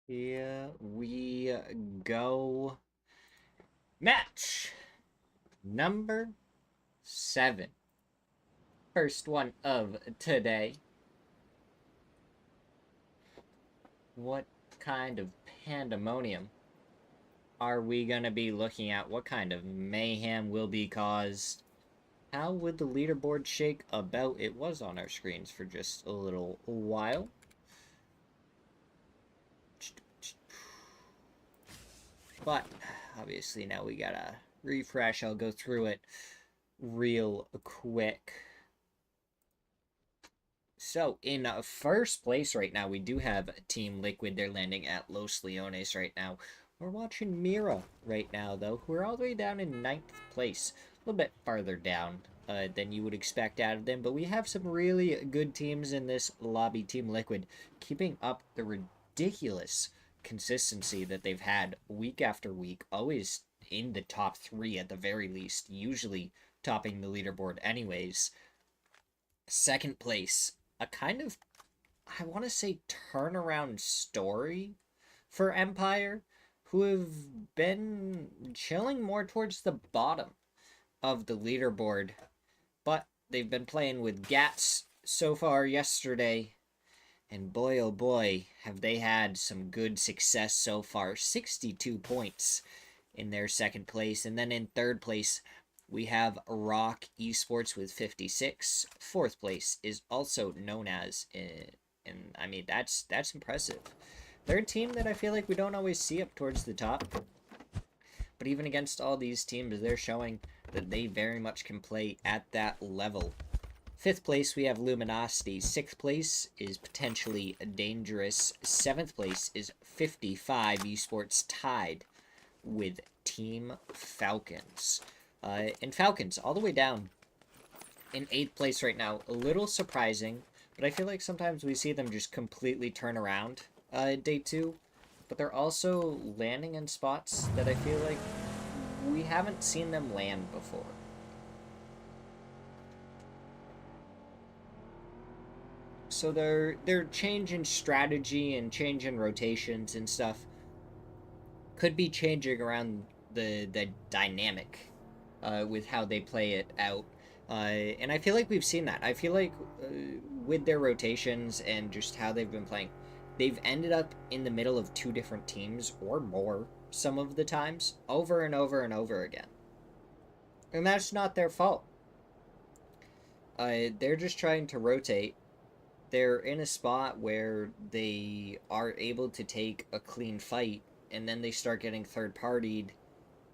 Here we go. Match number 7. First one of today. What kind of pandemonium are we going to be looking at? What kind of mayhem will be caused? How would the leaderboard shake about? It was on our screens for just a little while. But obviously now we gotta refresh. I'll go through it real quick. So in first place right now, we do have Team Liquid. They're landing at Los Leones right now. We're watching Mira right now, though, who are all the way down in 9th place. A little bit farther down than you would expect out of them. But we have some really good teams in this lobby. Team Liquid keeping up the ridiculous consistency that they've had week after week. Always in the top 3 at the very least. Usually topping the leaderboard anyways. Second place, a kind of, I want to say, turnaround story for Empire, who have been chilling more towards the bottom of the leaderboard, but they've been playing with Gats so far yesterday, and boy oh boy, have they had some good success so far. 62 points in their second place, and then in third place, we have Rock Esports with 56. Fourth place is also known as, and I mean, that's impressive. They're a team that I feel like we don't always see up towards the top. But even against all these teams, they're showing that they very much can play at that level. Fifth place, we have Luminosity. Sixth place is potentially dangerous. Seventh place is 55 Esports, tied with Team Falcons. And Falcons, all the way down in 8th place right now. A little surprising, but I feel like sometimes we see them just completely turn around day 2. But they're also landing in spots that I feel like we haven't seen them land before. So their change in strategy and change in rotations and stuff could be changing around the dynamic with how they play it out. And I feel like we've seen that. I feel like with their rotations and just how they've been playing, they've ended up in the middle of 2 different teams or more some of the times, over and over and over again. And that's not their fault. They're just trying to rotate. They're in a spot where they are able to take a clean fight, and then they start getting third-partied,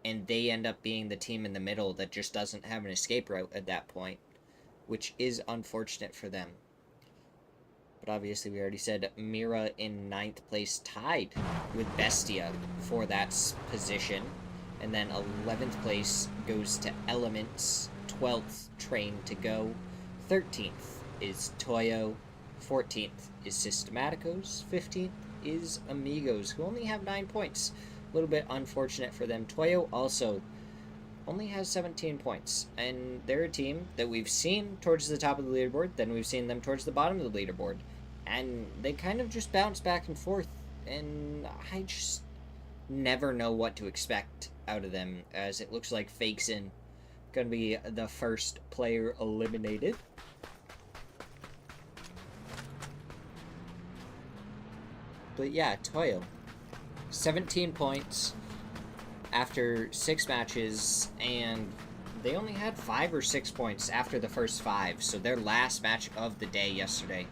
and they end up being the team in the middle that just doesn't have an escape route at that point, which is unfortunate for them. But obviously, we already said Mira in 9th place, tied with Bestia for that position. And then 11th place goes to Elements. 12th, Train to Go. 13th is Toyo. 14th is Systematicos. 15th is Amigos, who only have 9 points. A little bit unfortunate for them. Toyo also only has 17 points. And they're a team that we've seen towards the top of the leaderboard, then we've seen them towards the bottom of the leaderboard. And they kind of just bounce back and forth. And I just never know what to expect out of them, as it looks like Fakeson going to be the first player eliminated. But yeah, Toyo, 17 points after 6 matches, and they only had 5 or 6 points after the first 5, so their last match of the day yesterday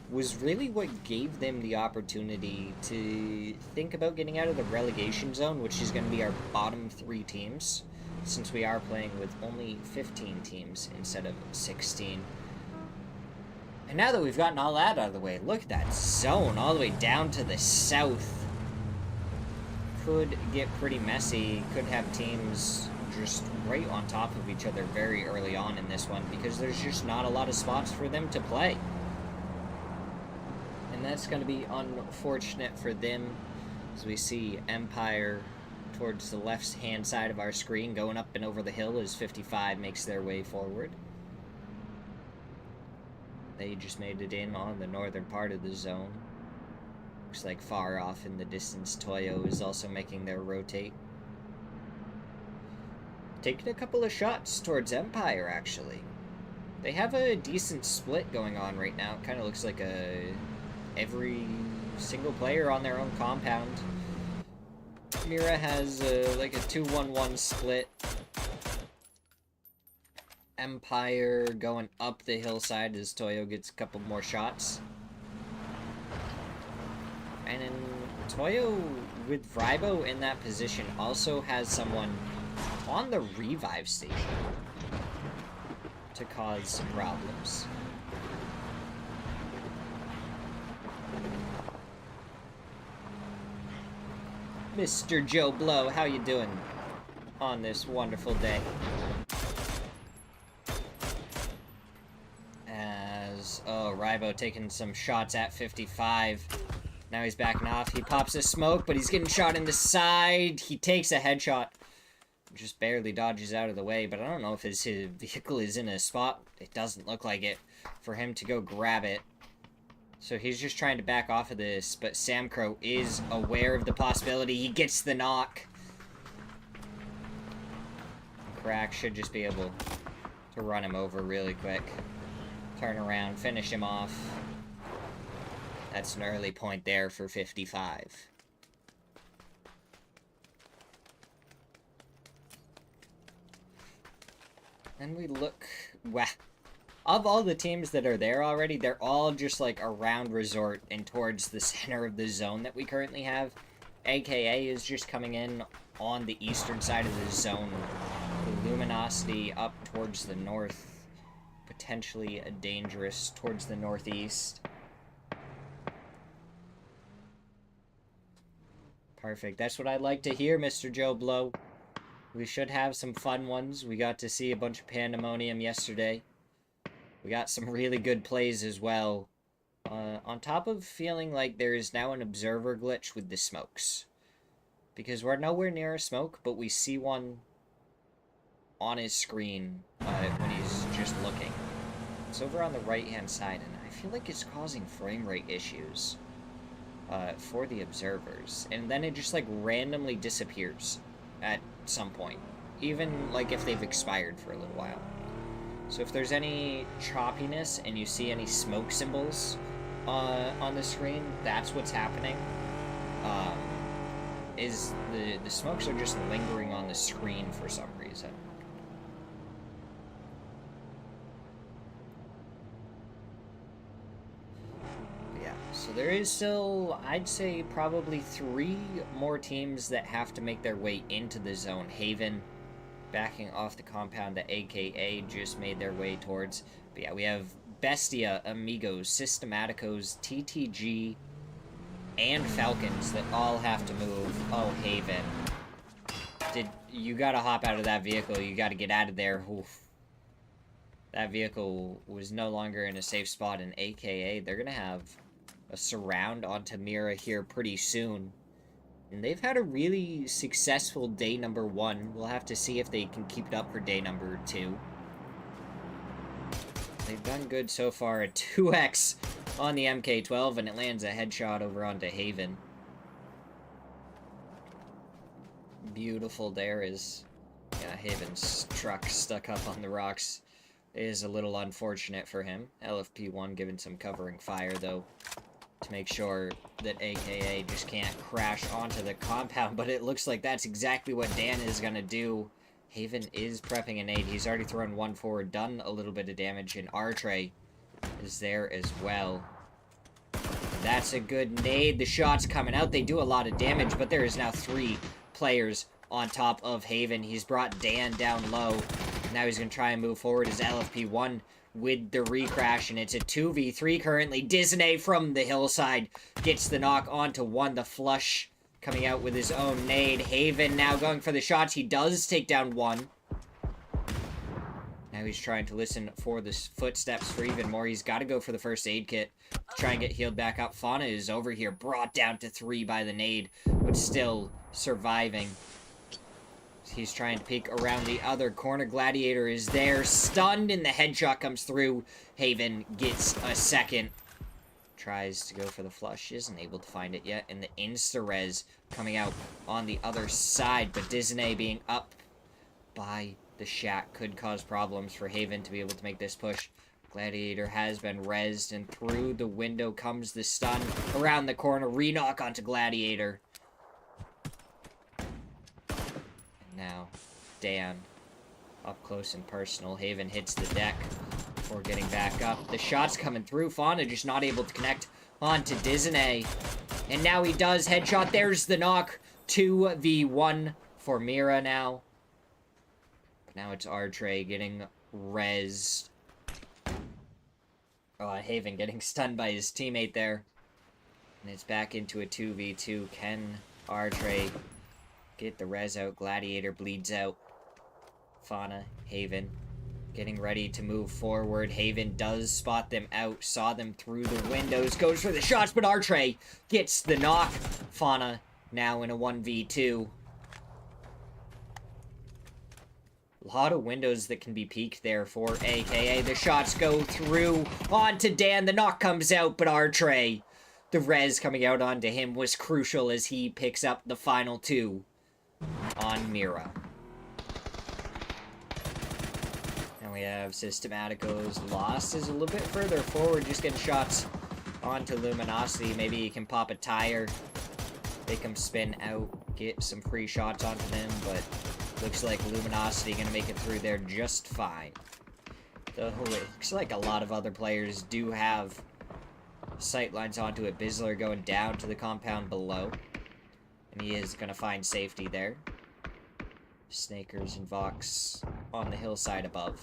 was really what gave them the opportunity to think about getting out of the relegation zone, which is going to be our bottom 3 teams, since we are playing with only 15 teams instead of 16. And now that we've gotten all that out of the way, look at that zone all the way down to the south. Could get pretty messy. Could have teams just right on top of each other very early on in this one, because there's just not a lot of spots for them to play. And that's going to be unfortunate for them, as we see Empire towards the left-hand side of our screen going up and over the hill as 55 makes their way forward. They just made it in on the northern part of the zone. looks like far off in the distance, Toyo is also making their rotate. Taking a couple of shots towards Empire, actually. They have a decent split going on right now. Kind of looks like every single player on their own compound. Mira has like a 2-1-1 split. Empire going up the hillside as Toyo gets a couple more shots. And then Toyo, with Rybo in that position, also has someone on the revive station to cause some problems. Mr. Joe Blow, how you doing on this wonderful day? Rybo taking some shots at 55. Now he's backing off. He pops a smoke, but he's getting shot in the side. He takes a headshot. Just barely dodges out of the way, but I don't know if his vehicle is in a spot. It doesn't look like it for him to go grab it. So he's just trying to back off of this, but Sam Crow is aware of the possibility. He gets the knock. Crack should just be able to run him over really quick. Turn around, finish him off. That's an early point there for 55. And we look... Wow. Of all the teams that are there already, they're all just like around resort and towards the center of the zone that we currently have. AKA is just coming in on the eastern side of the zone. The luminosity up towards the north. Potentially dangerous towards the northeast. Perfect. That's what I'd like to hear, Mr. Joe Blow. We should have some fun ones. We got to see a bunch of pandemonium yesterday. We got some really good plays as well. On top of feeling like there is now an observer glitch with the smokes. Because we're nowhere near a smoke, but we see one on his screen when he's just looking. It's over on the right-hand side, and I feel like it's causing frame rate issues for the observers. And then it just, like, randomly disappears at some point. Even, like, if they've expired for a little while. So if there's any choppiness and you see any smoke symbols on the screen, that's what's happening. Is the smokes are just lingering on the screen for some reason. Yeah, so there is still, I'd say, probably 3 more teams that have to make their way into the zone. Haven, backing off the compound that AKA just made their way towards. But yeah, we have Bestia, Amigos, Systematicos, TTG, and Falcons that all have to move. Oh, Haven. You gotta hop out of that vehicle. You gotta get out of there. Oof. That vehicle was no longer in a safe spot, and AKA, they're gonna have a surround onto Mira here pretty soon. And they've had a really successful day number 1. We'll have to see if they can keep it up for day number 2. They've done good so far. A 2x on the MK-12, and it lands a headshot over onto Haven. Beautiful there is... Yeah, Haven's truck stuck up on the rocks. It is a little unfortunate for him. LFP-1 giving some covering fire, though, to make sure that AKA just can't crash onto the compound, but it looks like that's exactly what Dan is going to do. Haven is prepping a nade. He's already thrown one forward, done a little bit of damage, and Artray is there as well. That's a good nade. The shot's coming out. They do a lot of damage, but there is now 3 players on top of Haven. He's brought Dan down low. Now he's going to try and move forward as LFP-1 with the recrash, and it's a 2v3 currently. Disney from the hillside gets the knock onto 1. The flush coming out with his own nade. Haven now going for the shots. He does take down 1. Now he's trying to listen for the footsteps for even more. He's got to go for the first aid kit to try and get healed back up. Fauna is over here, brought down to 3 by the nade, but still surviving. He's trying to peek around the other corner. Gladiator is there, stunned, and the headshot comes through. Haven gets a second. tries to go for the flush, isn't able to find it yet, and the insta-res coming out on the other side, but Disney being up by the shack could cause problems for Haven to be able to make this push. Gladiator has been rezzed, and through the window comes the stun. Around the corner, re-knock onto Gladiator. And now, Dan, up close and personal. Haven hits the deck before getting back up. The shot's coming through. Fauna just not able to connect onto Disney. And now he does. Headshot. There's the knock. 2v1 for Mira now. But now it's Artray getting rezzed. Haven getting stunned by his teammate there. And it's back into a 2v2. Can Artray get the res out? Gladiator bleeds out. Fauna, Haven, getting ready to move forward. Haven does spot them out, saw them through the windows, goes for the shots, but Artray gets the knock. Fauna now in a 1v2. A lot of windows that can be peeked there for AKA. The shots go through onto Dan. The knock comes out, but Artray, the res coming out onto him was crucial as he picks up the final two on Mira. And we have Systematico's Lost is a little bit further forward, just getting shots onto Luminosity. Maybe he can pop a tire, make him spin out, get some free shots onto them, but looks like Luminosity gonna make it through there just fine. Though it looks like a lot of other players do have sight lines onto it. Bizzler going down to the compound below, and he is gonna find safety there. Snakers and Vox on the hillside above.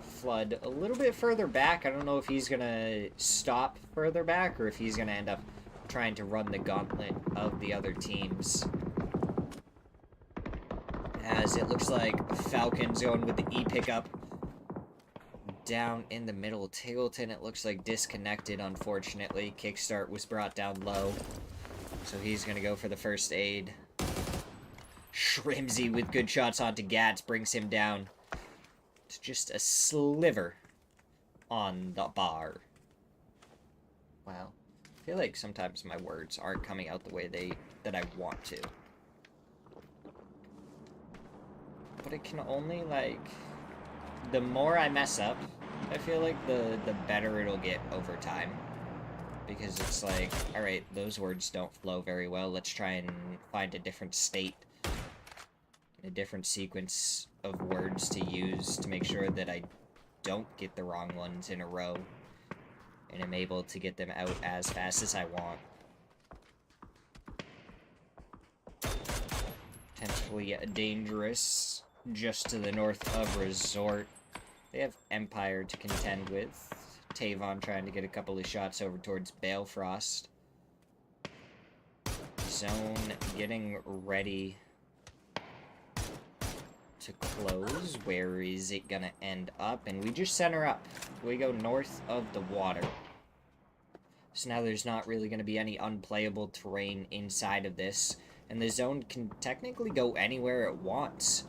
Flood a little bit further back. I don't know if he's gonna stop further back or if he's gonna end up trying to run the gauntlet of the other teams. As it looks like Falcon's going with the E pickup down in the middle. Tingleton, it looks like disconnected, unfortunately. Kickstart was brought down low, so he's gonna go for the first aid. Shrimsy with good shots onto Gats brings him down to just a sliver on the bar. Wow. I feel like sometimes my words aren't coming out the way that I want to. But it can only, like, the more I mess up, I feel like the better it'll get over time. Because it's like, alright, those words don't flow very well. Let's try and find a different state, a different sequence of words to use to make sure that I don't get the wrong ones in a row, and I'm able to get them out as fast as I want. Potentially dangerous just to the north of Resort. They have Empire to contend with. Tavon trying to get a couple of shots over towards Balefrost. Zone getting ready to close. Where is it gonna end up? And we just center up. We go north of the water. So now there's not really gonna be any unplayable terrain inside of this. And the zone can technically go anywhere it wants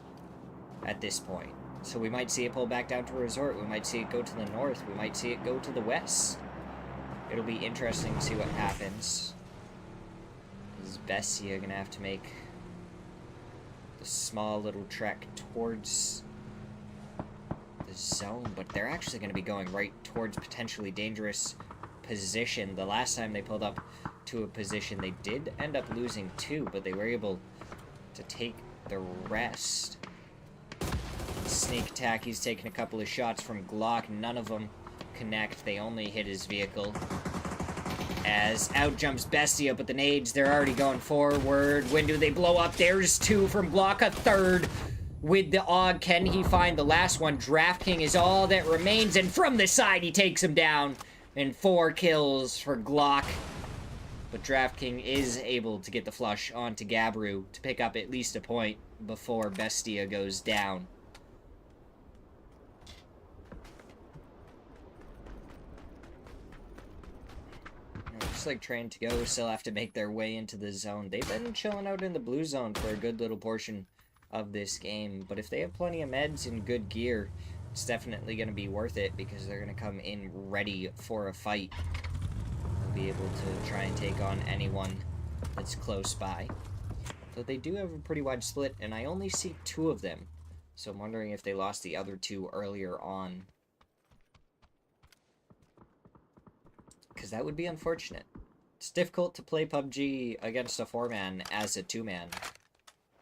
at this point. So we might see it pull back down to Resort. We might see it go to the north. We might see it go to the west. It'll be interesting to see what happens. Is Bessia gonna have to make the small little trek towards the zone? But they're actually gonna be going right towards potentially dangerous position. The last time they pulled up to a position, they did end up losing 2, but they were able to take the rest. Sneak attack, he's taking a couple of shots from Glock. None of them connect. They only hit his vehicle. As out jumps Bestia, but the nades, they're already going forward. When do they blow up? There's 2 from Glock, a third with the AUG. Can he find the last one? Draft King is all that remains, and from the side, he takes him down. And 4 kills for Glock. But Draft King is able to get the flush onto Gabru to pick up at least a point before Bestia goes down. Looks like Train to Go still have to make their way into the zone. They've been chilling out in the blue zone for a good little portion of this game, but if they have plenty of meds and good gear, it's definitely going to be worth it because they're going to come in ready for a fight. They'll be able to try and take on anyone that's close by. So they do have a pretty wide split, and I only see 2 of them. So I'm wondering if they lost the other 2 earlier on. Because that would be unfortunate. It's difficult to play PUBG against a 4-man as a 2-man.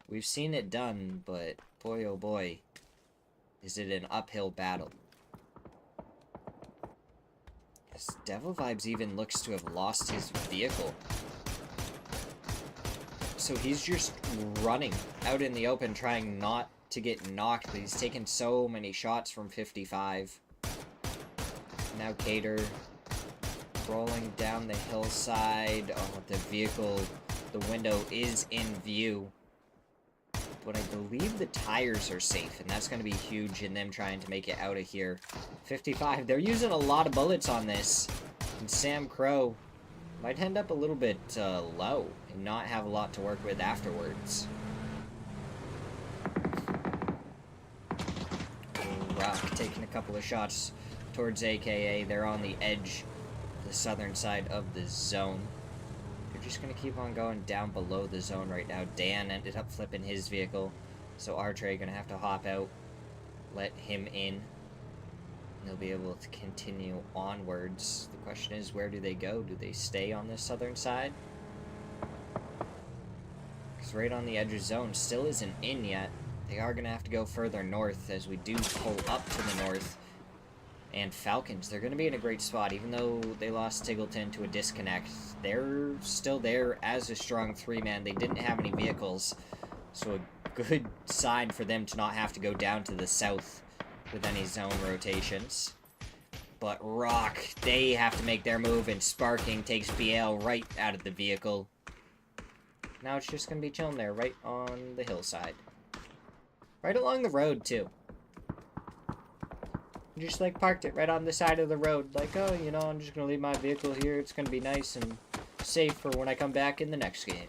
We've seen it done, but boy oh boy, is it an uphill battle. Because Devil Vibes even looks to have lost his vehicle. So he's just running out in the open trying not to get knocked, but he's taken so many shots from 55. Now Cater rolling down the hillside. Oh, the vehicle, the window is in view. But I believe the tires are safe, and that's going to be huge in them trying to make it out of here. 55, they're using a lot of bullets on this. And Sam Crow might end up a little bit low and not have a lot to work with afterwards. Rock taking a couple of shots towards AKA. They're on the edge, the southern side of the zone. They're just going to keep on going down below the zone right now. Dan ended up flipping his vehicle, so Artray going to have to hop out, let him in, and they'll be able to continue onwards. The question is, where do they go? Do they stay on the southern side? Because right on the edge of zone still isn't in yet. They are going to have to go further north as we do pull up to the north. And Falcons, they're going to be in a great spot. Even though they lost Tiggleton to a disconnect, they're still there as a strong 3-man. They didn't have any vehicles, so a good sign for them to not have to go down to the south with any zone rotations. But Rock, they have to make their move, and Sparking takes BL right out of the vehicle. Now it's just going to be chilling there, right on the hillside. Right along the road, too. Just, like, parked it right on the side of the road. Like, oh, you know, I'm just going to leave my vehicle here. It's going to be nice and safe for when I come back in the next game.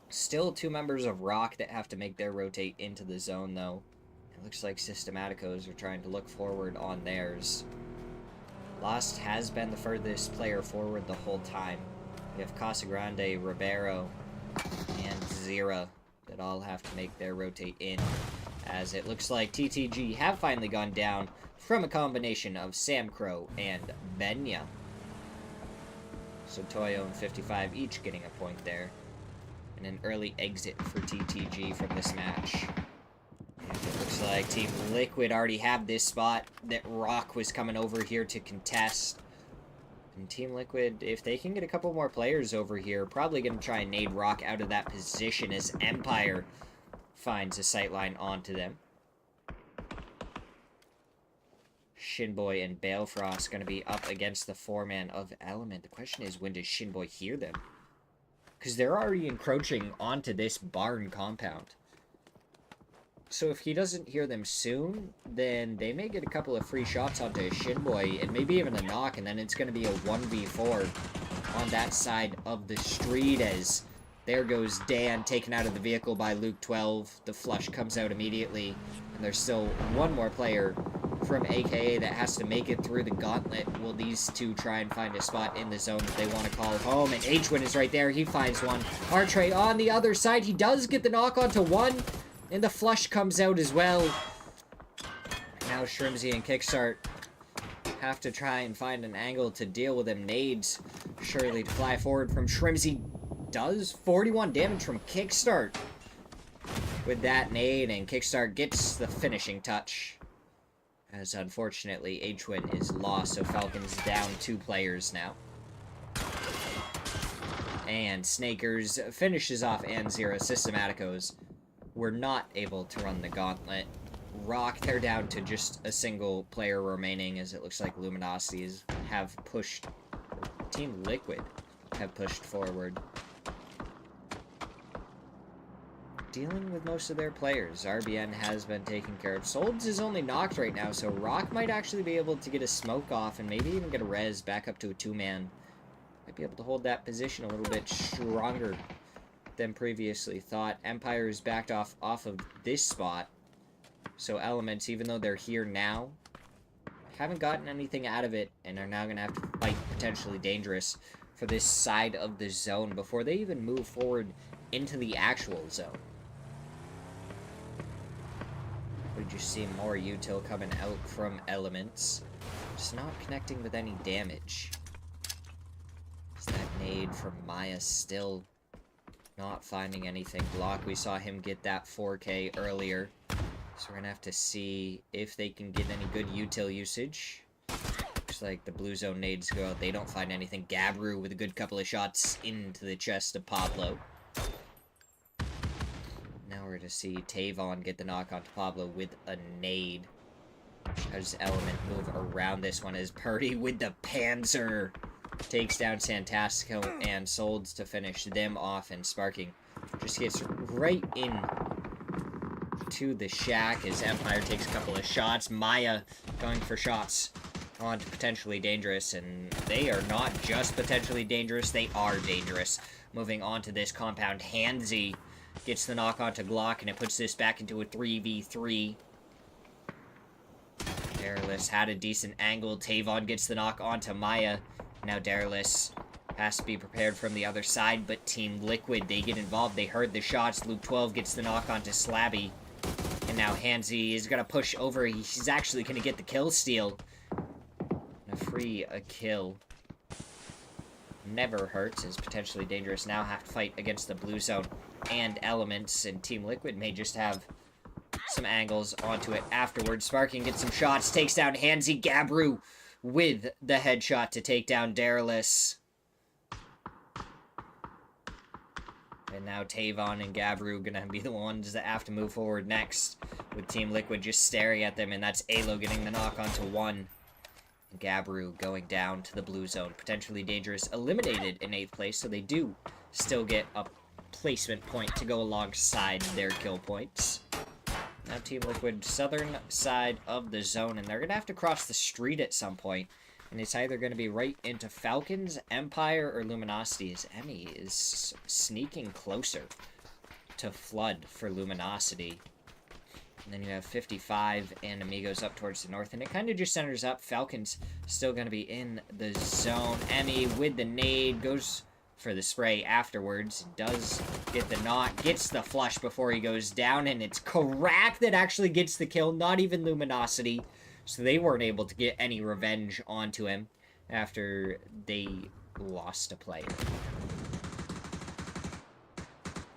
Still 2 members of Rock that have to make their rotate into the zone, though. It looks like Systematicos are trying to look forward on theirs. Lost has been the furthest player forward the whole time. We have Casagrande, Ribeiro, and Zira that all have to make their rotate in, as it looks like TTG have finally gone down from a combination of Sam Crow and Benya. So Toyo and 55 each getting a point there. And an early exit for TTG from this match. And it looks like Team Liquid already have this spot that Rock was coming over here to contest. And Team Liquid, if they can get a couple more players over here, probably going to try and nade Rock out of that position as Empire finds a sightline onto them. Shinboy and Balefrost going to be up against the 4-man of Element. The question is, when does Shinboy hear them? Because they're already encroaching onto this barn compound. So if he doesn't hear them soon, then they may get a couple of free shots onto Shinboy, and maybe even a knock, and then it's going to be a 1v4 on that side of the street, as there goes Dan, taken out of the vehicle by Luke 12. The flush comes out immediately, and there's still one more player from AKA that has to make it through the gauntlet. Will these two try and find a spot in the zone that they want to call home? And H-Win is right there. He finds one. Artray on the other side. He does get the knock onto one, and the flush comes out as well. Now Shrimzy and Kickstart have to try and find an angle to deal with them. Nades surely to fly forward from Shrimzy. Does 41 damage from Kickstart with that nade, and Kickstart gets the finishing touch. As unfortunately, H-Win is lost, so Falcons down 2 players now. And Snakers finishes off Anzira. Systematicos were not able to run the gauntlet. Rock, they're down to just a single player remaining, as it looks like Luminosities have pushed, Team Liquid have pushed forward. Dealing with most of their players. RBN has been taken care of. Solds is only knocked right now, so Rock might actually be able to get a smoke off and maybe even get a res back up to a 2-man. Might be able to hold that position a little bit stronger than previously thought. Empire is backed off of this spot. So Elements, even though they're here now, haven't gotten anything out of it and are now going to have to fight potentially dangerous for this side of the zone before they even move forward into the actual zone. We just see more util coming out from Elements. Just not connecting with any damage. Is that nade from Maya still not finding anything? Block, we saw him get that 4K earlier. So we're gonna have to see if they can get any good util usage. Looks like the blue zone nades go out. They don't find anything. Gabru with a good couple of shots into the chest of Pablo. Now we're gonna see Tavon get the knock onto Pablo with a nade. How does Element move around this one as Purdy with the Panzer takes down Santastico and Solds to finish them off, and Sparking just gets right in to the shack as Empire takes a couple of shots. Maya going for shots on to potentially dangerous, and they are not just potentially dangerous, they are dangerous. Moving on to this compound, Handsy gets the knock onto Glock, and it puts this back into a 3v3. Darylus had a decent angle. Tavon gets the knock onto Maya. Now Darylus has to be prepared from the other side, but Team Liquid, they get involved. They heard the shots. Luke 12 gets the knock onto Slabby. And now Handsy is going to push over. He's actually going to get the kill steal. Gonna free a kill. Never hurts. Is potentially dangerous. Now have to fight against the blue zone and Elements. And Team Liquid may just have some angles onto it afterwards. Sparking gets some shots. Takes down Handsy. Gabru with the headshot to take down Darylus. And now Tavon and Gabru gonna be the ones that have to move forward next, with Team Liquid just staring at them, and that's Alo getting the knock onto one. And Gabru going down to the blue zone. Potentially dangerous, eliminated in 8th place, so they do still get a placement point to go alongside their kill points. Now Team Liquid, southern side of the zone, and they're gonna have to cross the street at some point. And it's either going to be right into Falcons, Empire, or Luminosity, as Emmy is sneaking closer to Flood for Luminosity. And then you have 55 and Amigos up towards the north, and it kind of just centers up. Falcons still going to be in the zone. Emmy with the nade, goes for the spray afterwards, does get the knock, gets the flush before he goes down, and it's Karak that actually gets the kill, not even Luminosity. So they weren't able to get any revenge onto him after they lost a player.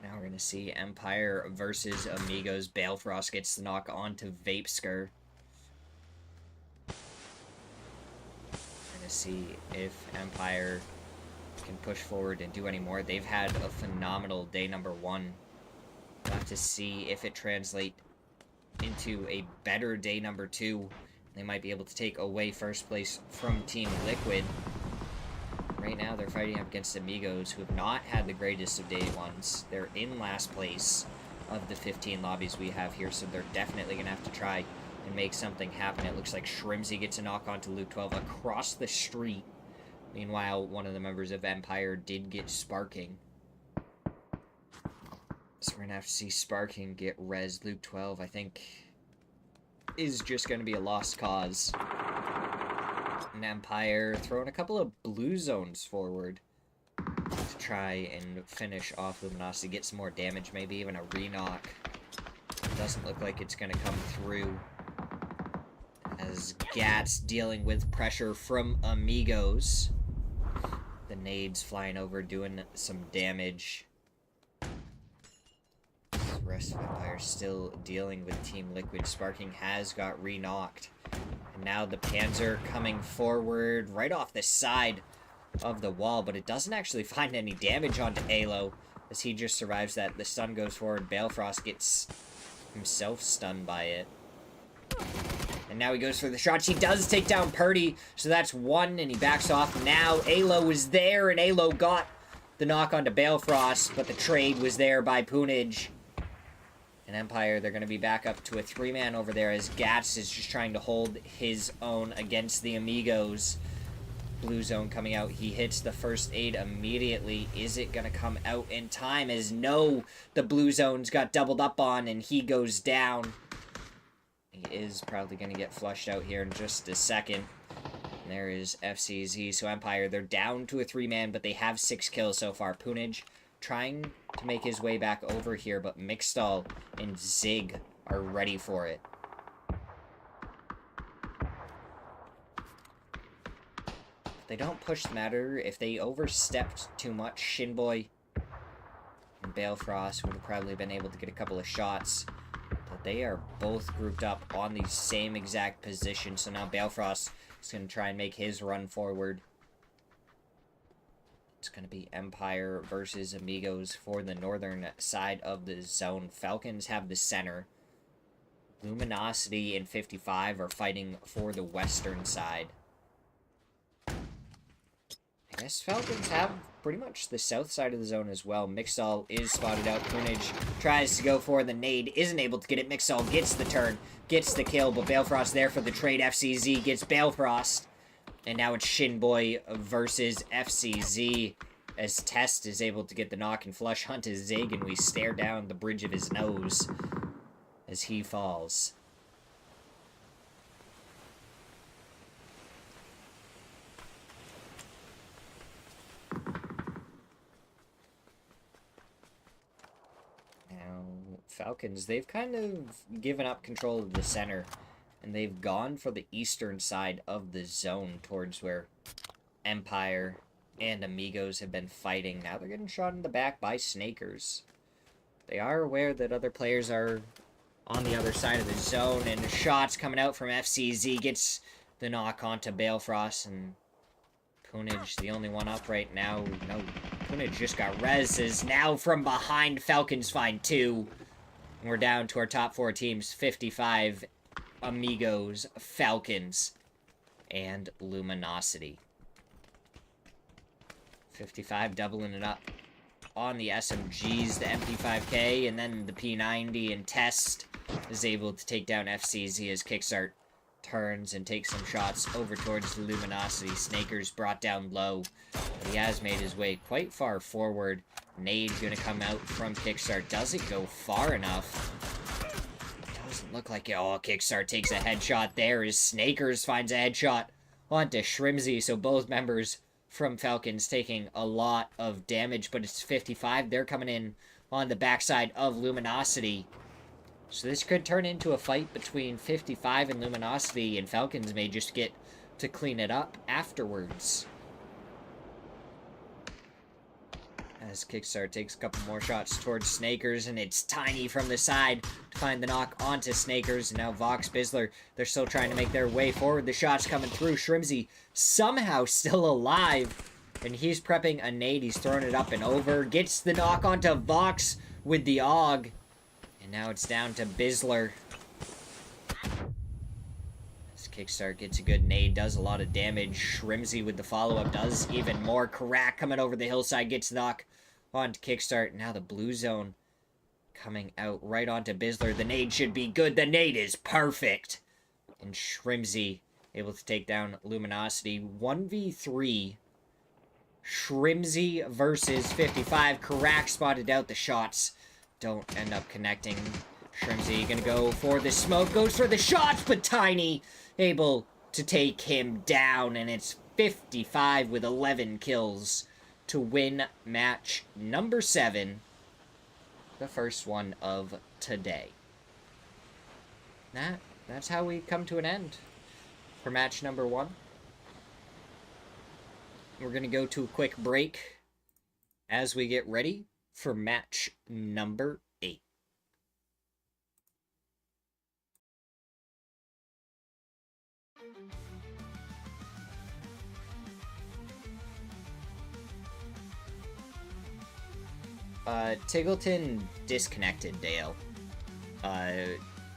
Now we're going to see Empire versus Amigos. Balefrost gets the knock onto Vapesker. We're going to see if Empire can push forward and do any more. They've had a phenomenal day number 1. We'll have to see if it translates into a better day number 2. They might be able to take away first place from Team Liquid. Right now, they're fighting up against Amigos, who have not had the greatest of day 1s. They're in last place of the 15 lobbies we have here, so they're definitely going to have to try and make something happen. It looks like Shrimsy gets a knock onto Luke 12 across the street. Meanwhile, one of the members of Empire did get Sparking. So we're going to have to see Sparking get res. Luke 12, I think, is just going to be a lost cause. An Empire throwing a couple of blue zones forward to try and finish off Luminosity, get some more damage, maybe even a re-knock. Doesn't look like it's going to come through, as Gats dealing with pressure from Amigos. The nades flying over, doing some damage. The rest of Empire still dealing with Team Liquid. Sparking has got re-knocked. And now the Panzer coming forward right off the side of the wall, but it doesn't actually find any damage onto Alo, as he just survives that. The stun goes forward. Balefrost gets himself stunned by it. And now he goes for the shots. He does take down Purdy, so that's 1, and he backs off. Now Alo is there, and Alo got the knock onto Balefrost, but the trade was there by Poonage. And Empire, they're going to be back up to a 3-man over there, as Gats is just trying to hold his own against the Amigos. Blue zone coming out. He hits the first aid immediately. Is it going to come out in time? As no, the blue zone's got doubled up on, and he goes down. He is probably going to get flushed out here in just a second. And there is FCZ. So Empire, they're down to a 3-man, but they have 6 kills so far. Punij trying to make his way back over here, but Mixstall and Zig are ready for it. They don't push the matter. If they overstepped too much, Shinboy and Balefrost would have probably been able to get a couple of shots. But they are both grouped up on the same exact position. So now Balefrost is going to try and make his run forward. It's going to be Empire versus Amigos for the northern side of the zone. Falcons have the center. Luminosity and 55 are fighting for the western side. I guess Falcons have pretty much the south side of the zone as well. Mixall is spotted out. Punij tries to go for the nade, isn't able to get it. Mixall gets the turn, gets the kill, but Balefrost there for the trade. FCZ gets Balefrost. And now it's Shinboy versus FCZ as Test is able to get the knock and flush hunt his Zig, and we stare down the bridge of his nose as he falls. Falcons, they've kind of given up control of the center, and they've gone for the eastern side of the zone towards where Empire and Amigos have been fighting. Now they're getting shot in the back by Snakers. They are aware that other players are on the other side of the zone, and shots coming out from FCZ gets the knock onto Balefrost, and Punij, the only one up right now. No, Punij just got res. Now from behind, Falcons find 2. We're down to our top 4 teams, 55, Amigos, Falcons, and Luminosity. 55 doubling it up on the SMGs, the MP5K, and then the P90, and Test is able to take down FCZ as Kickstart turns and takes some shots over towards the Luminosity. Snakers brought down low, but he has made his way quite far forward. Nade gonna come out from Kickstart. Doesn't go far enough. Doesn't look like it. Oh, Kickstart takes a headshot there as Snakers finds a headshot onto Shrimzy. So both members from Falcons taking a lot of damage, but it's 55. They're coming in on the backside of Luminosity. So this could turn into a fight between 55 and Luminosity, and Falcons may just get to clean it up afterwards. As Kickstart takes a couple more shots towards Snakers, and it's Tiny from the side to find the knock onto Snakers. And now Vox, Bizzler, they're still trying to make their way forward. The shot's coming through. Shrimzy somehow still alive, and he's prepping a nade. He's throwing it up and over. Gets the knock onto Vox with the AUG. And now it's down to Bizzler. As Kickstart gets a good nade, does a lot of damage. Shrimzy with the follow-up does even more. Karak coming over the hillside, gets the knock onto Kickstart. Now the blue zone coming out right onto Bizzler. The nade should be good. The nade is perfect. And Shrimzy able to take down Luminosity. 1v3. Shrimzy versus 55. Karak spotted out. The shots don't end up connecting. Shrimzy gonna go for the smoke, goes for the shots, but Tiny able to take him down, and it's 55 with 11 kills to win match number 7, the first one of today. That's how we come to an end for match number 1. We're gonna go to a quick break as we get ready for match number 8. Tiggleton disconnected Dale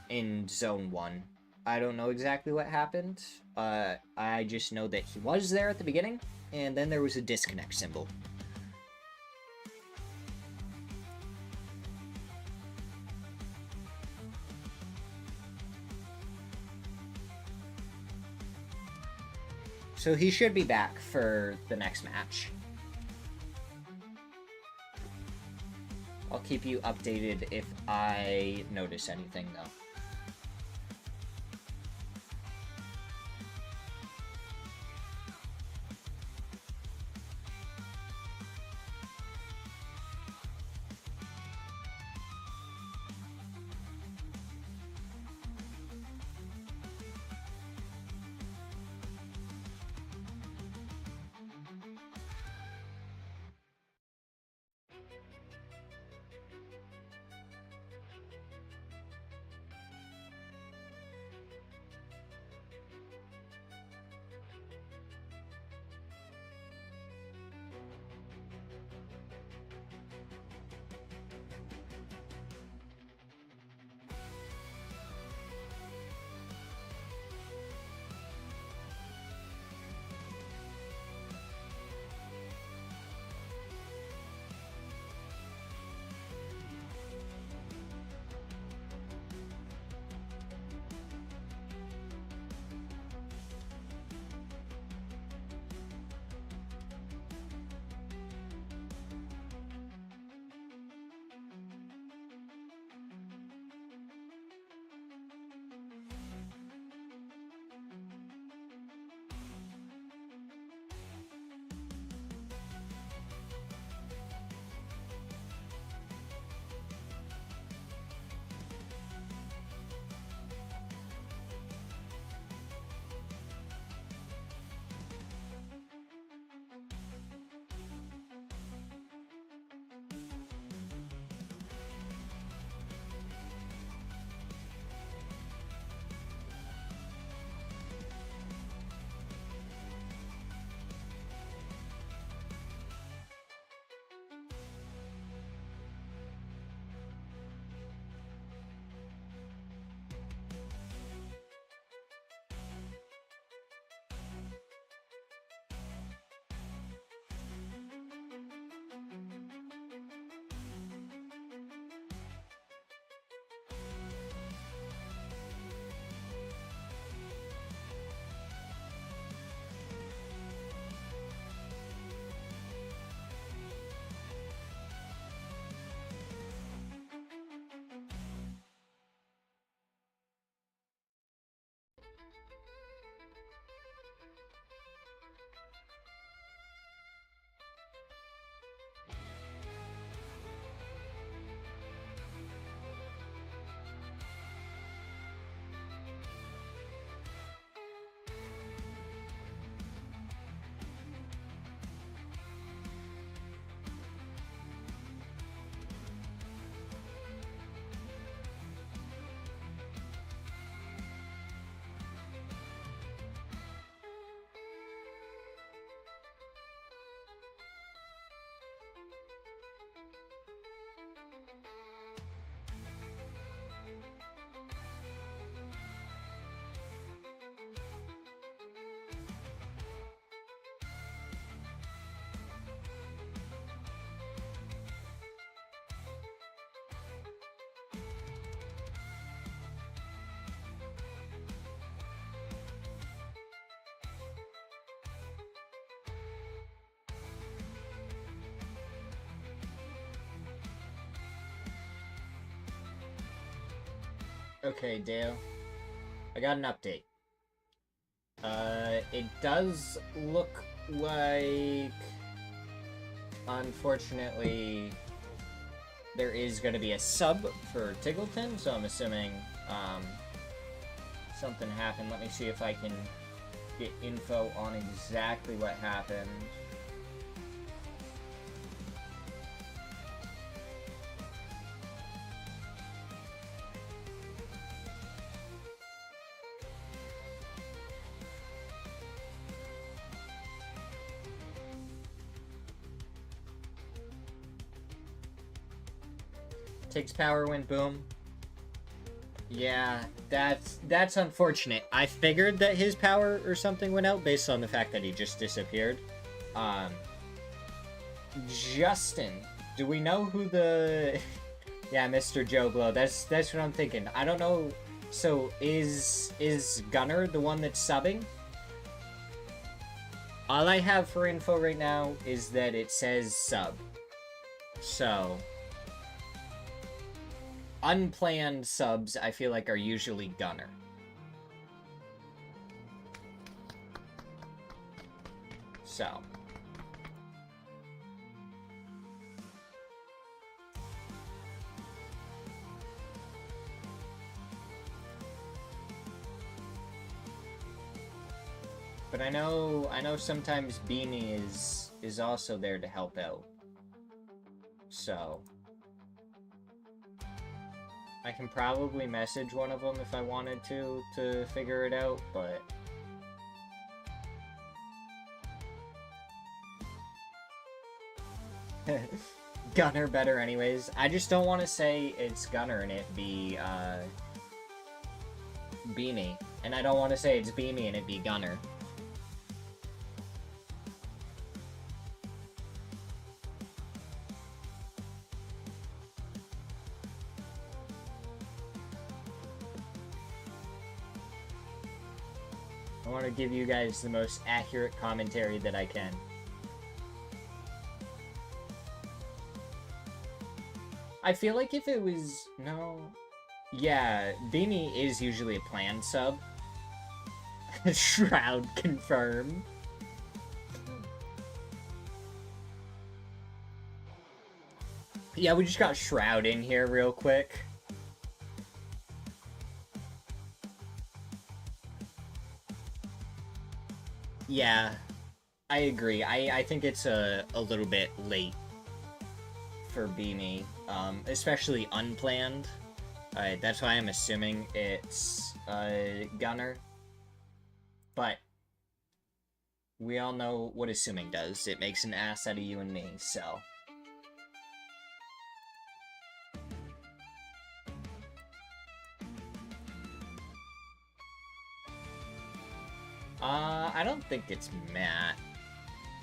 in Zone 1. I don't know exactly what happened. I just know that he was there at the beginning, and then there was a disconnect symbol. So he should be back for the next match. I'll keep you updated if I notice anything, though. Okay, Dale. I got an update. It does look like, unfortunately, there is going to be a sub for Tiggleton, so I'm assuming, something happened. Let me see if I can get info on exactly what happened. Takes power when boom. Yeah, that's unfortunate. I figured that his power or something went out based on the fact that he just disappeared. Justin, do we know who the... Yeah, Mr. Joe Blow. That's what I'm thinking. I don't know. So is Gunner the one that's subbing? All I have for info right now is that it says sub. So unplanned subs, I feel like, are usually Gunner. So. But I know sometimes Beanie is also there to help out. So I can probably message one of them if I wanted to figure it out, but Gunner better anyways. I just don't want to say it's Gunner and it be Beanie. And I don't want to say it's Beanie and it be Gunner. I want to give you guys the most accurate commentary that I can. I feel like if it was... No. Yeah, Beanie is usually a planned sub. Shroud confirmed. Yeah, we just got Shroud in here real quick. Yeah, I agree. I think it's a little bit late for Beanie, especially unplanned. That's why I'm assuming it's Gunner. But we all know what assuming does. It makes an ass out of you and me, so... I don't think it's Matt.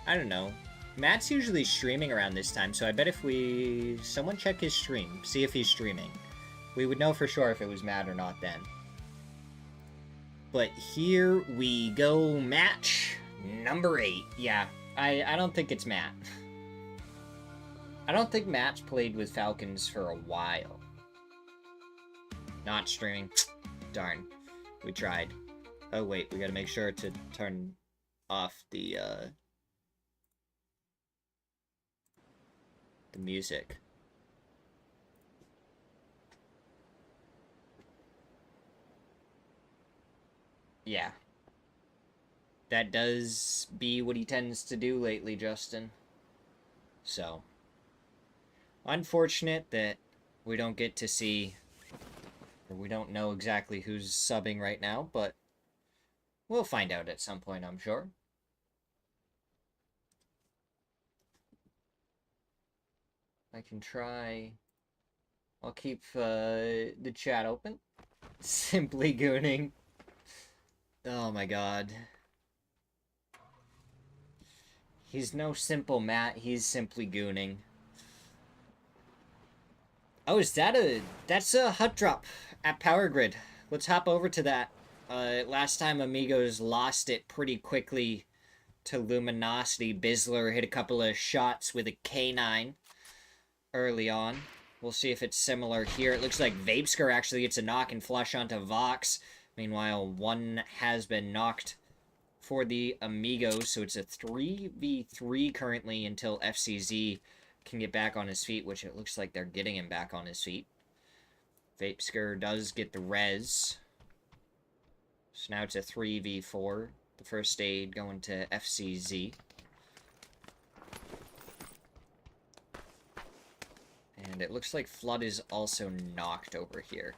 I don't know. Matt's usually streaming around this time, so I bet if someone check his stream, see if he's streaming. We would know for sure if it was Matt or not then. But here we go, match number 8. Yeah, I don't think it's Matt. I don't think Matt's played with Falcons for a while. Not streaming. Darn. We tried. Oh wait, we gotta make sure to turn off the music. Yeah. That does be what he tends to do lately, Justin. So. Unfortunate that we don't get to see, or we don't know exactly who's subbing right now, but we'll find out at some point, I'm sure. I can try... I'll keep the chat open. Simply gooning. Oh my god. He's no simple Matt, he's simply gooning. Oh, that's a hut drop at Power Grid. Let's hop over to that. Last time Amigos lost it pretty quickly to Luminosity. Bizzler hit a couple of shots with a K9 early on. We'll see if it's similar here. It looks like Vapeskar actually gets a knock and flush onto Vox. Meanwhile, one has been knocked for the Amigos, so it's a 3v3 currently until FCZ can get back on his feet, which it looks like they're getting him back on his feet. Vapeskar does get the res. So now it's a 3v4. The first aid going to FCZ. And it looks like Flood is also knocked over here.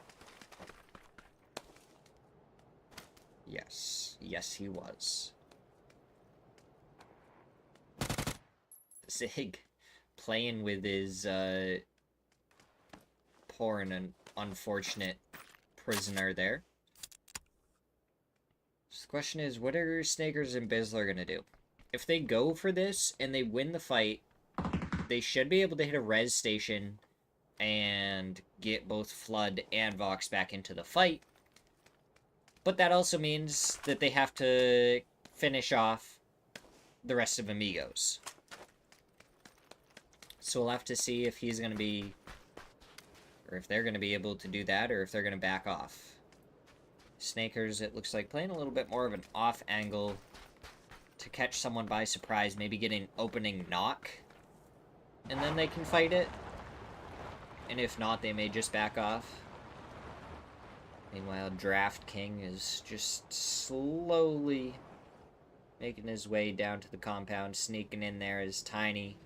Yes. Yes, he was. Zig playing with his poor and unfortunate prisoner there. So the question is, what are Snakers and Bizzler going to do? If they go for this and they win the fight, they should be able to hit a res station and get both Flood and Vox back into the fight. But that also means that they have to finish off the rest of Amigos. So we'll have to see if he's going to be, or if they're going to be able to do that, or if they're going to back off. Snakers, it looks like, playing a little bit more of an off angle to catch someone by surprise, maybe get an opening knock, and then they can fight it. And if not, they may just back off. Meanwhile, Draft King is just slowly making his way down to the compound, sneaking in there as Tiny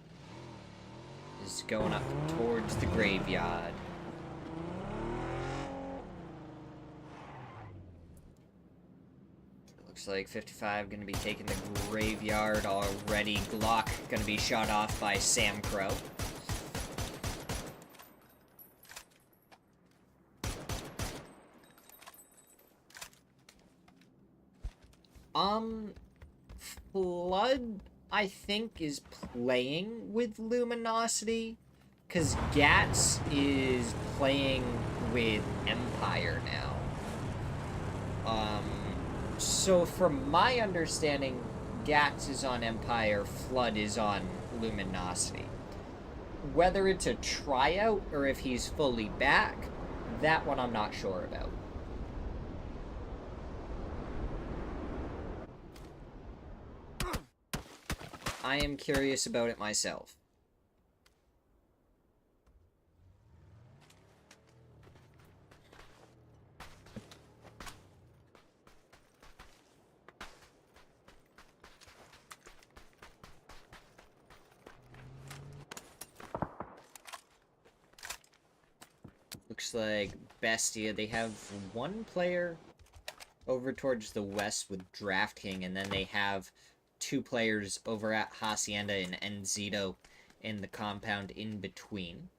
is going up towards the graveyard. Looks like 55 going to be taking the graveyard already. Glock going to be shot off by Sam Crow. Flood, I think, is playing with Luminosity, because Gats is playing with Empire now. So from my understanding, Gats is on Empire, Flood is on Luminosity. Whether it's a tryout or if he's fully back, that one I'm not sure about. I am curious about it myself. Looks like Bestia, they have one player over towards the west with Draft King, and then they have two players over at Hacienda and Enzito in the compound in between.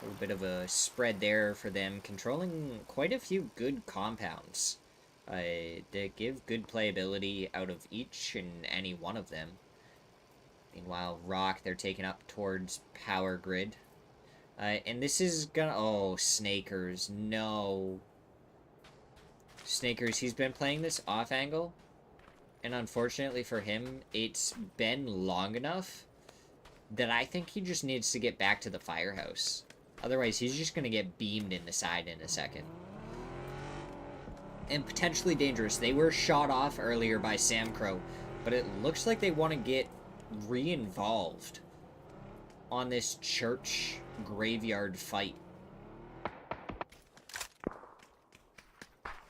A little bit of a spread there for them, controlling quite a few good compounds. They give good playability out of each and any one of them. Meanwhile, Rock, they're taking up towards Power Grid. And this is gonna... Oh, Snakers. No. Snakers, he's been playing this off angle. And unfortunately for him, it's been long enough that I think he just needs to get back to the firehouse. Otherwise, he's just going to get beamed in the side in a second. And potentially dangerous. They were shot off earlier by Sam Crow, but it looks like they want to get re-involved on this church graveyard fight.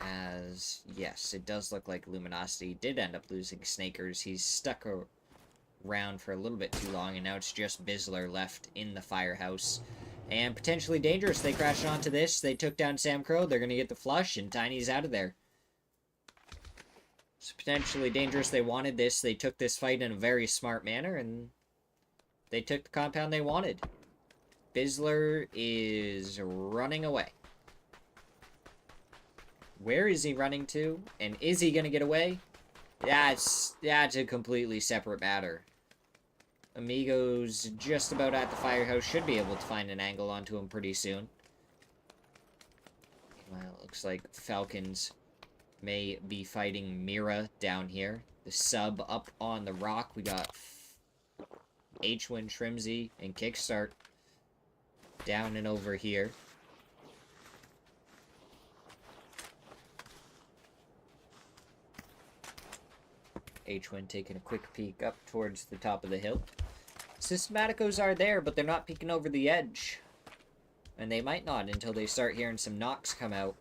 As, yes, it does look like Luminosity did end up losing Snakers. He's stuck around for a little bit too long, and now it's just Bizzler left in the firehouse. And potentially dangerous. They crashed onto this. They took down Sam Crow. They're going to get the flush, and Tiny's out of there. It's potentially dangerous. They wanted this. They took this fight in a very smart manner, and they took the compound they wanted. Bizzler is running away. Where is he running to? And is he going to get away? That's a completely separate matter. Amigos just about at the firehouse should be able to find an angle onto him pretty soon. Well, it looks like Falcons may be fighting Mira down here. The sub up on the rock. We got H-Win, Trimsy, and Kickstart. down and over here. H-Win taking a quick peek up towards the top of the hill. Systematicos are there, but they're not peeking over the edge. And they might not until they start hearing some knocks come out.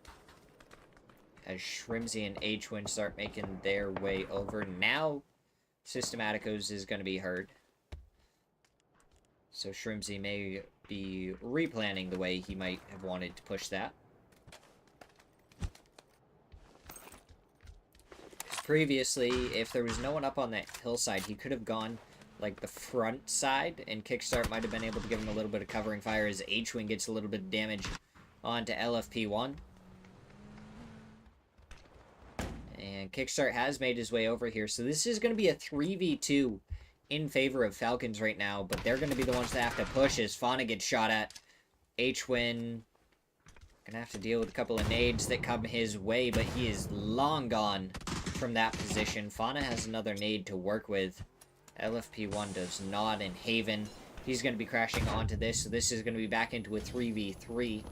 As Shrimzy and H-Win start making their way over. Now, Systematicos is going to be heard. So Shrimzy may be replanning the way he might have wanted to push that. Previously, if there was no one up on that hillside, he could have gone like the front side, and Kickstart might have been able to give him a little bit of covering fire as H-Wing gets a little bit of damage onto LFP1. And Kickstart has made his way over here, so this is going to be a 3v2 in favor of Falcons right now, but they're going to be the ones that have to push as Fauna gets shot at. H-Win gonna have to deal with a couple of nades that come his way, but he is long gone from that position. Fauna has another nade to work with. LFP1 does not, and Haven, he's going to be crashing onto this, so this is going to be back into a 3v3.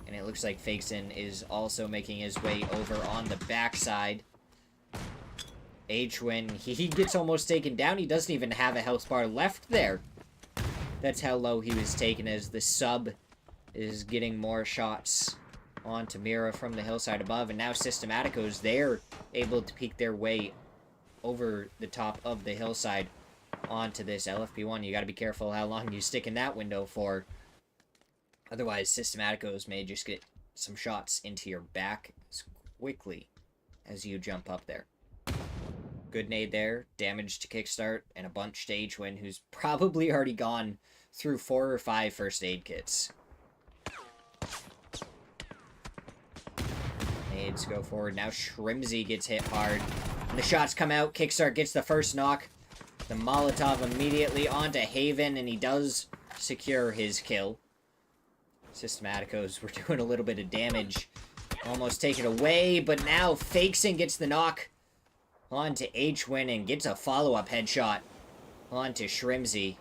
And it looks like Fakeson is also making his way over on the backside. H-Win, he gets almost taken down. He doesn't even have a health bar left there. That's how low he was taken, as the sub is getting more shots onto Mira from the hillside above. And now Systematicos, they're able to peek their way over the top of the hillside onto this LFP1. You got to be careful how long you stick in that window for. Otherwise, Systematicos may just get some shots into your back as quickly as you jump up there. Good nade there. Damage to Kickstart and a bunch to H-Win, who's probably already gone through 4 or 5 first aid kits. Nades go forward. Now Shrimzy gets hit hard. And the shots come out. Kickstart gets the first knock. The Molotov immediately onto Haven, and he does secure his kill. Systematicos were doing a little bit of damage. Almost taken away, but now Fakeson gets the knock onto H-Win and gets a follow-up headshot onto Shrimzy.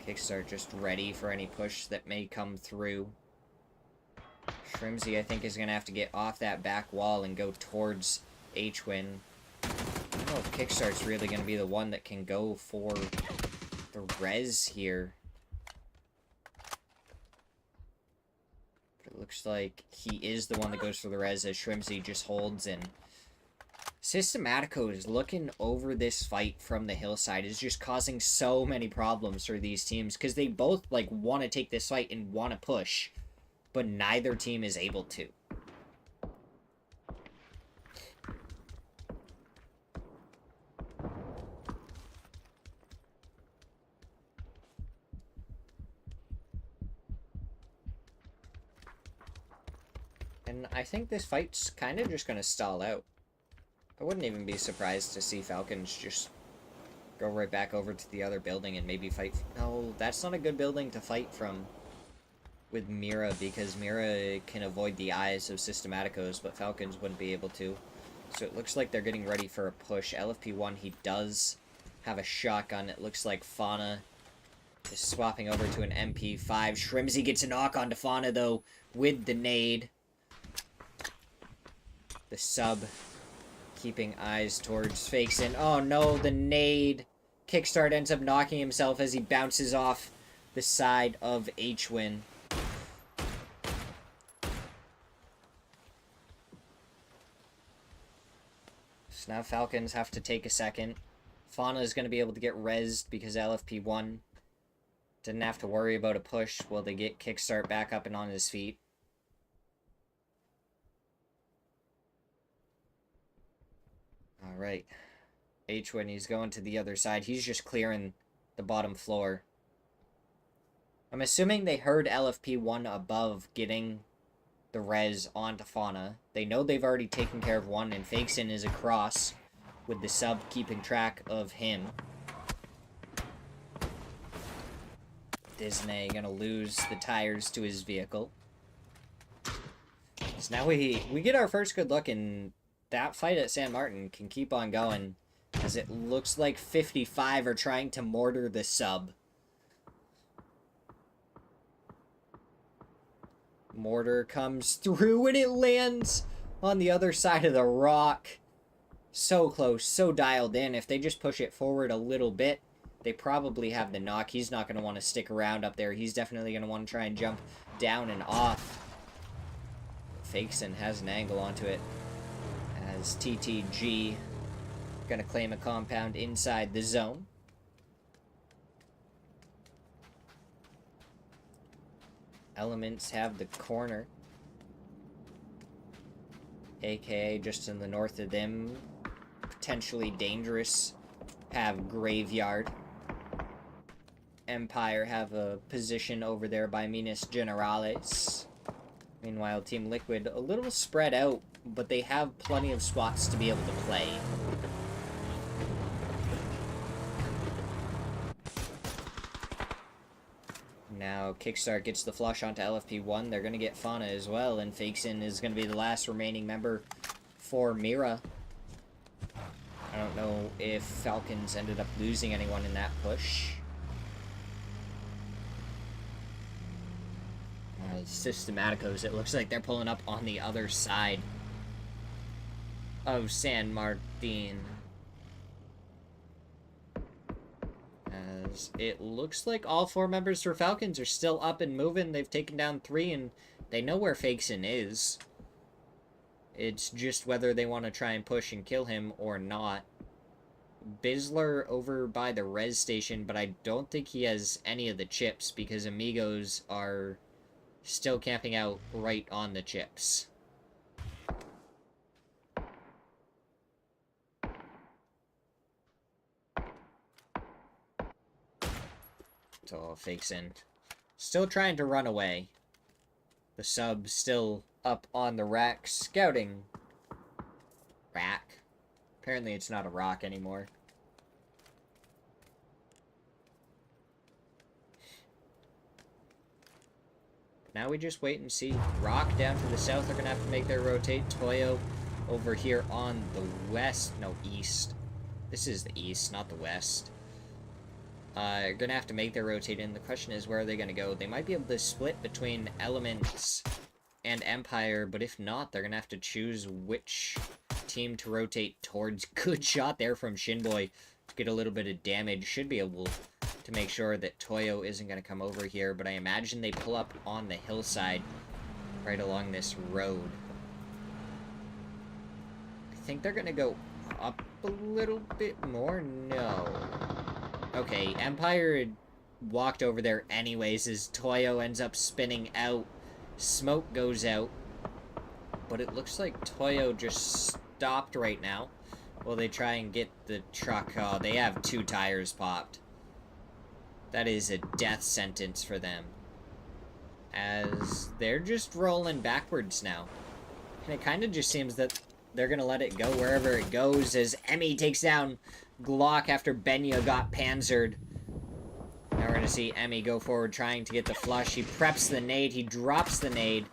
Kickstart just ready for any push that may come through. Shrimzy, I think, is going to have to get off that back wall and go towards H-Win. I don't know if Kickstart's really going to be the one that can go for the res here. But it looks like he is the one that goes for the res, as Shrimzy just holds. And Systematico is looking over this fight from the hillside is just causing so many problems for these teams, because they both like want to take this fight and want to push, but neither team is able to. And I think this fight's kind of just going to stall out. I wouldn't even be surprised to see Falcons just go right back over to the other building and maybe fight. No, that's not a good building to fight from with Mira, because Mira can avoid the eyes of Systematicos, but Falcons wouldn't be able to. So it looks like they're getting ready for a push. LFP1, he does have a shotgun. It looks like Fauna is swapping over to an MP5. Shrimzy gets a knock onto Fauna, though, with the nade. The sub keeping eyes towards Fakeson. Oh no, the nade. Kickstart ends up knocking himself as he bounces off the side of H-Win. So now Falcons have to take a second. Fauna is going to be able to get rezzed because LFP1 didn't have to worry about a push while they get Kickstart back up and on his feet. Alright. H-Win, he's going to the other side. He's just clearing the bottom floor. I'm assuming they heard LFP1 above getting the res onto Fauna. They know they've already taken care of one, and Fakeson is across with the sub keeping track of him. Disney gonna lose the tires to his vehicle. So now we get our first good look, and that fight at San Martin can keep on going, as it looks like 55 are trying to mortar the sub. Mortar comes through and it lands on the other side of the rock. So close, so dialed in. If they just push it forward a little bit, they probably have the knock. He's not going to want to stick around up there. He's definitely going to want to try and jump down and off. Fakeson has an angle onto it as TTG going to claim a compound inside the zone. Elements have the corner, aka just in the north of them. Potentially dangerous have Graveyard. Empire have a position over there by Minas Generales. Meanwhile, Team Liquid a little spread out, but they have plenty of spots to be able to play. Now, Kickstart gets the flush onto LFP1. They're going to get Fauna as well, and Fakeson is going to be the last remaining member for Mira. I don't know if Falcons ended up losing anyone in that push. Systematicos, it looks like they're pulling up on the other side of San Martin. As it looks like all 4 members for Falcons are still up and moving. They've taken down 3 and they know where Fakeson is. It's just whether they want to try and push and kill him or not. Bizzler over by the res station, but I don't think he has any of the chips because Amigos are still camping out right on the chips. So Fakeson still trying to run away. The sub still up on the rack scouting. Rack? Apparently it's not a rock anymore. Now we just wait and see. Rock down to the south are going to have to make their rotate. Toyo over here on the west. No, east. This is the east, not the west. Going to have to make their rotate in. The question is, where are they going to go? They might be able to split between Elements and Empire, but if not, they're going to have to choose which team to rotate towards. Good shot there from Shinboy to get a little bit of damage. Should be able to make sure that Toyo isn't going to come over here, but I imagine they pull up on the hillside right along this road. I think they're going to go up a little bit more. No. Okay, Empire had walked over there anyways as Toyo ends up spinning out. Smoke goes out, but it looks like Toyo just stopped right now while they try and get the truck. Oh, they have 2 tires popped. That is a death sentence for them, as they're just rolling backwards now. And it kind of just seems that they're going to let it go wherever it goes, as Emmy takes down Glock after Benya got panzered. Now we're going to see Emmy go forward trying to get the flush. He preps the nade. He drops the nade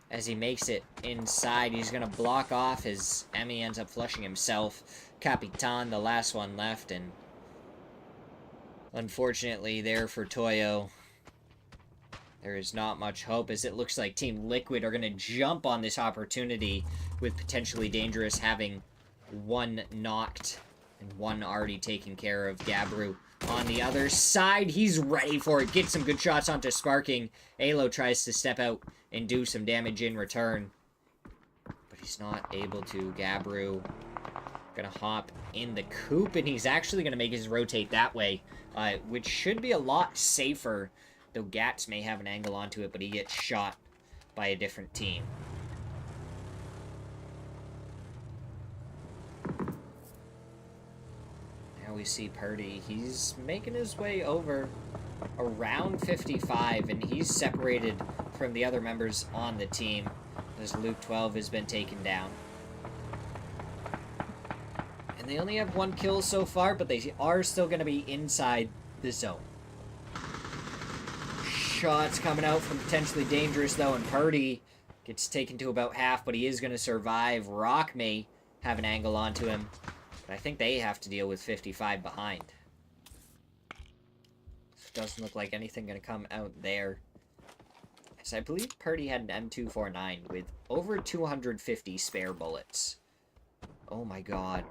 as he makes it inside. He's going to block off as Emmy ends up flushing himself. Capitan, the last one left, and unfortunately there for Toyo, there is not much hope, as it looks like Team Liquid are going to jump on this opportunity with Potentially Dangerous having 1 knocked and 1 already taken care of. Gabru on the other side. He's ready for it. Gets some good shots onto Sparking. Alo tries to step out and do some damage in return, but he's not able to. Gabru gonna hop in the coop, and he's actually gonna make his rotate that way, which should be a lot safer, though Gats may have an angle onto it, but he gets shot by a different team. Now we see Purdy. He's making his way over around 55, and he's separated from the other members on the team as Luke 12 has been taken down. And they only have 1 kill so far, but they are still going to be inside the zone. Shots coming out from Potentially Dangerous, though, and Purdy gets taken to about half, but he is going to survive. Rock may have an angle onto him, but I think they have to deal with 55 behind. Doesn't look like anything going to come out there, As I believe Purdy had an M249 with over 250 spare bullets. Oh my god.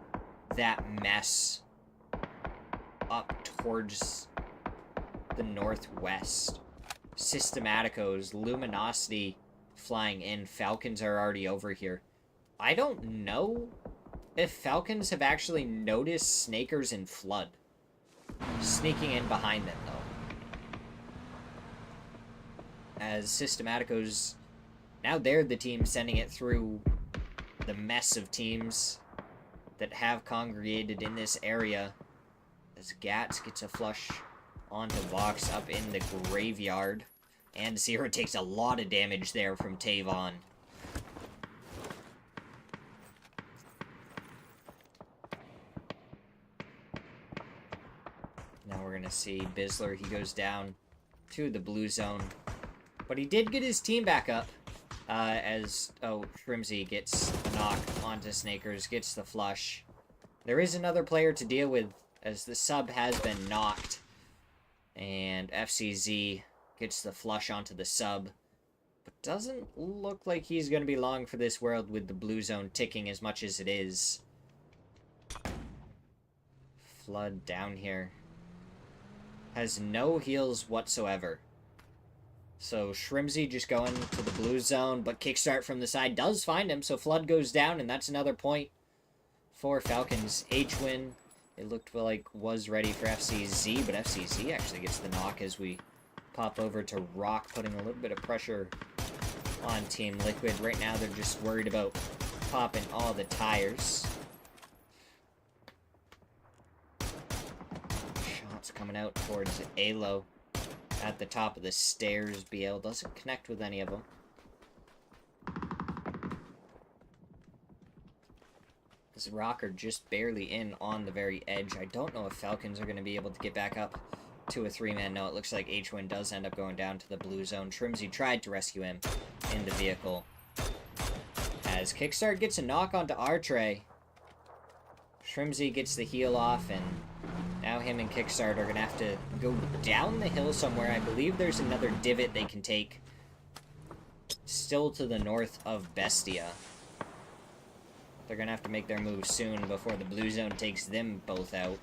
That mess up towards the northwest. Systematicos, Luminosity flying in. Falcons are already over here. I don't know if Falcons have actually noticed Snakers and Flood sneaking in behind them, though. As Systematicos, now they're the team sending it through the mess of teams that have congregated in this area. As Gats gets a flush onto Vox up in the graveyard. And Zero takes a lot of damage there from Tavon. Now we're going to see Bizzler. He goes down to the blue zone. But he did get his team back up. Shrimsy gets a knock onto Snakers, gets the flush. There is another player to deal with as the sub has been knocked. And FCZ gets the flush onto the sub. But doesn't look like he's going to be long for this world with the blue zone ticking as much as it is. Flood down here. Has no heals whatsoever. So Shrimsy just going to the blue zone, but Kickstart from the side does find him, so Flood goes down, and that's another point for Falcons. H-Win, it looked like was ready for FCZ, but FCZ actually gets the knock as we pop over to Rock, putting a little bit of pressure on Team Liquid. Right now they're just worried about popping all the tires. Shots coming out towards Alo. At the top of the stairs, BL doesn't connect with any of them. This Rocker just barely in on the very edge. I don't know if Falcons are going to be able to get back up to a 3-man. No, it looks like H-Win does end up going down to the blue zone. Shrimsy tried to rescue him in the vehicle. As Kickstart gets a knock onto R-Tray. Shrimsy gets the heal off, and now him and Kickstart are going to have to go down the hill somewhere. I believe there's another divot they can take. Still to the north of Bestia. They're going to have to make their move soon before the blue zone takes them both out.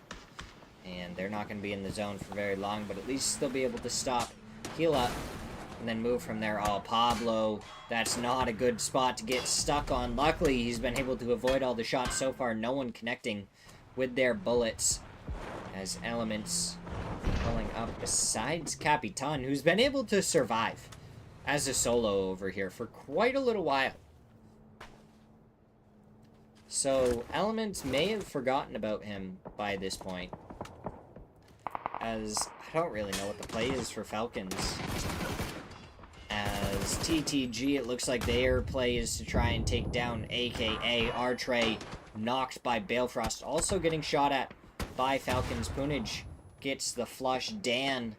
And they're not going to be in the zone for very long, but at least they'll be able to stop, heal up, and then move from there. Oh, Pablo, that's not a good spot to get stuck on. Luckily, he's been able to avoid all the shots so far. No one connecting with their bullets. As Elements pulling up besides Capitan, who's been able to survive as a solo over here for quite a little while. So, Elements may have forgotten about him by this point. As I don't really know what the play is for Falcons. As TTG, it looks like their play is to try and take down AKA R-Tray, knocked by Balefrost, also getting shot at by Falcons. Punage gets the flush. Dan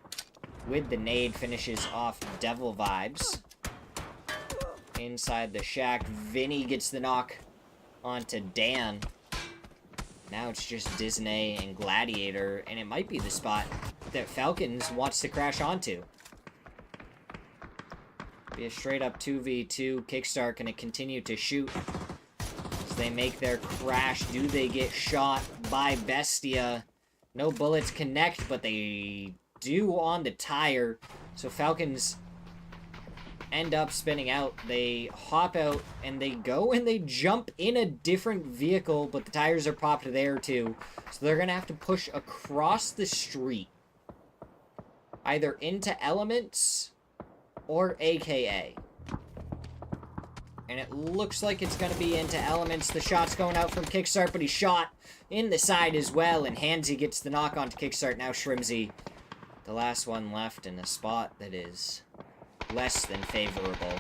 with the nade finishes off Devil Vibes. Inside the shack, Vinny gets the knock onto Dan. Now it's just Disney and Gladiator, and it might be the spot that Falcons wants to crash onto. Be a straight up 2v2. Kickstart gonna continue to shoot as they make their crash. Do they get shot by Bestia? No bullets connect, but they do on the tire. So Falcons end up spinning out. They hop out and they go and they jump in a different vehicle, but the tires are popped there too. So they're gonna have to push across the street, either into Elements or AKA. And it looks like it's going to be into Elements. The shot's going out from Kickstart, but he's shot in the side as well. And Hansy gets the knock onto Kickstart. Now Shrimsy, the last one left in a spot that is less than favorable.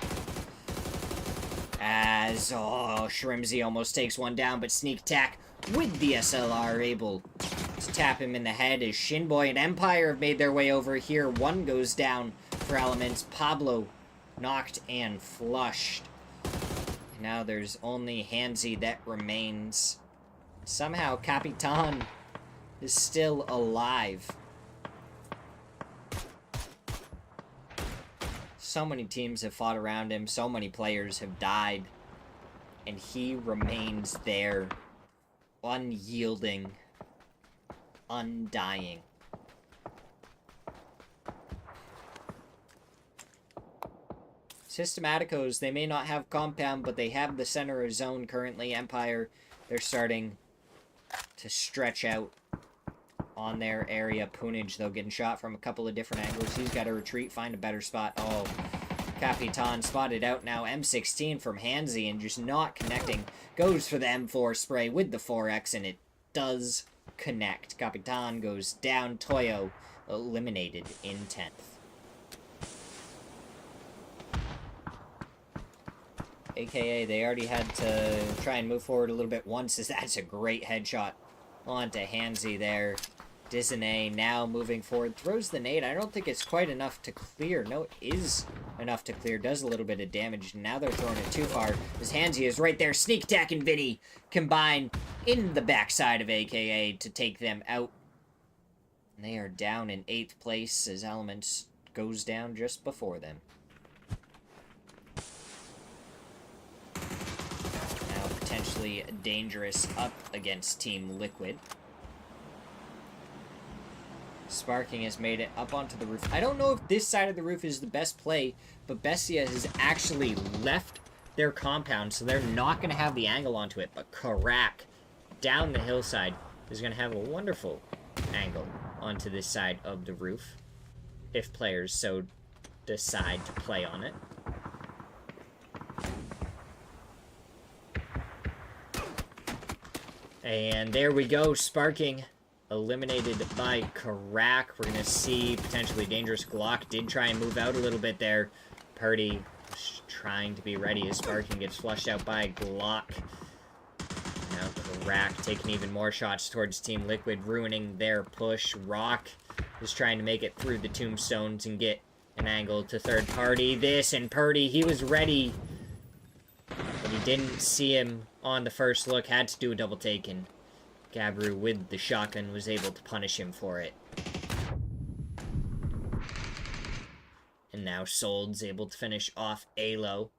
As, Shrimsy almost takes one down, but Sneak Attack with the SLR able to tap him in the head as Shinboy and Empire have made their way over here. One goes down for Elements. Pablo knocked and flushed. Now there's only Hansy that remains. Somehow Capitan is still alive. So many teams have fought around him. So many players have died. And he remains there. Unyielding. Undying. Systematicos, they may not have compound, but they have the center of zone currently. Empire, they're starting to stretch out on their area. Punij, though, getting shot from a couple of different angles. He's got to retreat, find a better spot. Oh, Capitan spotted out now. M16 from Hansi and just not connecting. Goes for the M4 spray with the 4X, and it does connect. Capitan goes down. Toyo eliminated in 10th. AKA, they already had to try and move forward a little bit once, as that's a great headshot onto Hansi there. Disney now moving forward, throws the nade. I don't think it's quite enough to clear. No, it is enough to clear. Does a little bit of damage. Now they're throwing it too far, as Hansi is right there. Sneak attack and Vinny combine in the backside of AKA to take them out. And they are down in 8th place as Elements goes down just before them. Potentially dangerous up against Team Liquid. Sparking has made it up onto the roof. I don't know if this side of the roof is the best play, but Bestia has actually left their compound, so they're not going to have the angle onto it. But Karak down the hillside is going to have a wonderful angle onto this side of the roof, if players so decide to play on it. And there we go, Sparking eliminated by Karak. We're going to see potentially dangerous. Glock did try and move out a little bit there. Purdy trying to be ready as Sparking gets flushed out by Glock. Now Karak taking even more shots towards Team Liquid, ruining their push. Rock is trying to make it through the tombstones and get an angle to third party. This, and Purdy, he was ready, but he didn't see him on the first look, had to do a double take, and Gabru with the shotgun was able to punish him for it. And now Sold's able to finish off Alo.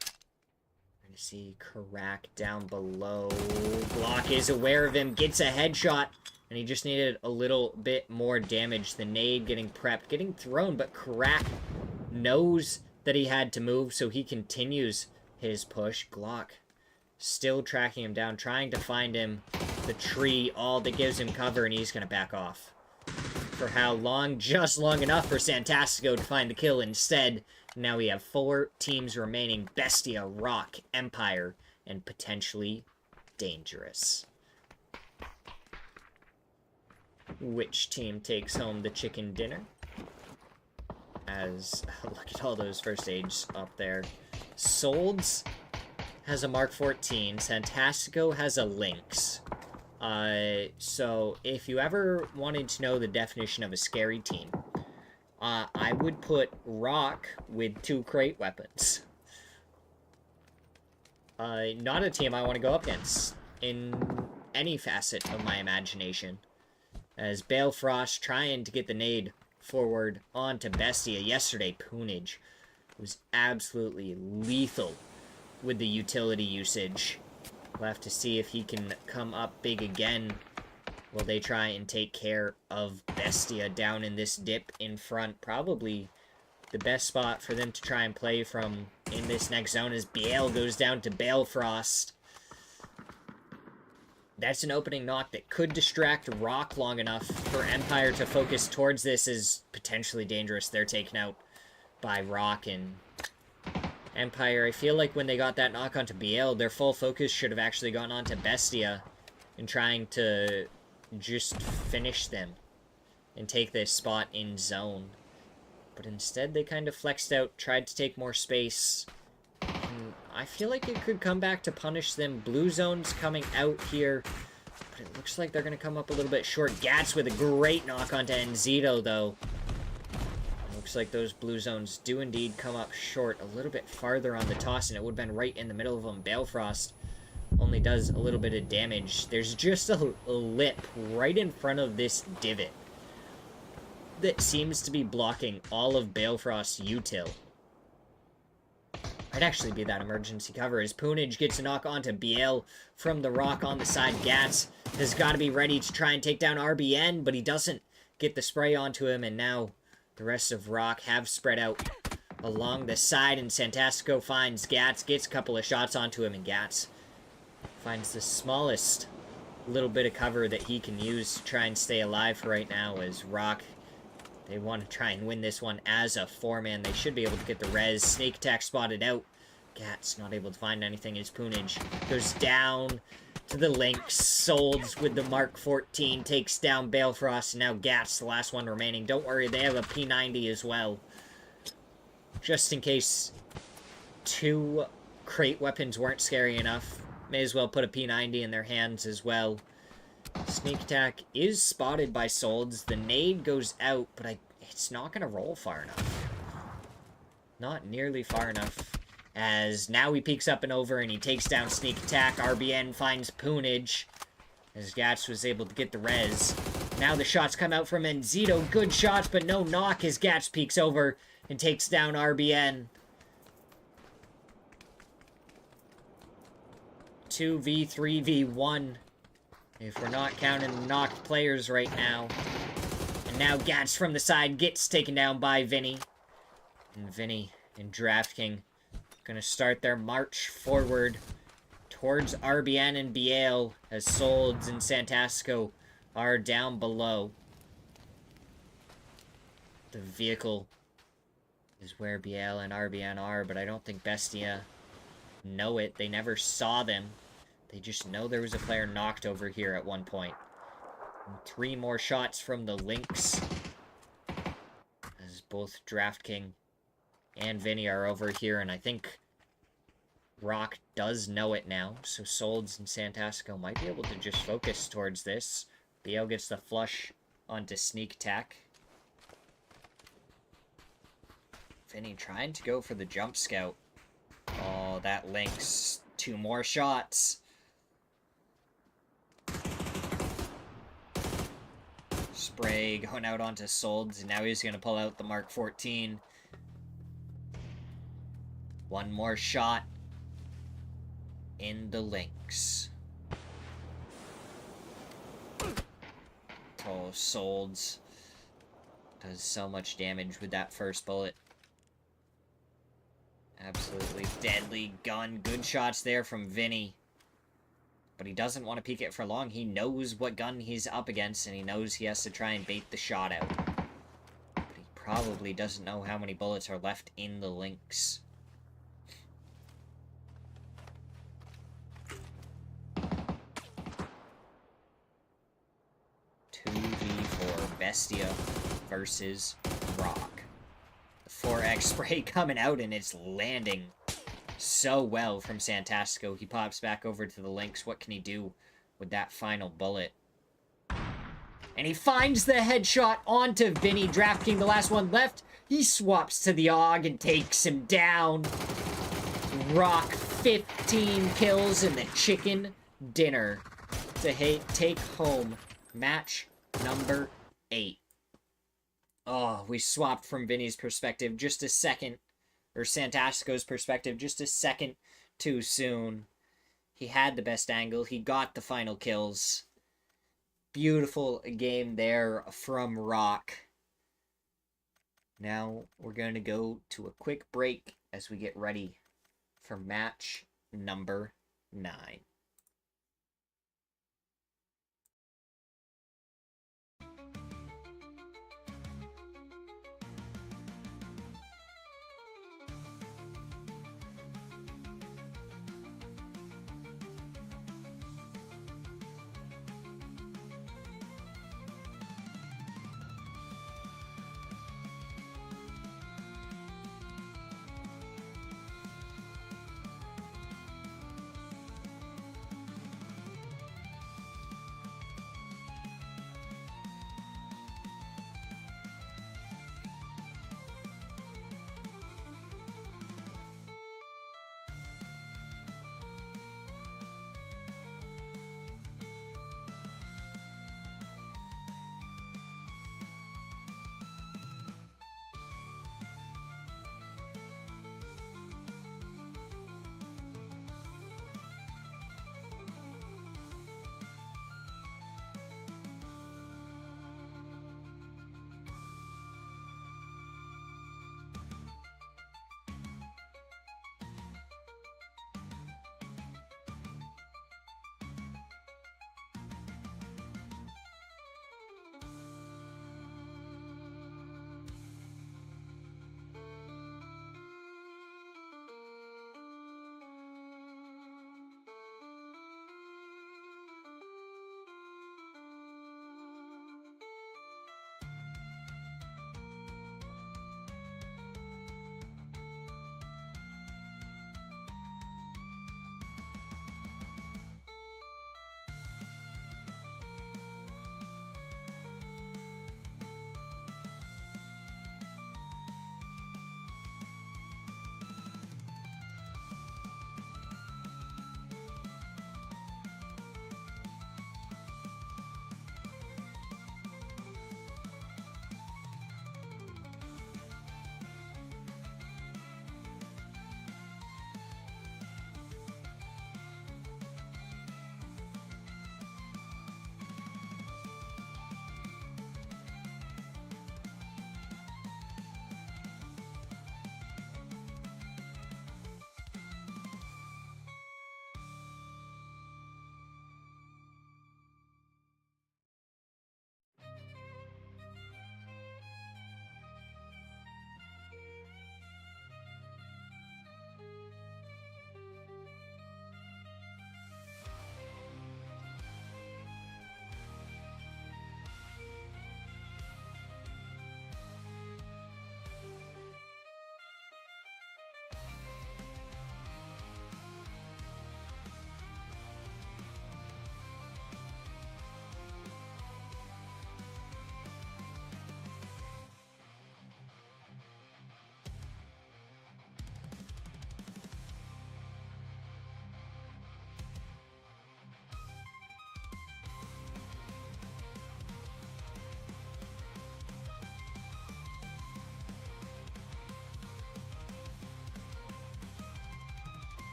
We're going to see Karak down below. Glock is aware of him, gets a headshot, and he just needed a little bit more damage. The nade getting prepped, getting thrown, but Karak knows that he had to move, so he continues his push. Glock still tracking him down, trying to find him. The tree, all that gives him cover, and he's going to back off. For how long? Just long enough for Santastico to find the kill instead. Now we have 4 teams remaining. Bestia, Rock, Empire, and potentially Dangerous. Which team takes home the chicken dinner? As, look at all those first aids up there. Solds has a Mark 14. Santastico has a Lynx. So if you ever wanted to know the definition of a scary team, I would put Rock with 2 crate weapons. Not a team I want to go up against in any facet of my imagination. As Balefrost trying to get the nade forward onto Bestia. Yesterday, Punij was absolutely lethal with the utility usage. We'll have to see if he can come up big again. Will they try and take care of Bestia down in this dip in front? Probably the best spot for them to try and play from in this next zone as Biel goes down to Balefrost. That's an opening knock that could distract Rock long enough for Empire to focus towards this as potentially dangerous. They're taken out by Rock, and Empire, I feel like when they got that knock onto Biel, their full focus should have actually gone on to Bestia and trying to just finish them and take this spot in zone. But instead, they kind of flexed out, tried to take more space. And I feel like it could come back to punish them. Blue zone's coming out here, but it looks like they're going to come up a little bit short. Gats with a great knock onto Enzito, though. Looks like those blue zones do indeed come up short a little bit farther on the toss, and it would have been right in the middle of them. Balefrost only does a little bit of damage. There's just a lip right in front of this divot that seems to be blocking all of Balefrost's util. Might actually be that emergency cover as Poonage gets a knock onto Biel from the rock on the side. Gats has got to be ready to try and take down RBN, but he doesn't get the spray onto him, and now the rest of Rock have spread out along the side, and Santastico finds Gats, gets a couple of shots onto him, and Gats finds the smallest little bit of cover that he can use to try and stay alive for right now as Rock, they want to try and win this one as a 4-man. They should be able to get the res. Snake attack spotted out. Gats not able to find anything as Poonage goes down to the Lynx. Solds with the Mark 14 takes down Balefrost. And now Gats, the last one remaining. Don't worry, they have a P90 as well. Just in case 2 crate weapons weren't scary enough, may as well put a P90 in their hands as well. Sneak attack is spotted by Solds. The nade goes out, but it's not going to roll far enough. Not nearly far enough. As now he peeks up and over and he takes down sneak attack. RBN finds Poonage as Gats was able to get the res. Now the shots come out from Enzito. Good shots, but no knock as Gats peeks over and takes down RBN. 2v3v1. If we're not counting knocked players right now. And now Gats from the side gets taken down by Vinny. And Vinny and DraftKing gonna start their march forward towards RBN and Biel as Solds and Santastico are down below. The vehicle is where Biel and RBN are, but I don't think Bestia know it. They never saw them. They just know there was a player knocked over here at one point. And 3 more shots from the Lynx. As both DraftKing and Vinny are over here, and I think Rock does know it now. So Solds and Santastico might be able to just focus towards this. Biel gets the flush onto sneak attack. Vinny trying to go for the jump scout. Oh, that Lynx. 2 more shots. Spray going out onto Solds, and now he's going to pull out the Mark 14. 1 more shot in the Lynx. Oh, Solds does so much damage with that first bullet. Absolutely deadly gun. Good shots there from Vinny. But he doesn't want to peek it for long. He knows what gun he's up against, and he knows he has to try and bait the shot out. But he probably doesn't know how many bullets are left in the Lynx. Bestia versus Rock. The 4x spray coming out, and it's landing so well from Santastico. He pops back over to the Lynx. What can he do with that final bullet? And he finds the headshot onto Vinny. DraftKing, the last one left. He swaps to the AUG and takes him down. Rock, 15 kills in the chicken dinner to take home match number 8. Oh, we swapped from Vinny's perspective just a second, or Santastico's perspective just a second too soon. He had the best angle. He got the final kills. Beautiful game there from Rock. Now we're going to go to a quick break as we get ready for match number 9.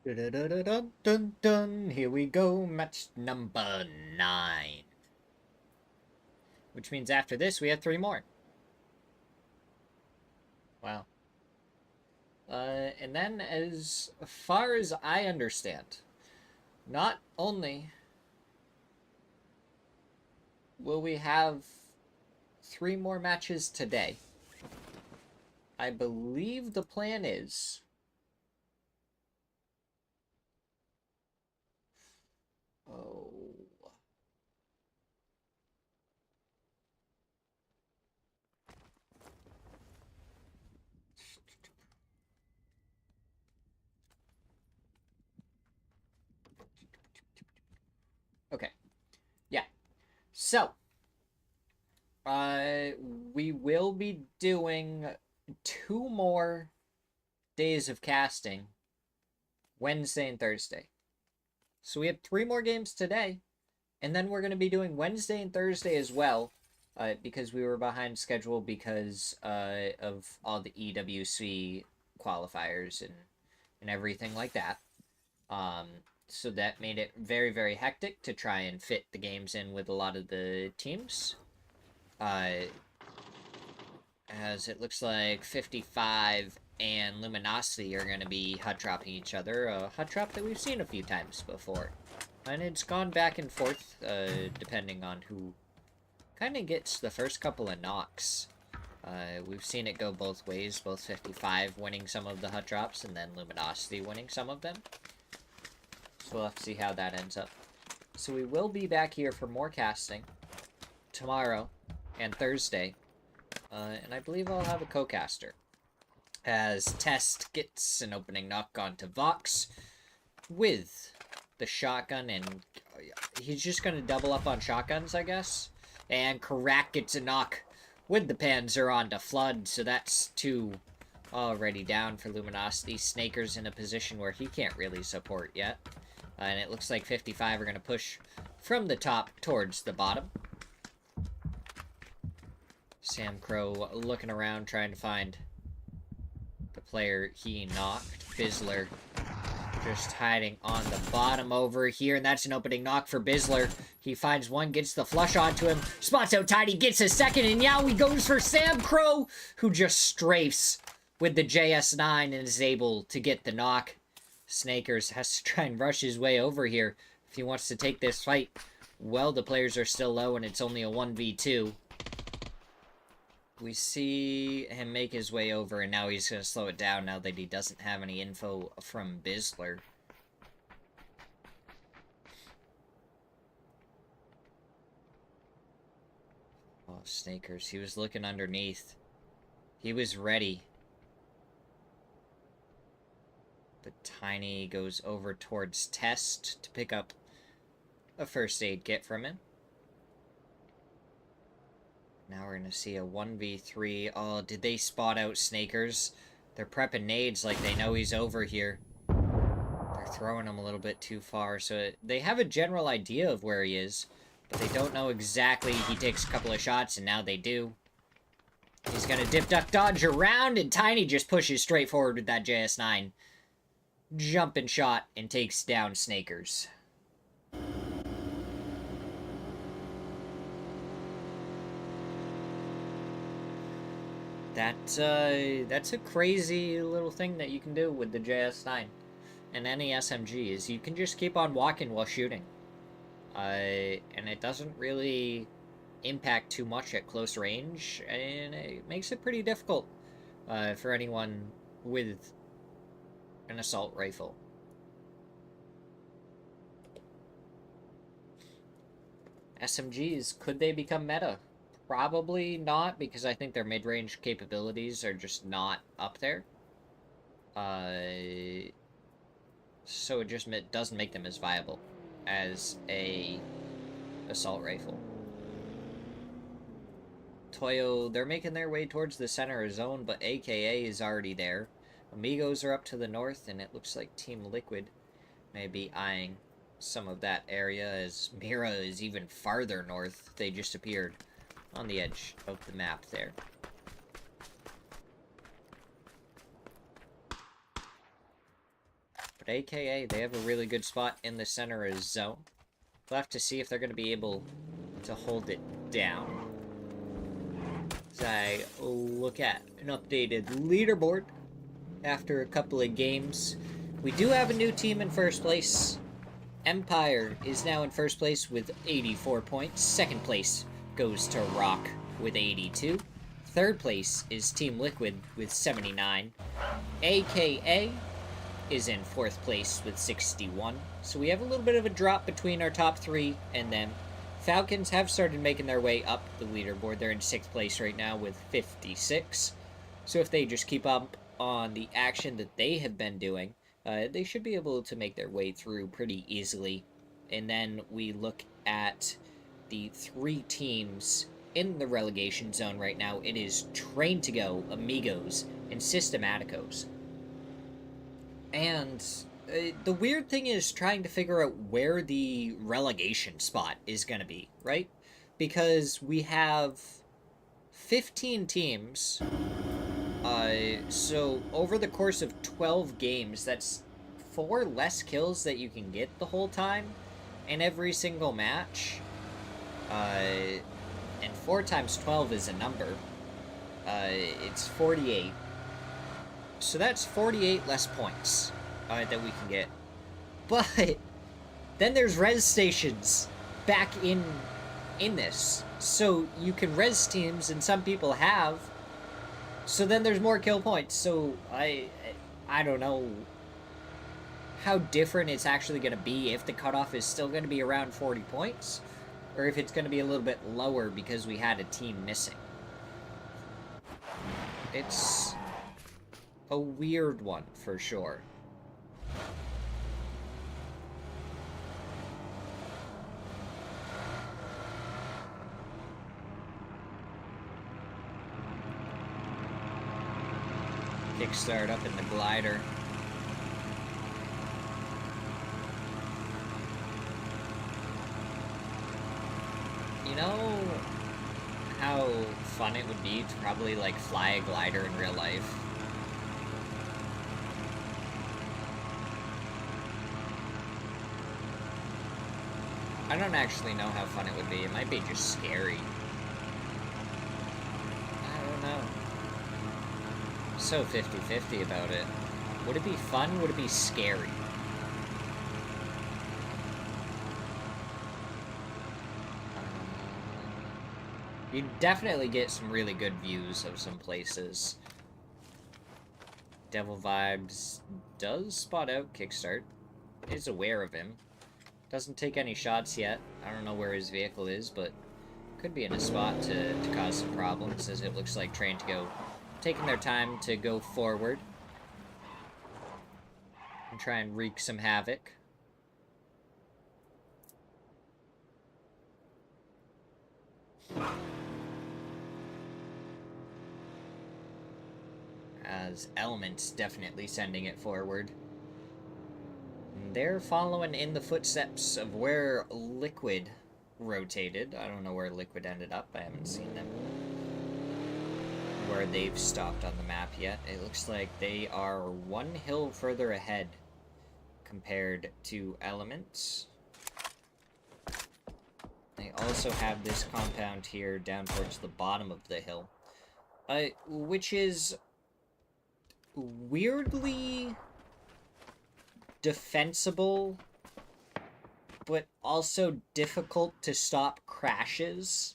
Dun, dun, dun, dun, dun. Here we go, match number 9. Which means after this, we have 3 more. Wow. And then, as far as I understand, not only will we have 3 more matches today, I believe the plan is... Oh... Okay. Yeah. So, we will be doing 2 more days of casting, Wednesday and Thursday. So we have 3 more games today, and then we're going to be doing Wednesday and Thursday as well, because we were behind schedule because of all the EWC qualifiers and everything like that. So that made it very, very hectic to try and fit the games in with a lot of the teams. As it looks like 55 and Luminosity are going to be hot dropping each other. A hot drop that we've seen a few times before. And it's gone back and forth, depending on who kind of gets the first couple of knocks. We've seen it go both ways, both 55 winning some of the hot drops and then Luminosity winning some of them. So we'll have to see how that ends up. So we will be back here for more casting tomorrow and Thursday. And I believe I'll have a co-caster. As Test gets an opening knock onto Vox with the shotgun, and he's just going to double up on shotguns, I guess. And Karak gets a knock with the Panzer onto Flood, so that's 2 already down for Luminosity. Snaker's in a position where he can't really support yet. And it looks like 55 are going to push from the top towards the bottom. Sam Crow looking around, trying to find the player he knocked. Bizzler just hiding on the bottom over here, and that's an opening knock for Bizzler. He finds one, gets the flush onto him, spots out Tiny, gets a second, and now he goes for Sam Crow, who just strafes with the JS9 and is able to get the knock. Snakers has to try and rush his way over here if he wants to take this fight. Well, the players are still low, and it's only a 1v2. We see him make his way over, and now he's going to slow it down now that he doesn't have any info from Bizzler. Oh, Snakers. He was looking underneath. He was ready. But Tiny goes over towards Test to pick up a first aid kit from him. Now we're going to see a 1v3. Oh, did they spot out Snakers? They're prepping nades like they know he's over here. They're throwing him a little bit too far. So they have a general idea of where he is, but they don't know exactly. He takes a couple of shots, and now they do. He's going to dip, duck, dodge around, and Tiny just pushes straight forward with that JS9. Jumping shot and takes down Snakers. That's a crazy little thing that you can do with the JS9 and any SMG is you can just keep on walking while shooting. And it doesn't really impact too much at close range, and it makes it pretty difficult for anyone with an assault rifle. SMGs, could they become meta? Probably not, because I think their mid-range capabilities are just not up there. So it just doesn't make them as viable as a assault rifle. Toyo, they're making their way towards the center zone, but AKA is already there. Amigos are up to the north, and it looks like Team Liquid may be eyeing some of that area, as Mira is even farther north. They just appeared on the edge of the map there. But AKA, they have a really good spot in the center of zone. We'll have to see if they're going to be able to hold it down. As I look at an updated leaderboard after a couple of games, we do have a new team in first place. Empire is now in first place with 84 points. Second place goes to Rock with 82. Third place is Team Liquid with 79. AKA is in fourth place with 61. So we have a little bit of a drop between our top three and them. Falcons have started making their way up the leaderboard. They're in sixth place right now with 56. So if they just keep up on the action that they have been doing, they should be able to make their way through pretty easily. And then we look at the three teams in the relegation zone right now. It is Train to Go, Amigos, and Systematicos. And the weird thing is trying to figure out where the relegation spot is going to be, right? Because we have 15 teams. So over the course of 12 games, that's 4 less kills that you can get the whole time in every single match. And 4 times 12 is a number. It's 48. So that's 48 less points that we can get. But then there's res stations back in this. So you can res teams, and some people have. So then there's more kill points. So I don't know how different it's actually going to be, if the cutoff is still going to be around 40 points, or if it's going to be a little bit lower because we had a team missing. It's a weird one, for sure. Kickstart up in the glider. You know how fun it would be to probably, like, fly a glider in real life? I don't actually know how fun it would be. It might be just scary. I don't know. So 50-50 about it. Would it be fun? Would it be scary? You definitely get some really good views of some places. Devil Vibes does spot out Kickstart. Is aware of him. Doesn't take any shots yet. I don't know where his vehicle is, but could be in a spot to cause some problems, as it looks like Train to Go taking their time to go forward and try and wreak some havoc. As Element's definitely sending it forward. And they're following in the footsteps of where Liquid rotated. I don't know where Liquid ended up. I haven't seen them where they've stopped on the map yet. It looks like they are one hill further ahead compared to Elements. They also have this compound here down towards the bottom of the hill, which is weirdly defensible, but also difficult to stop crashes.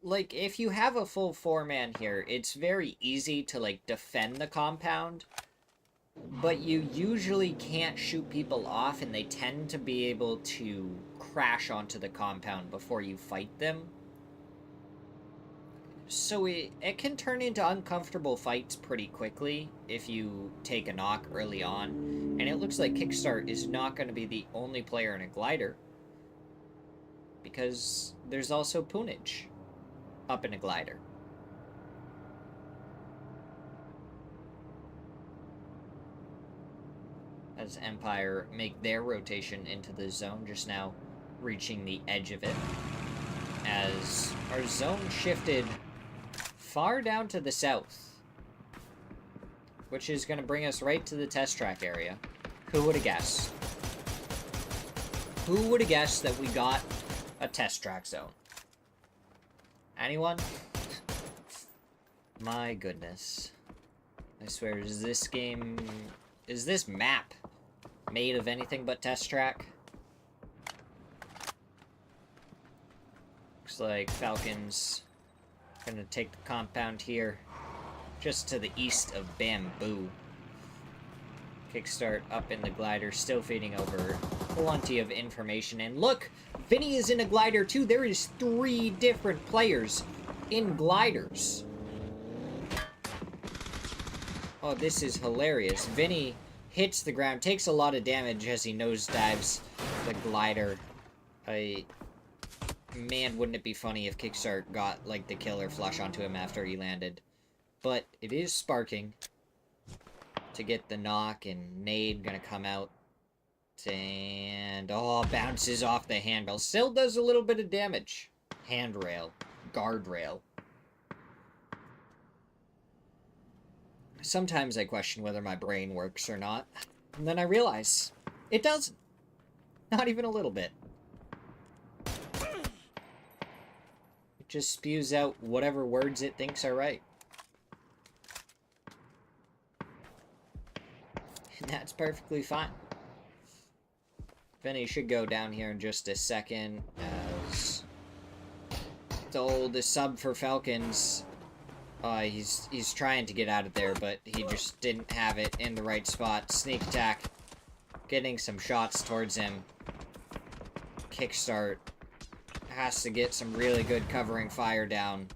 Like, if you have a full 4-man here, it's very easy to, like, defend the compound, but you usually can't shoot people off, and they tend to be able to crash onto the compound before you fight them. So it can turn into uncomfortable fights pretty quickly if you take a knock early on. And it looks like Kickstart is not going to be the only player in a glider, because there's also Punage up in a glider. As Empire make their rotation into the zone, just now reaching the edge of it. As our zone shifted far down to the south. which is going to bring us right to the test track area. Who would have guessed? Who would have guessed that we got a test track zone? Anyone? My goodness. I swear, is this map made of anything but test track? Looks like Falcons gonna take the compound here, just to the east of Bamboo. Kickstart up in the glider, still feeding over plenty of information. And look, Vinny is in a glider too. There is 3 different players in gliders. Oh, this is hilarious. Vinny hits the ground, takes a lot of damage as he nosedives the glider. Man, wouldn't it be funny if Kickstart got, like, the killer flush onto him after he landed. But it is sparking to get the knock, and Nade gonna come out. And, oh, bounces off the handle. Still does a little bit of damage. Handrail. Guardrail. Sometimes I question whether my brain works or not. And then I realize it doesn't. Not even a little bit. It just spews out whatever words it thinks are right. And that's perfectly fine. Vinny should go down here in just a second as the sub for Falcons. He's trying to get out of there, but he just didn't have it in the right spot. Sneak attack. Getting some shots towards him. Kickstart. Has to get some really good covering fire down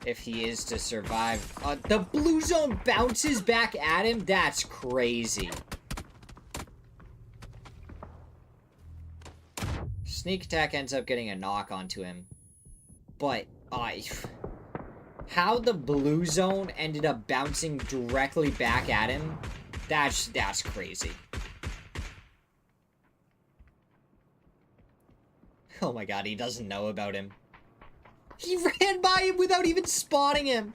if he is to survive. The blue zone bounces back at him? That's crazy. Sneak attack ends up getting a knock onto him. But, how the blue zone ended up bouncing directly back at him, that's crazy. Oh my god, he doesn't know about him. He ran by him without even spotting him.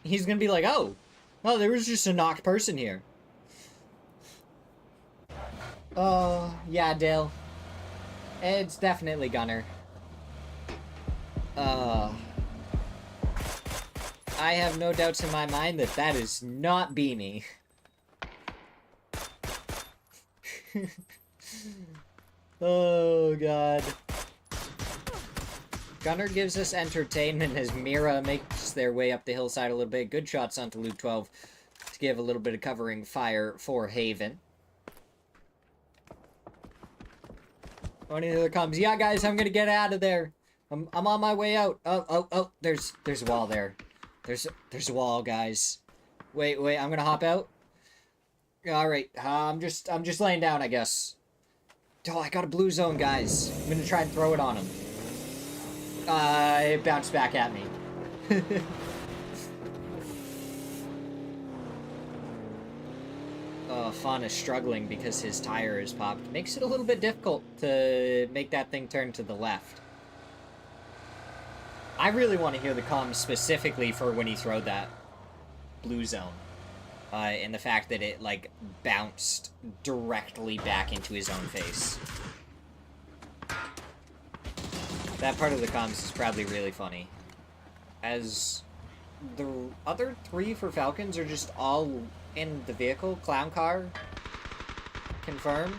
He's gonna be like, oh, there was just a knocked person here. Oh, yeah, Dale. It's definitely Gunner. I have no doubts in my mind that that is not Beanie. Oh, God. Gunner gives us entertainment as Mira makes their way up the hillside a little bit. Good shots onto Luke 12 to give a little bit of covering fire for Haven. One of the other comes. Yeah, guys, I'm gonna get out of there. I'm on my way out. Oh, there's a wall there. There's a wall, guys. Wait, I'm gonna hop out. Alright, I'm just laying down, I guess. Oh, I got a blue zone, guys. I'm gonna try and throw it on him. It bounced back at me. Fawn is struggling because his tire is popped. Makes it a little bit difficult to make that thing turn to the left. I really want to hear the comms specifically for when he threw that blue zone. And the fact that it, like, bounced directly back into his own face. That part of the comms is probably really funny. As the other 3 for Falcons are just all in the vehicle. Clown car. Confirmed.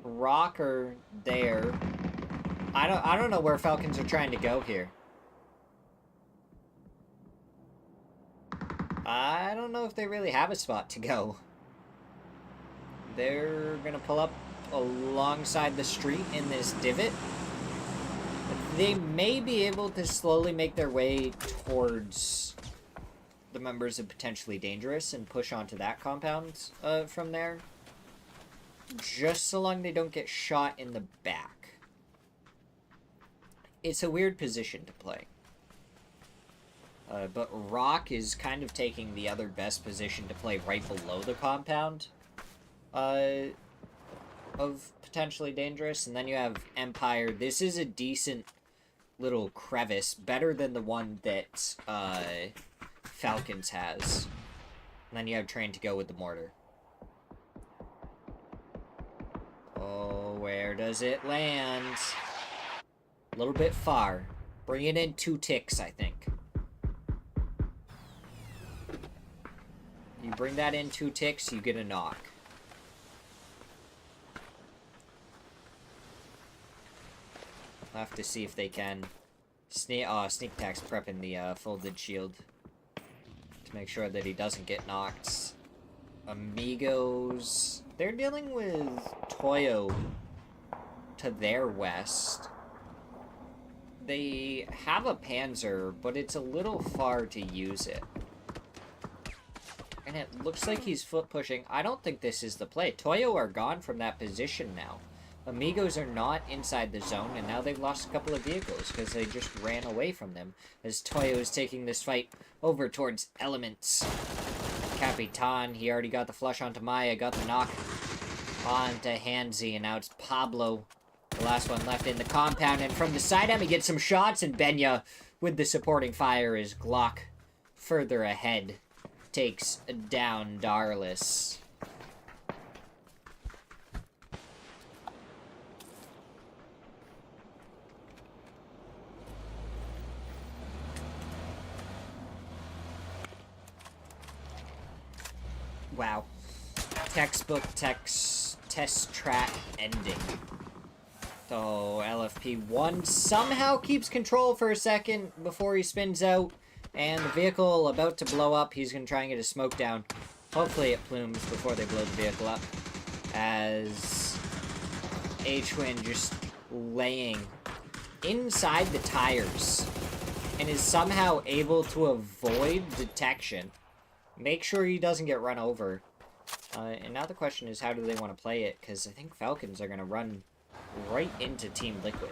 Rocker there. I don't know where Falcons are trying to go here. I don't know if they really have a spot to go. They're gonna pull up alongside the street in this divot. They may be able to slowly make their way towards the members of Potentially Dangerous and push onto that compound from there. Just so long they don't get shot in the back. It's a weird position to play. But Rock is kind of taking the other best position to play right below the compound of Potentially Dangerous. And then you have Empire. This is a decent little crevice, better than the one that Falcons has. And then you have train to go with the mortar. Oh, where does it land? A little bit far. Bring it in 2 ticks, I think. You bring that in 2 ticks, you get a knock. I'll have to see if they can. Sneak attack's prepping the folded shield to make sure that he doesn't get knocked. Amigos, they're dealing with Toyo to their west. They have a Panzer, but it's a little far to use it. And it looks like he's foot pushing. I don't think this is the play. Toyo are gone from that position now. Amigos are not inside the zone, and now they've lost a couple of vehicles because they just ran away from them as Toyo is taking this fight over towards Elements. Capitan, he already got the flush onto Maya, got the knock onto Hansi, and now it's Pablo, the last one left in the compound. And from the side he gets some shots, and Benya, with the supporting fire, is Glock further ahead, takes down Darlis. Wow. Textbook test track ending. So LFP1 somehow keeps control for a second before he spins out. And the vehicle about to blow up. He's going to try and get his smoke down. Hopefully it plumes before they blow the vehicle up. As H-Twin just laying inside the tires. And is somehow able to avoid detection. Make sure he doesn't get run over. And now the question is, how do they want to play it? Because I think Falcons are going to run right into Team Liquid.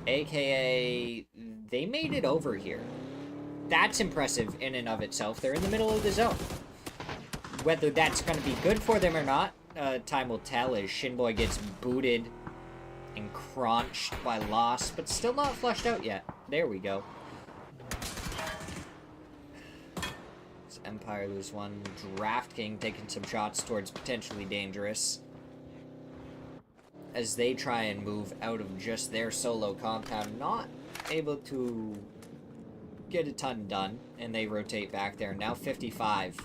AKA, they made it over here. That's impressive in and of itself. They're in the middle of the zone. Whether that's going to be good for them or not, time will tell as Shinboy gets booted and crunched by Lost, but still not flushed out yet. There we go. Empire lose one. Draft King taking some shots towards potentially dangerous as they try and move out of just their solo compound, not able to get a ton done, and they rotate back there. Now 55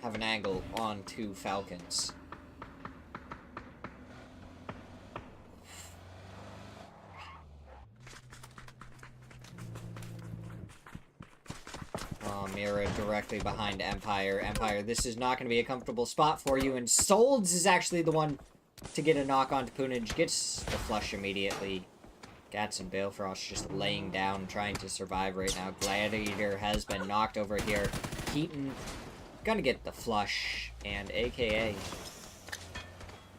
have an angle on 2 Falcons. Mira directly behind Empire. Empire, this is not going to be a comfortable spot for you, and Solds is actually the one to get a knock onto Punaj. Gets the flush immediately. Gats and Balefrost just laying down, trying to survive right now. Gladiator has been knocked over here. Keaton gonna get the flush, and AKA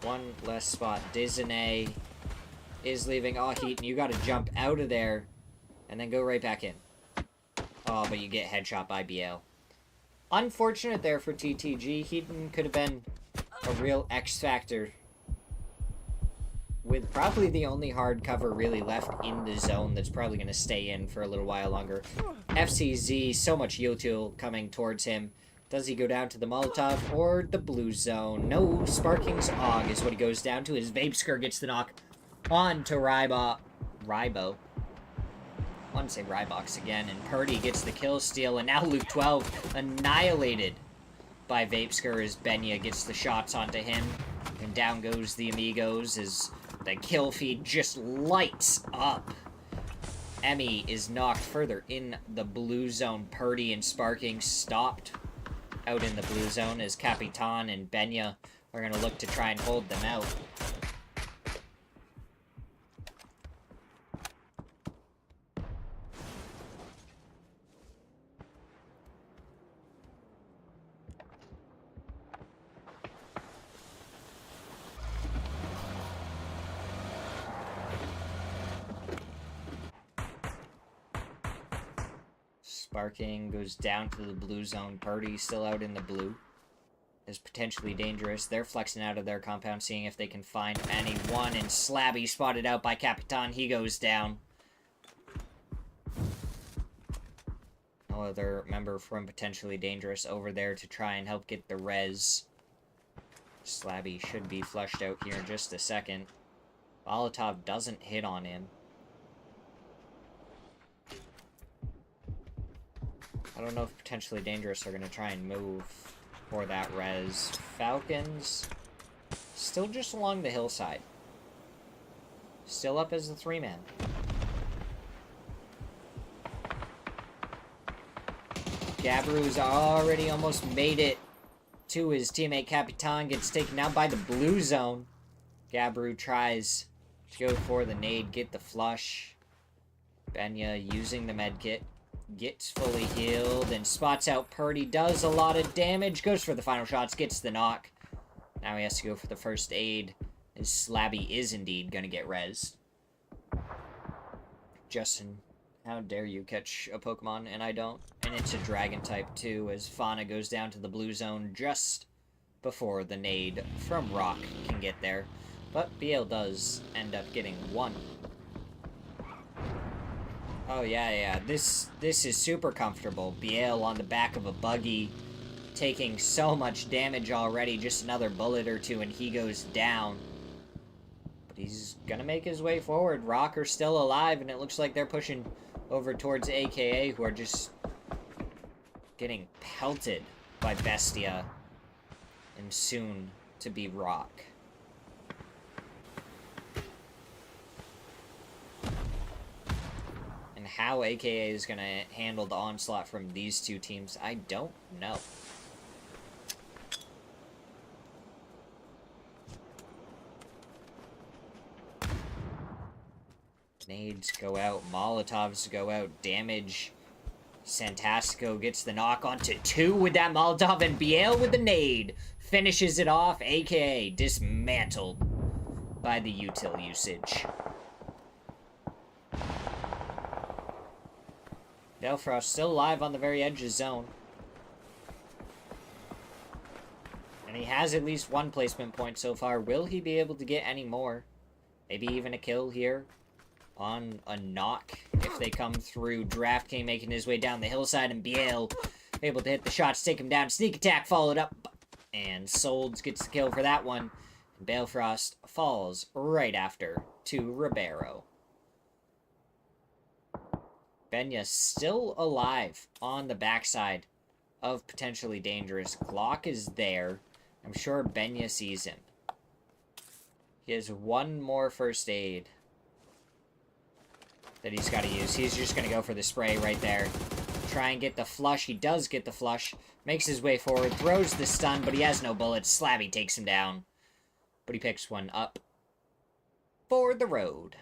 one less spot. Disney is leaving. Oh, Heaton, you gotta jump out of there and then go right back in. Oh, but you get headshot by BL. Unfortunate there for TTG. Heaton could have been a real X factor with probably the only hard cover really left in the zone that's probably going to stay in for a little while longer. FCZ, so much util coming towards him. Does he go down to the Molotov or the blue zone? No, Sparking's AUG is what he goes down to. His Vapeskir gets the knock on to Rybo. I want to say Rybox again, and Purdy gets the kill steal, and now Luke 12 annihilated by Vapeskir as Benya gets the shots onto him, and down goes the Amigos as the kill feed just lights up. Emmy is knocked further in the blue zone. Purdy and Sparking stopped out in the blue zone as Capitan and Benya are going to look to try and hold them out. Sparking goes down to the blue zone. Purdy still out in the blue is potentially dangerous. They're flexing out of their compound, seeing if they can find anyone, and Slabby spotted out by Capitan. He goes down. No other member from potentially dangerous over there to try and help get the res. Slabby should be flushed out here in just a second. Molotov doesn't hit on him. I don't know if potentially dangerous are going to try and move for that res. Falcons still just along the hillside. Still up as the 3-man. Gabru's already almost made it to his teammate. Capitan gets taken out by the blue zone. Gabru tries to go for the nade, get the flush. Benya using the medkit. Gets fully healed and spots out Purdy. Does a lot of damage. Goes for the final shots. Gets the knock. Now he has to go for the first aid. His Slabby is indeed going to get rezzed. Justin, how dare you catch a Pokemon and I don't? And it's a Dragon type too, as Fauna goes down to the blue zone just before the nade from Rock can get there. But BL does end up getting one. Oh, yeah. This is super comfortable. BL on the back of a buggy, taking so much damage already. Just another bullet or two, and he goes down. But he's gonna make his way forward. Rocker's still alive, and it looks like they're pushing over towards AKA, who are just getting pelted by Bestia. And soon to be Rock. How AKA is going to handle the onslaught from these two teams, I don't know. Nades go out, Molotovs go out, damage. Santastico gets the knock onto 2 with that Molotov, and BL with the nade finishes it off, AKA dismantled by the util usage. Belfrost still alive on the very edge of zone. And he has at least one placement point so far. Will he be able to get any more? Maybe even a kill here on a knock if they come through. Draft King making his way down the hillside, and BL able to hit the shots, take him down. Sneak attack followed up, and Solds gets the kill for that one. And Balefrost falls right after to Ribeiro. Benya still alive on the backside of potentially dangerous. Glock is there. I'm sure Benya sees him. He has one more first aid that he's got to use. He's just going to go for the spray right there. Try and get the flush. He does get the flush. Makes his way forward. Throws the stun, but he has no bullets. Slabby takes him down. But he picks one up for the road.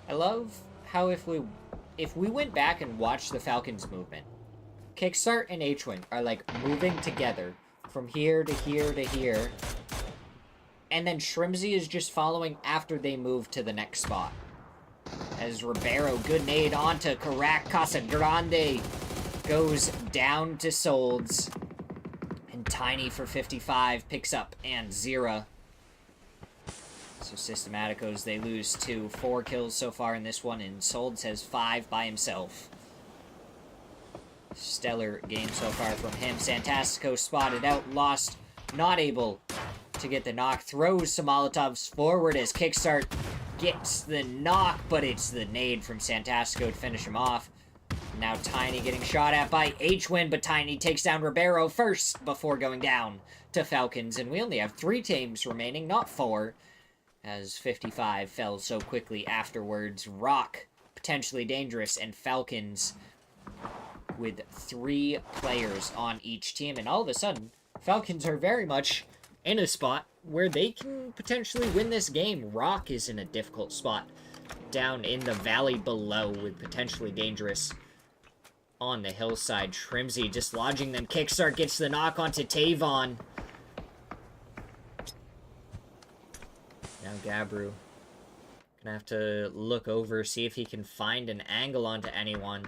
I love how if we went back and watched the Falcons' movement, Kickstart and H-Wing are like moving together from here to here to here, and then Shrimsy is just following after they move to the next spot. As Ribeiro, good nade onto Carac. Casagrande goes down to Solds, and Tiny for 55 picks up and Zera. So Systematicos, they lose 2. 4 kills so far in this one, and Solds has 5 by himself. Stellar game so far from him. Santastico spotted out, lost, not able to get the knock. Throws some Molotovs forward as Kickstart gets the knock, but it's the nade from Santastico to finish him off. Now Tiny getting shot at by H-Win, but Tiny takes down Ribeiro first before going down to Falcons, and we only have 3 teams remaining, not 4. As 55 fell so quickly afterwards. Rock, potentially dangerous, and Falcons with 3 players on each team. And all of a sudden, Falcons are very much in a spot where they can potentially win this game. Rock is in a difficult spot down in the valley below with potentially dangerous on the hillside. Shrimsy dislodging them. Kickstart gets the knock onto Tavon. Now Gabru gonna have to look over, see if he can find an angle onto anyone.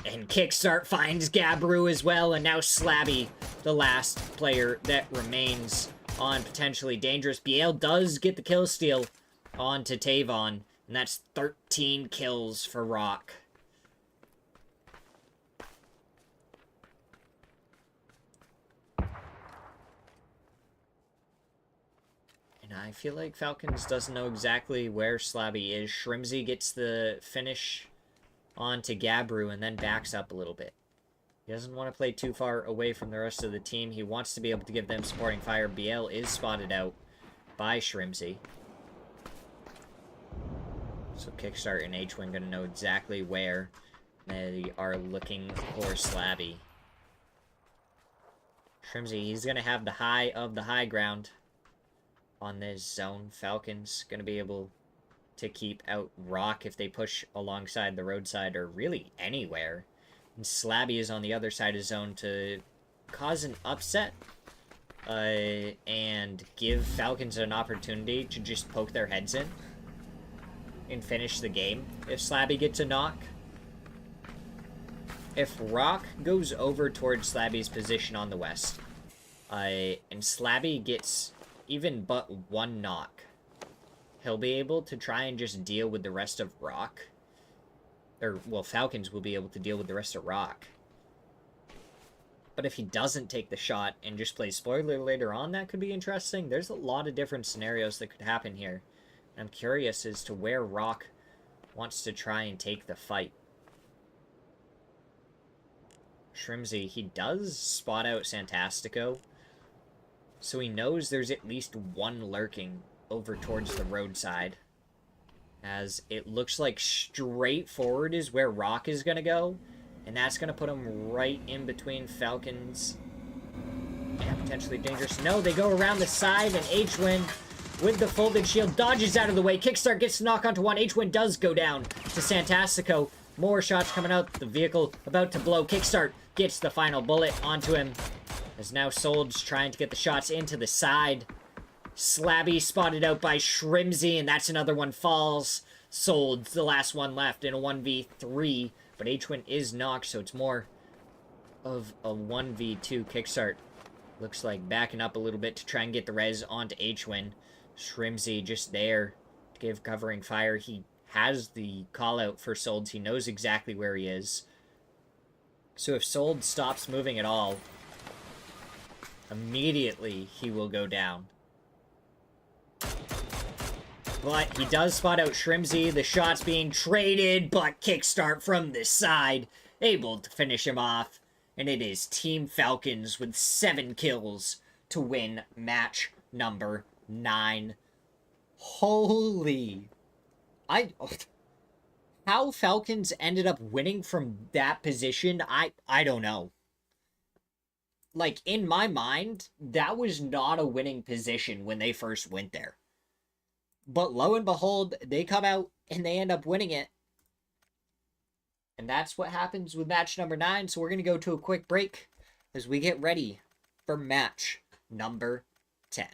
And Kickstart finds Gabru as well, and now Slabby, the last player that remains on potentially dangerous. Biel does get the kill steal onto Tavon, and that's 13 kills for Rock. And I feel like Falcons doesn't know exactly where Slabby is. Shrimzy gets the finish onto Gabru and then backs up a little bit. He doesn't want to play too far away from the rest of the team. He wants to be able to give them supporting fire. Biel is spotted out by Shrimzy. So Kickstart and H-Wing going to know exactly where they are looking for Slabby. Shrimzy, he's going to have the high of the high ground on this zone. Falcons going to be able to keep out Rock if they push alongside the roadside or really anywhere. And Slabby is on the other side of zone to cause an upset and give Falcons an opportunity to just poke their heads in and finish the game if Slabby gets a knock. If Rock goes over towards Slabby's position on the west, and Slabby gets even but one knock, he'll be able to try and just deal with the rest of Rock. Or, well, Falcons will be able to deal with the rest of Rock. But if he doesn't take the shot and just plays spoiler later on, that could be interesting. There's a lot of different scenarios that could happen here. I'm curious as to where Rock wants to try and take the fight. Shrimzy, he does spot out Santastico, so he knows there's at least one lurking over towards the roadside, as it looks like straightforward is where Rock is going to go, and that's going to put him right in between Falcons and potentially dangerous. No, they go around the side, and H-Win with the folded shield dodges out of the way. Kickstart gets to knock onto one. H-Win does go down to Santastico. More shots coming out. The vehicle about to blow. Kickstart gets the final bullet onto him, as now Solds trying to get the shots into the side. Slabby spotted out by Shrimzy, and that's another one falls. Solds, the last one left in a 1v3, but H-Win is knocked, so it's more of a 1v2. Kickstart looks like backing up a little bit to try and get the res onto H-Win. Shrimzy just there to give covering fire. He has the call out for Solds. He knows exactly where he is. So if Solds stops moving at all, immediately he will go down. But he does spot out Shrimzy. The shot's being traded, but Kickstart from the side, able to finish him off. And it is Team Falcons with 7 kills to win match number 9. Holy... How Falcons ended up winning from that position, I don't know. Like, in my mind, that was not a winning position when they first went there. But lo and behold, they come out and they end up winning it. And that's what happens with match number 9. So we're going to go to a quick break as we get ready for match number 10.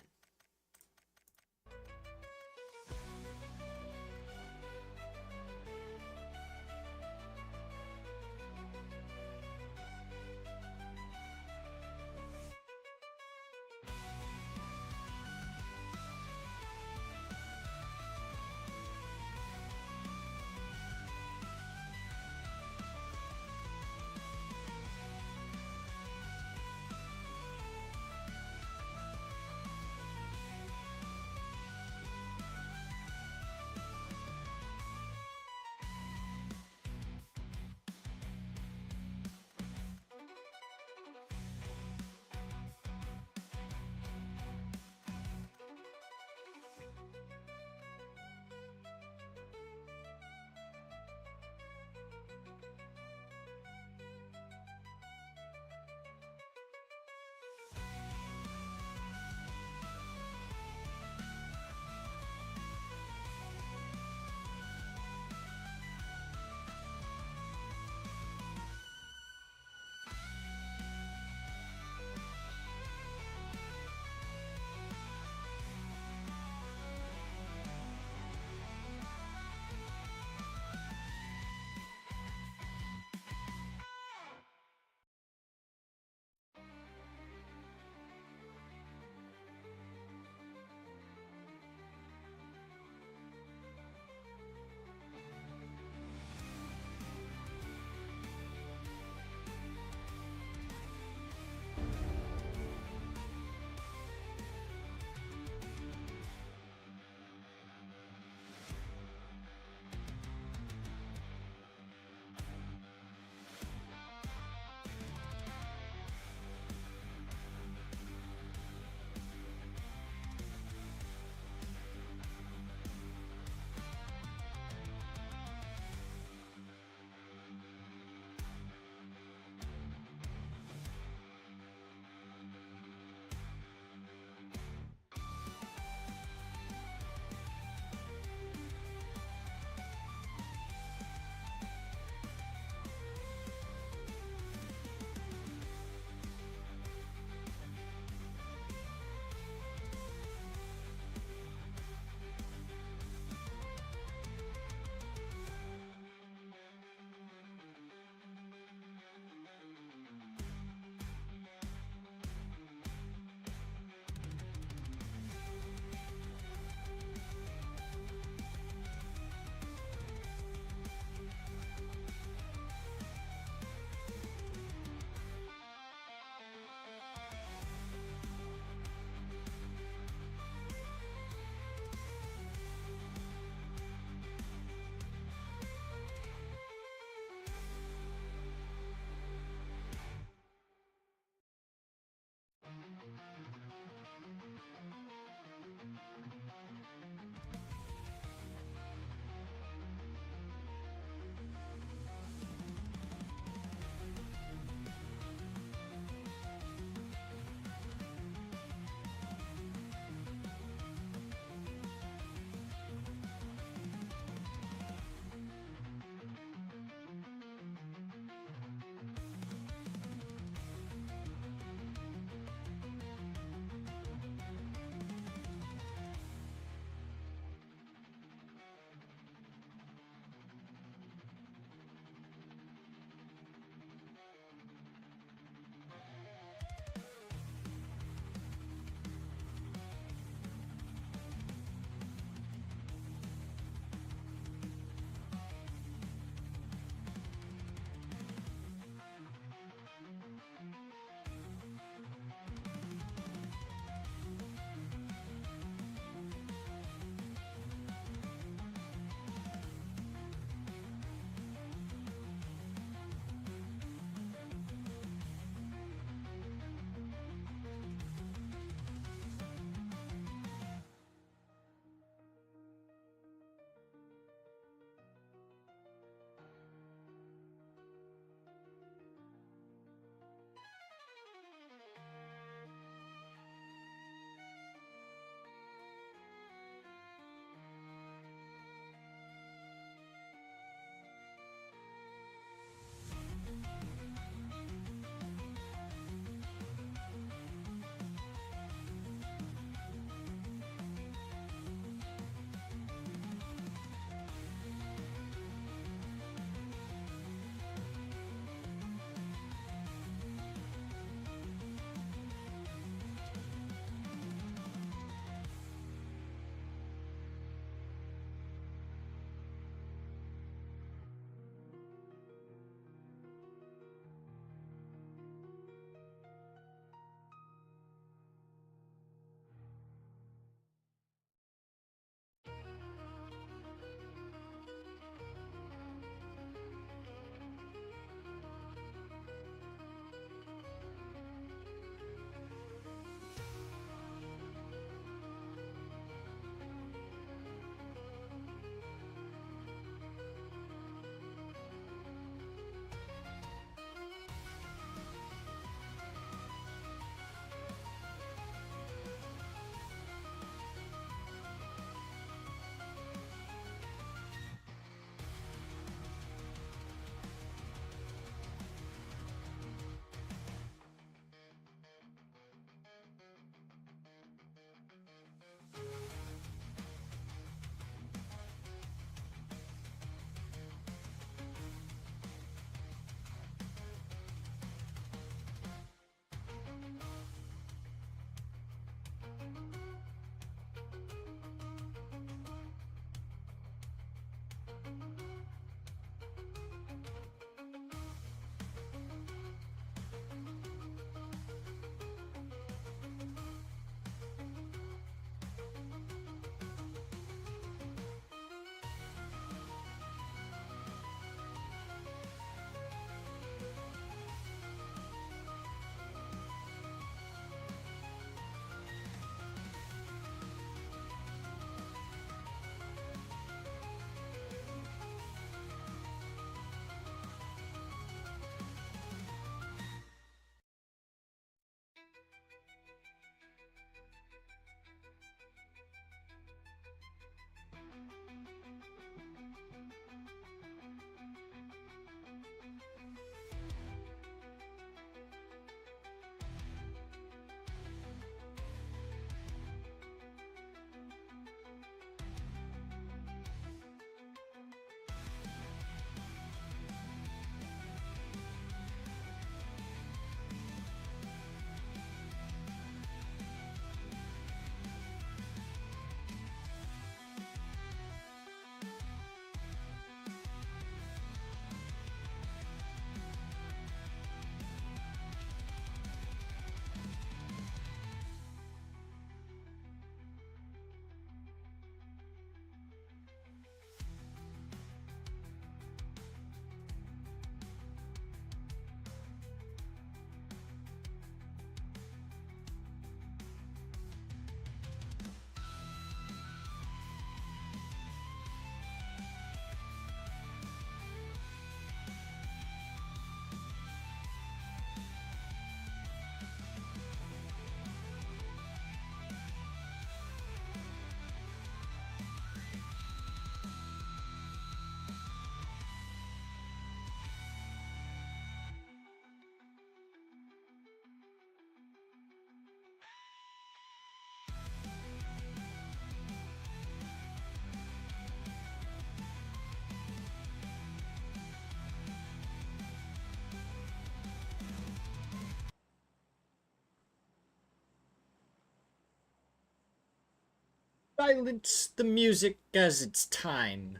silence the music as it's time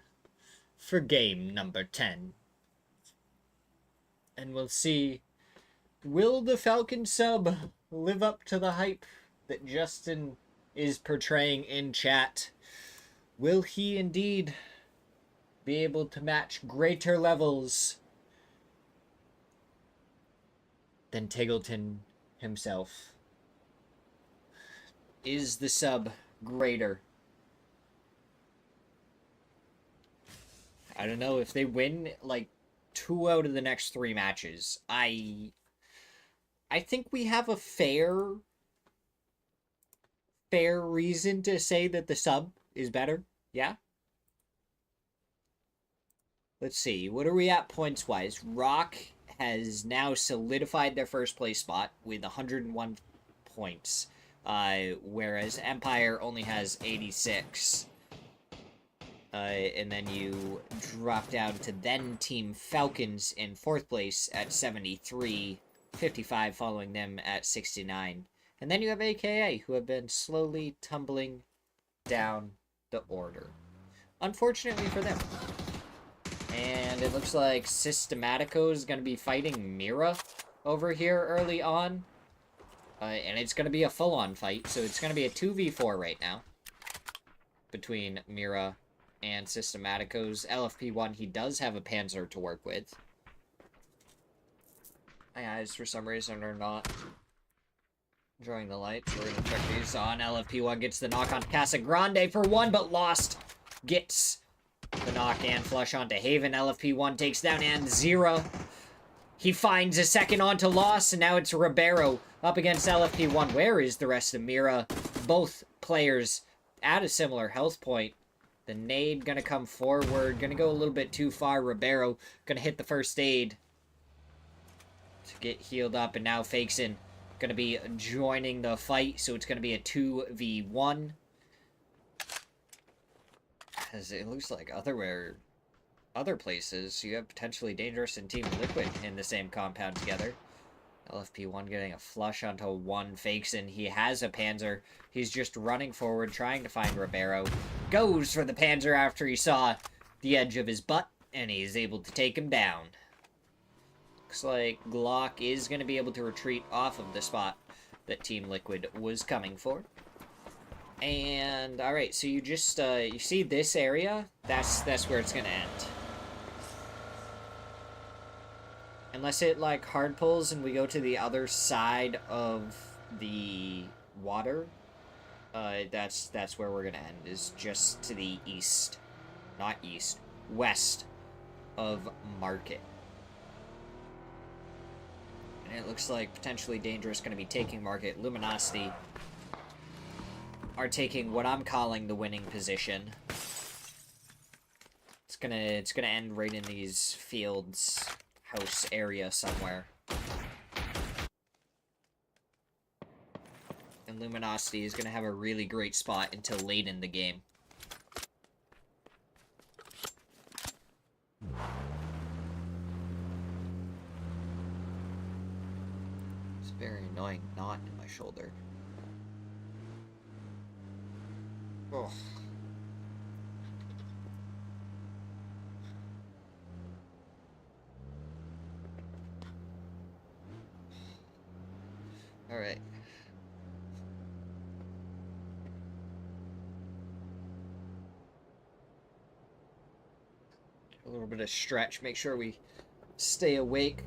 for game number 10. And we'll see, will the Falcon sub live up to the hype that Justin is portraying in chat? Will he indeed be able to match greater levels than Tiggleton himself? Is the sub greater? I don't know. If they win like 2 out of the next 3 matches, I think we have a fair reason to say that the sub is better. Yeah. Let's see. What are we at points wise? Rock has now solidified their first place spot with 101 points. Whereas Empire only has 86. And then you drop down to then Team Falcons in 4th place at 73, 55 following them at 69. And then you have AKA, who have been slowly tumbling down the order. Unfortunately for them. And it looks like Systematico is going to be fighting Mira over here early on. And it's going to be a full-on fight, so it's going to be a 2v4 right now between Mira and Systematico's. LFP1, he does have a Panzer to work with. My eyes, for some reason, are not enjoying the light. We're going to check these on. LFP1 gets the knock on Casa Grande for 1, but lost. Gets the knock and flush onto Haven. LFP1 takes down and Zera. He finds a second onto Loss, and now it's Ribeiro up against LFP1. Where is the rest of Mira? Both players at a similar health point. The nade gonna come forward. Gonna go a little bit too far. Ribeiro gonna hit the first aid to get healed up, and now Fakeson gonna be joining the fight, so it's gonna be a 2v1. As it looks like other places, you have potentially Dangerous and Team Liquid in the same compound together. LFP1 getting a flush onto 1 Fakeson. He has a Panzer. He's just running forward, trying to find Ribeiro. Goes for the Panzer after he saw the edge of his butt, and he's able to take him down. Looks like Glock is going to be able to retreat off of the spot that Team Liquid was coming for. And, alright, so you just, you see this area? That's where it's going to end. Unless it, like, hard pulls and we go to the other side of the water, that's where we're going to end, is just to the east. Not east. West of Market. And it looks like potentially Dangerous going to be taking Market. Luminosity are taking what I'm calling the winning position. It's gonna end right in these fields, house area somewhere. And Luminosity is gonna have a really great spot until late in the game. It's a very annoying knot in my shoulder. Oh. All right. A little bit of stretch. Make sure we stay awake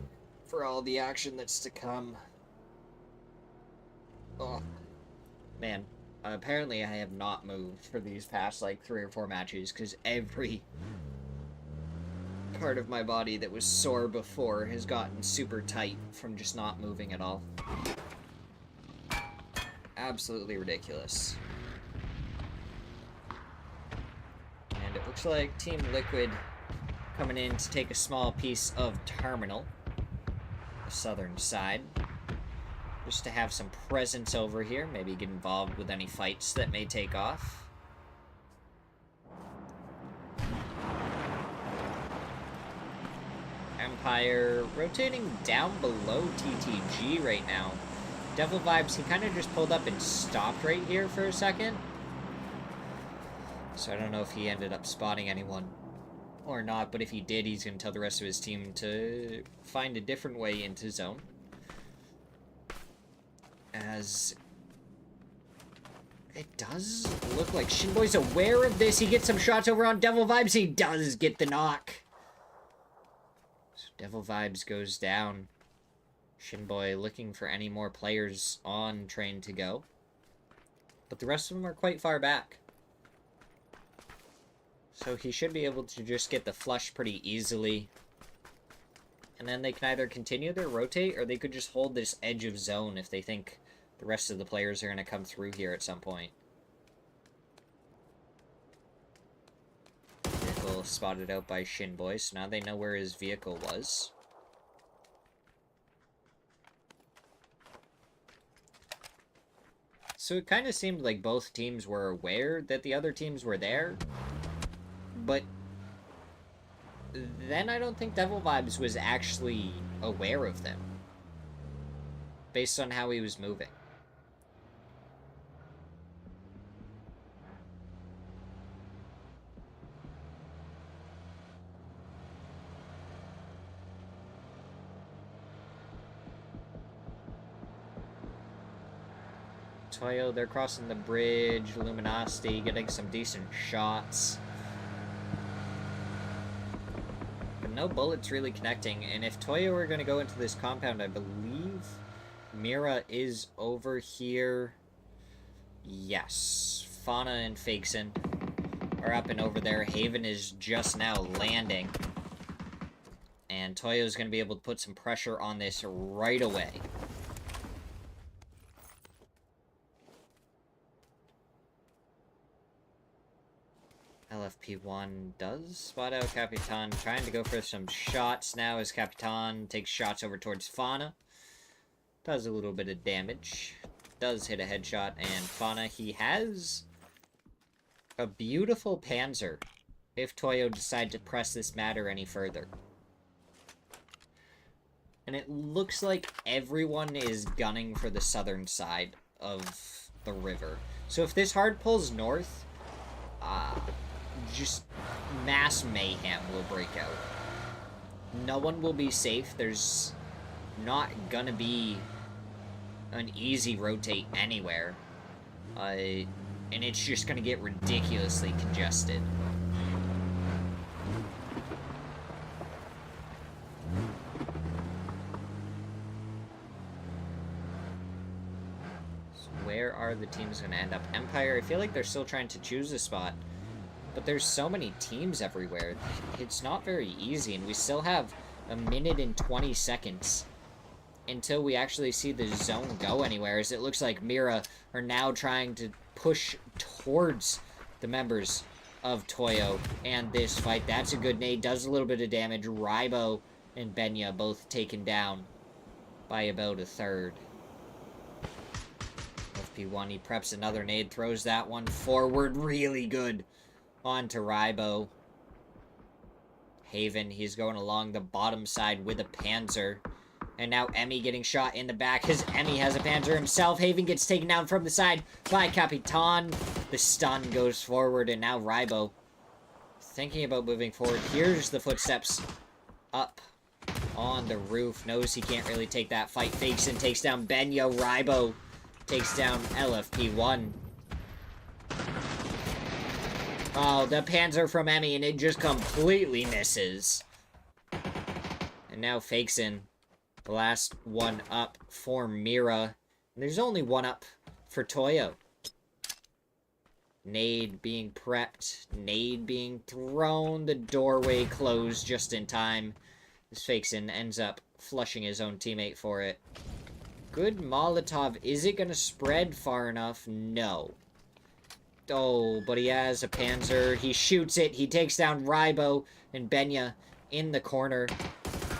for all the action that's to come. Oh, man. Apparently I have not moved for these past, like, 3 or 4 matches, because every part of my body that was sore before has gotten super tight from just not moving at all. Absolutely ridiculous. And it looks like Team Liquid coming in to take a small piece of Terminal, the southern side. Just to have some presence over here, maybe get involved with any fights that may take off. Empire rotating down below TTG right now. Devil Vibes, he kind of just pulled up and stopped right here for a second. So I don't know if he ended up spotting anyone or not, but if he did, he's going to tell the rest of his team to find a different way into zone. As it does look like Shinboy's aware of this. He gets some shots over on Devil Vibes. He does get the knock. So Devil Vibes goes down. Shinboy looking for any more players on train to go. But the rest of them are quite far back. So he should be able to just get the flush pretty easily. And then they can either continue their rotate, or they could just hold this edge of zone if they think the rest of the players are going to come through here at some point. Vehicle spotted out by Shinboy, so now they know where his vehicle was. So it kind of seemed like both teams were aware that the other teams were there. But then I don't think Devil Vibes was actually aware of them, based on how he was moving. Toyo, they're crossing the bridge. Luminosity getting some decent shots. But no bullets really connecting. And if Toyo are going to go into this compound, I believe Mira is over here. Yes. Fauna and Fakeson are up and over there. Haven is just now landing. And Toyo is going to be able to put some pressure on this right away. LFP1 does spot out Capitan, trying to go for some shots now as Capitan takes shots over towards Fauna. Does a little bit of damage. Does hit a headshot, and Fauna, he has a beautiful Panzer if Toyo decide to press this matter any further. And it looks like everyone is gunning for the southern side of the river. So if this hard pulls north, just mass mayhem will break out. No one will be safe. There's not gonna be an easy rotate anywhere. And it's just gonna get ridiculously congested. So where are the teams gonna end up? Empire, I feel like they're still trying to choose a spot. But there's so many teams everywhere. It's not very easy, and we still have 1 minute and 20 seconds until we actually see the zone go anywhere, as it looks like Mira are now trying to push towards the members of Toyo and this fight. That's a good nade, does a little bit of damage. Rybo and Benya both taken down by about a third. FP1, he preps another nade, throws that one forward, really good. On to Rybo. Haven, he's going along the bottom side with a Panzer. And now Emmy getting shot in the back, because Emmy has a Panzer himself. Haven gets taken down from the side by Capitan. The stun goes forward, and now Rybo thinking about moving forward. Here's the footsteps up on the roof. Knows he can't really take that fight. Fakes and takes down Benya. Rybo takes down LFP1. Oh, the Panzer from Emmy, and it just completely misses. And now Fakeson, the last one up for Mira. And there's only one up for Toyo. Nade being prepped. Nade being thrown. The doorway closed just in time. This Fakeson ends up flushing his own teammate for it. Good Molotov. Is it going to spread far enough? No. Oh, but he has a Panzer. He shoots it. He takes down Rybo, and Benya in the corner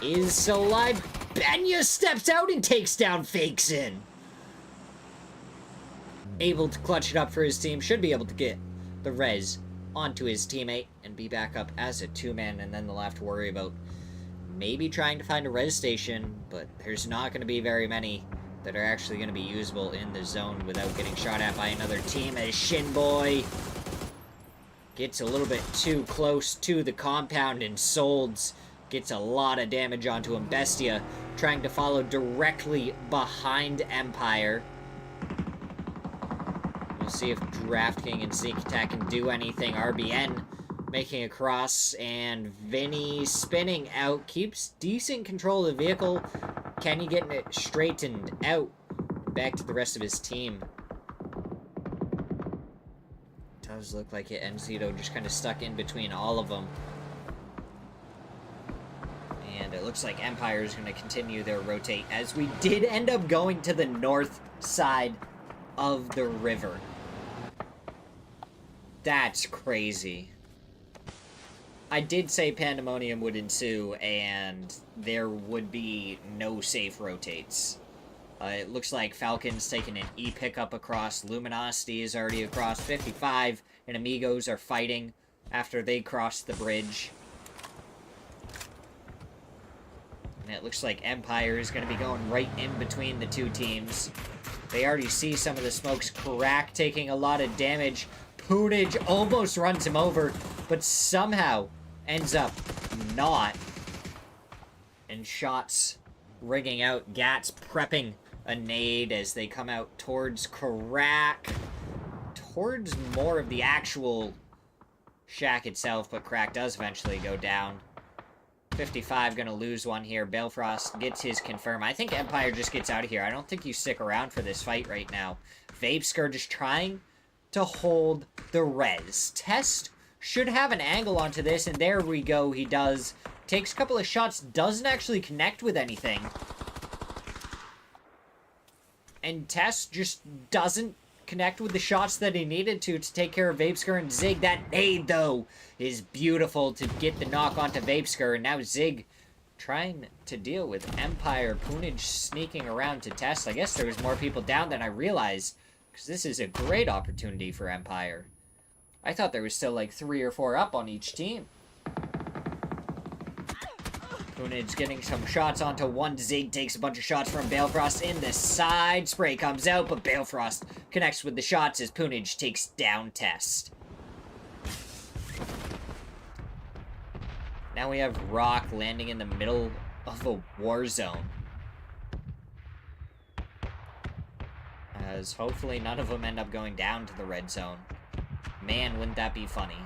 is alive. Benya steps out and takes down Fakeson. Able to clutch it up for his team. Should be able to get the res onto his teammate and be back up as a two-man, and then they'll have to worry about maybe trying to find a res station, but there's not going to be very many that are actually going to be usable in the zone without getting shot at by another team, as Shinboy Gets a little bit too close to the compound, and Solds gets a lot of damage onto him. Bestia trying to follow directly behind Empire. We'll see if Draft King and Sneak Attack can do anything. RBN making a cross, and Vinny spinning out. Keeps decent control of the vehicle. Kenny getting it straightened out. Back to the rest of his team. Does look like it. Enzito just kind of stuck in between all of them. And it looks like Empire is going to continue their rotate, as we did end up going to the north side of the river. That's crazy. I did say pandemonium would ensue, and there would be no safe rotates. It looks like Falcon's taking an E-pickup across. Luminosity is already across. 55 and Amigos are fighting after they cross the bridge. And it looks like Empire is going to be going right in between the two teams. They already see some of the smokes. Crack taking a lot of damage. Poonage almost runs him over, but somehow ends up not. And shots ringing out. Gats prepping a nade as they come out towards Crack. Towards more of the actual shack itself, but Crack does eventually go down. 55 gonna lose one here. Balefrost gets his confirm. I think Empire just gets out of here. I don't think you stick around for this fight right now. Vapescar just trying to hold the res. Test should have an angle onto this, and there we go. He does. Takes a couple of shots, doesn't actually connect with anything. And Test just doesn't connect with the shots that he needed to take care of Vapescar and Zig. That nade, though, is beautiful to get the knock onto Vapescar. And now Zig trying to deal with Empire. Poonage sneaking around to Test. I guess there was more people down than I realized, because this is a great opportunity for Empire. I thought there was still like 3 or 4 up on each team. Poonage getting some shots onto one. Zig takes a bunch of shots from Balefrost in the side. Spray comes out, but Balefrost connects with the shots as Poonage takes down Test. Now we have Rock landing in the middle of a war zone. As hopefully none of them end up going down to the red zone. Man, wouldn't that be funny.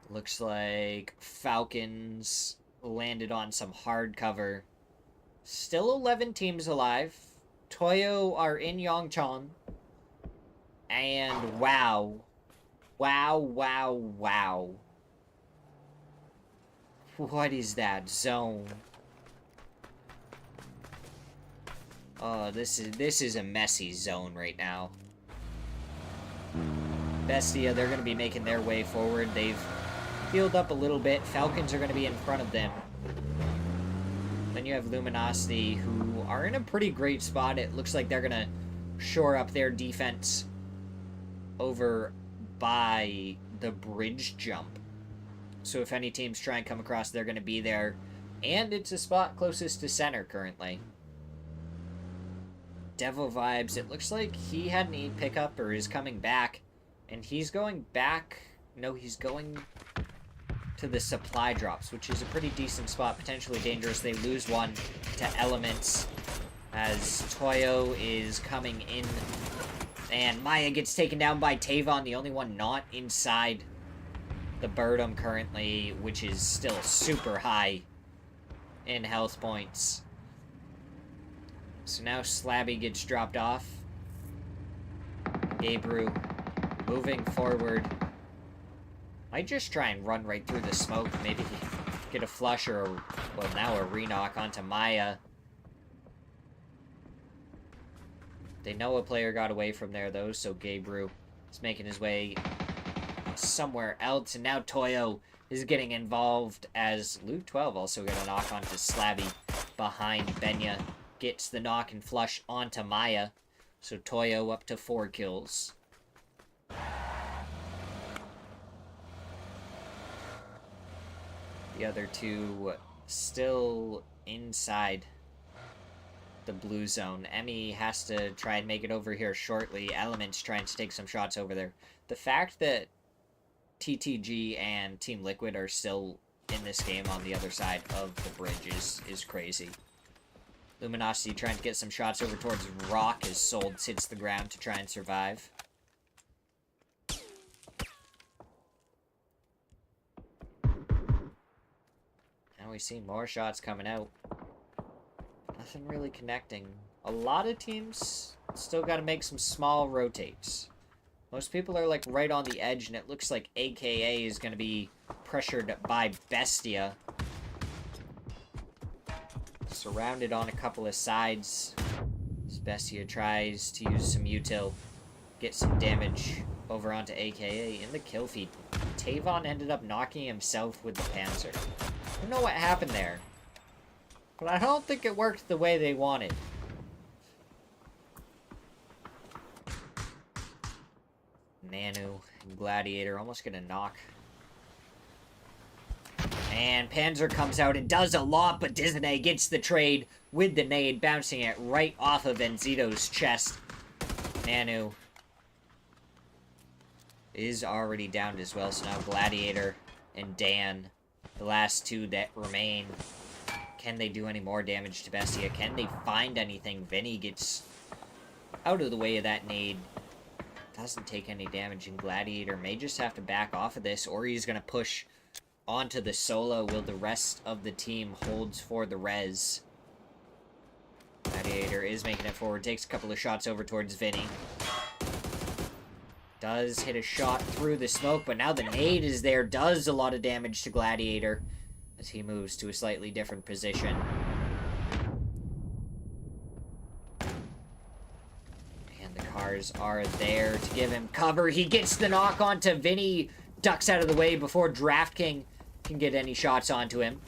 Looks like Falcons landed on some hard cover. Still 11 teams alive. Toyo are in Yongchon. And wow. Wow, wow, wow. What is that zone? Oh, this is a messy zone right now. Bestia, they're going to be making their way forward. They've healed up a little bit. Falcons are going to be in front of them. Then you have Luminosity, who are in a pretty great spot. It looks like they're going to shore up their defense over by the bridge jump. So if any teams try and come across, they're going to be there. And it's a spot closest to center currently. Devil Vibes, it looks like he had an E-pickup or is coming back. And he's going back. No, he's going to the supply drops, which is a pretty decent spot. Potentially dangerous. They lose one to Elements as Toyo is coming in. And Maya gets taken down by Tavon, the only one not inside the Birdum currently, which is still super high in health points. So now Slabby gets dropped off. Gabriel moving forward. Might just try and run right through the smoke. Maybe get a flush or, well, now a re-knock onto Maya. They know a player got away from there, though, so Gabriel is making his way somewhere else. And now Toyo is getting involved as Luke 12 also got a knock onto Slabby behind Benya. Gets the knock and flush onto Maya. So Toyo up to 4 kills. The other two still inside the blue zone. Emmy has to try and make it over here shortly. Element's trying to take some shots over there. The fact that TTG and Team Liquid are still in this game on the other side of the bridge is crazy. Luminosity trying to get some shots over towards Rock as Sold hits the ground to try and survive. Now we see more shots coming out. Nothing really connecting. A lot of teams still got to make some small rotates. Most people are like right on the edge, and it looks like AKA is going to be pressured by Bestia. Surrounded on a couple of sides. As Bestia tries to use some util, get some damage over onto AKA in the kill feed. Tavon ended up knocking himself with the Panzer. I don't know what happened there, but I don't think it worked the way they wanted. Nanu and Gladiator almost gonna knock. And Panzer comes out and does a lot, but Disney gets the trade with the nade, bouncing it right off of Enzito's chest. Nanu is already downed as well, so now Gladiator and Dan, the last two that remain. Can they do any more damage to Bestia? Can they find anything? Vinny gets out of the way of that nade. Doesn't take any damage, and Gladiator may just have to back off of this, or he's going to push onto the solo while the rest of the team holds for the res. Gladiator is making it forward, takes a couple of shots over towards Vinny. Does hit a shot through the smoke, but now the nade is there, does a lot of damage to Gladiator as he moves to a slightly different position. And the cars are there to give him cover. He gets the knock onto Vinny, ducks out of the way before DraftKing can get any shots onto him.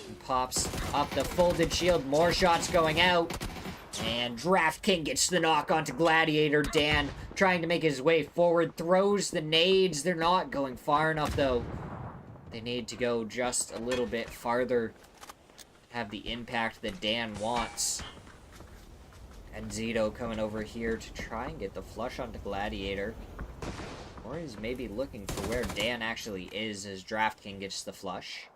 And pops up the folded shield, more shots going out. And DraftKing gets the knock onto Gladiator. Dan trying to make his way forward, throws the nades. They're not going far enough, though. They need to go just a little bit farther, have the impact that Dan wants. And Zito coming over here to try and get the flush onto Gladiator. Or he's maybe looking for where Dan actually is as DraftKing gets the flush.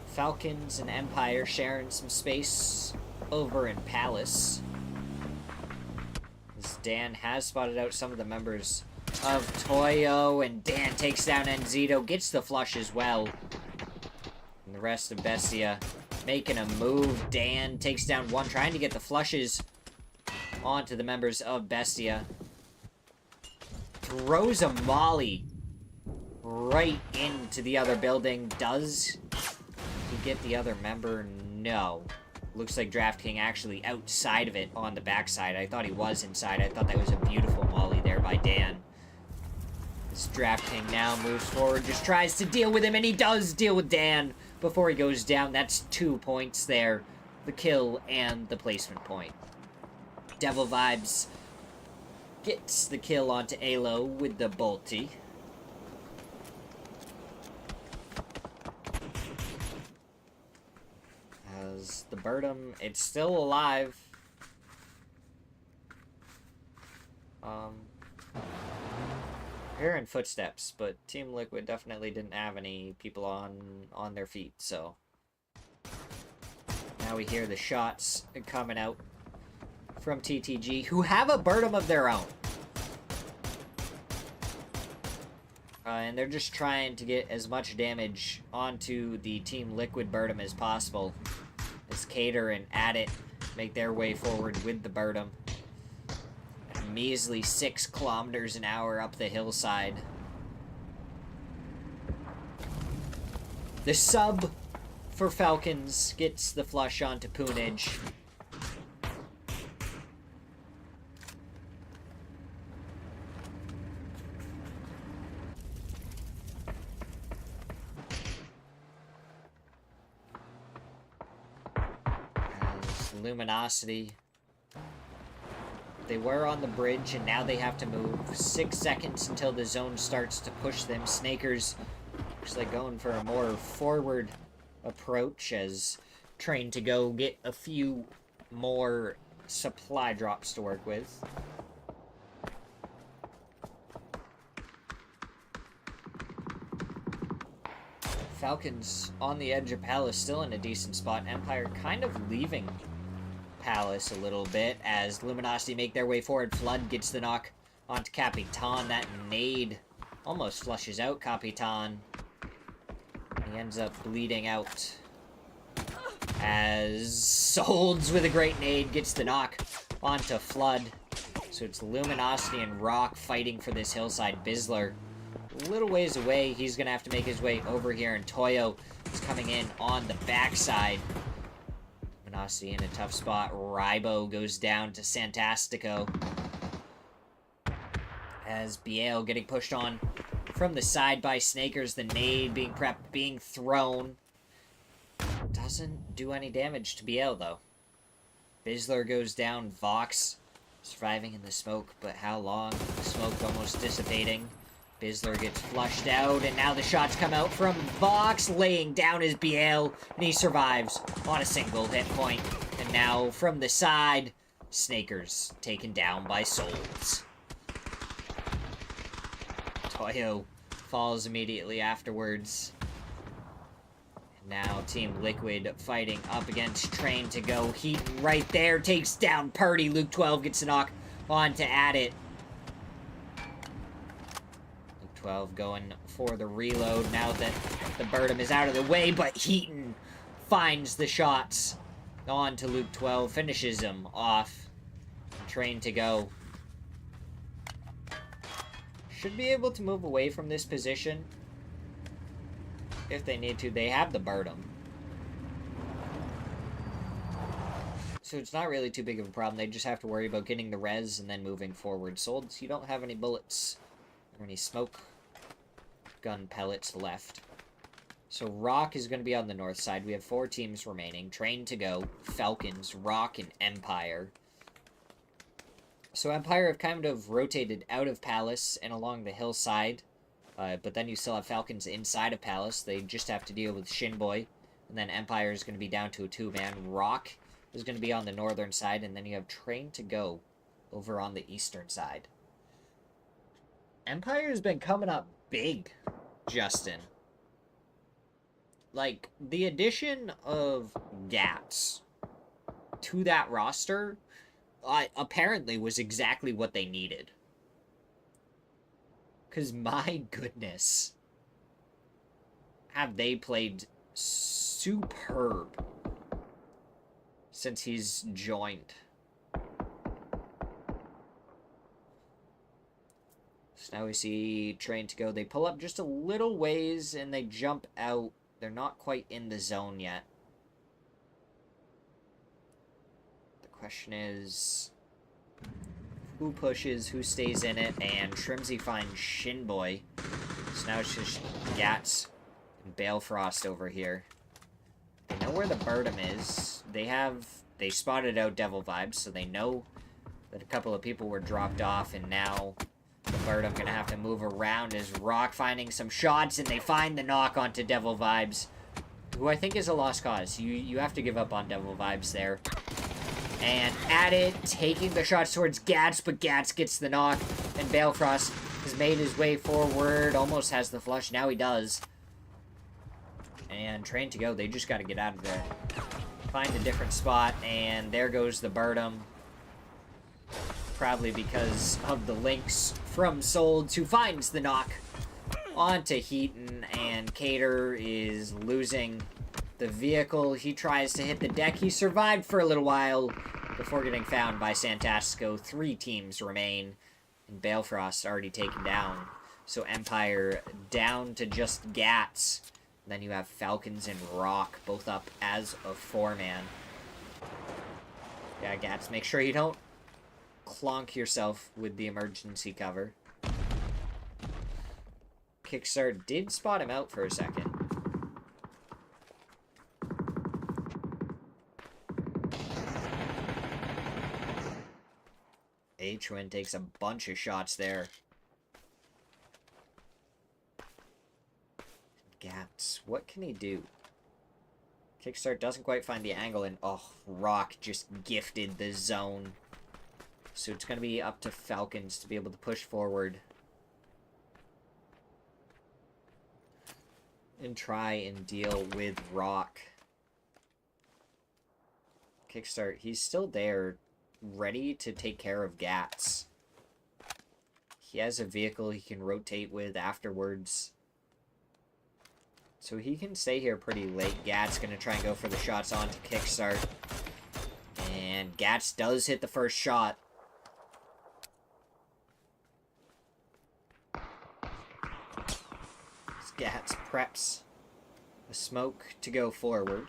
Falcons and Empire sharing some space over in Palace. As Dan has spotted out some of the members of Toyo, and Dan takes down Enzito, gets the flush as well. And the rest of Bestia making a move. Dan takes down one, trying to get the flushes onto the members of Bestia. Throws a molly right into the other building. Does he get the other member? No. Looks like DraftKing actually outside of it on the backside. I thought he was inside. I thought that was a beautiful molly there by Dan. This DraftKing now moves forward, just tries to deal with him, and he does deal with Dan before he goes down. That's 2 points there. The kill and the placement point. Devil Vibes gets the kill onto Alo with the Bolty. As the Birdum, it's still alive. Hearing footsteps, but Team Liquid definitely didn't have any people on their feet, so now we hear the shots coming out from TTG, who have a Birdum of their own. And they're just trying to get as much damage onto the Team Liquid Birdum as possible. As Cater and Adit make their way forward with the Birdum. A measly 6 kilometers an hour up the hillside. The sub for Falcons gets the flush onto Poonage. Luminosity They were on the bridge, and now they have to move 6 seconds until the zone starts to push them. Snakers looks like going for a more forward approach as Train to Go get a few more supply drops to work with. Falcons on the edge of Palace, still in a decent spot. Empire kind of leaving Palace a little bit as Luminosity make their way forward. Flood gets the knock onto Capitan. That nade almost flushes out Capitan. He ends up bleeding out as Solds with a great nade gets the knock onto Flood. So it's Luminosity and Rock fighting for this hillside. Bizzler a little ways away. He's going to have to make his way over here, and Toyo is coming in on the backside. Luminosity in a tough spot. Rybo goes down to Santastico. As Biel getting pushed on from the side by Snakers. The nade being prepped, being thrown. Doesn't do any damage to Biel, though. Bizzler goes down. Vox surviving in the smoke, but how long? The smoke almost dissipating. Bizzler gets flushed out, and now the shots come out from Vox, laying down his Biel, and he survives on a single hit point. And now, from the side, Snakers taken down by Souls. Toyo falls immediately afterwards. And now, Team Liquid fighting up against Train to Go. Heat right there, takes down Purdy. Luke 12 gets a knock on to add it. 12 going for the reload now that the Birdum is out of the way, but Heaton finds the shots on to Luke 12, finishes him off. Train to Go should be able to move away from this position if they need to. They have the Birdum, so it's not really too big of a problem. They just have to worry about getting the res and then moving forward. Solds, you don't have any bullets or any smoke gun pellets left. So Rock is going to be on the north side. We have 4 teams remaining. Train to Go, Falcons, Rock, and Empire. So Empire have kind of rotated out of Palace and along the hillside. But then you still have Falcons inside of Palace. They just have to deal with Shinboy. And then Empire is going to be down to a 2-man. Rock is going to be on the northern side. And then you have Train to Go over on the eastern side. Empire has been coming up big, Justin. Like, the addition of Gats to that roster apparently was exactly what they needed. Because, my goodness, have they played superb since he's joined. So now we see Train to Go. They pull up just a little ways and they jump out. They're not quite in the zone yet. The question is, who pushes, who stays in it, and Trimsy finds Shinboy. So now it's just Gats and Balefrost over here. They know where the Birdum is. They spotted out Devil Vibes, so they know that a couple of people were dropped off, and now the Birdum gonna have to move around as Rock finding some shots, and they find the knock onto Devil Vibes, who I think is a lost cause. You have to give up on Devil Vibes there. And at it, taking the shots towards Gats, but Gats gets the knock, and Balefrost has made his way forward, almost has the flush, now he does. And Train to Go, they just gotta get out of there. Find a different spot, and there goes the Birdum. Probably because of the links from Solds, who finds the knock onto Heaton, and Cater is losing the vehicle. He tries to hit the deck. He survived for a little while before getting found by Santastico. 3 teams remain, and Balefrost already taken down. So Empire down to just Gats. Then you have Falcons and Rock, both up as a 4-man. Yeah, Gats, make sure you don't clonk yourself with the emergency cover. Kickstart did spot him out for a second. H-Win takes a bunch of shots there. Gats, what can he do? Kickstart doesn't quite find the angle, and oh, Rock just gifted the zone. So it's going to be up to Falcons to be able to push forward and try and deal with Rock. Kickstart, he's still there, ready to take care of Gats. He has a vehicle he can rotate with afterwards. So he can stay here pretty late. Gats going to try and go for the shots onto Kickstart. And Gats does hit the first shot. Gats preps a smoke to go forward.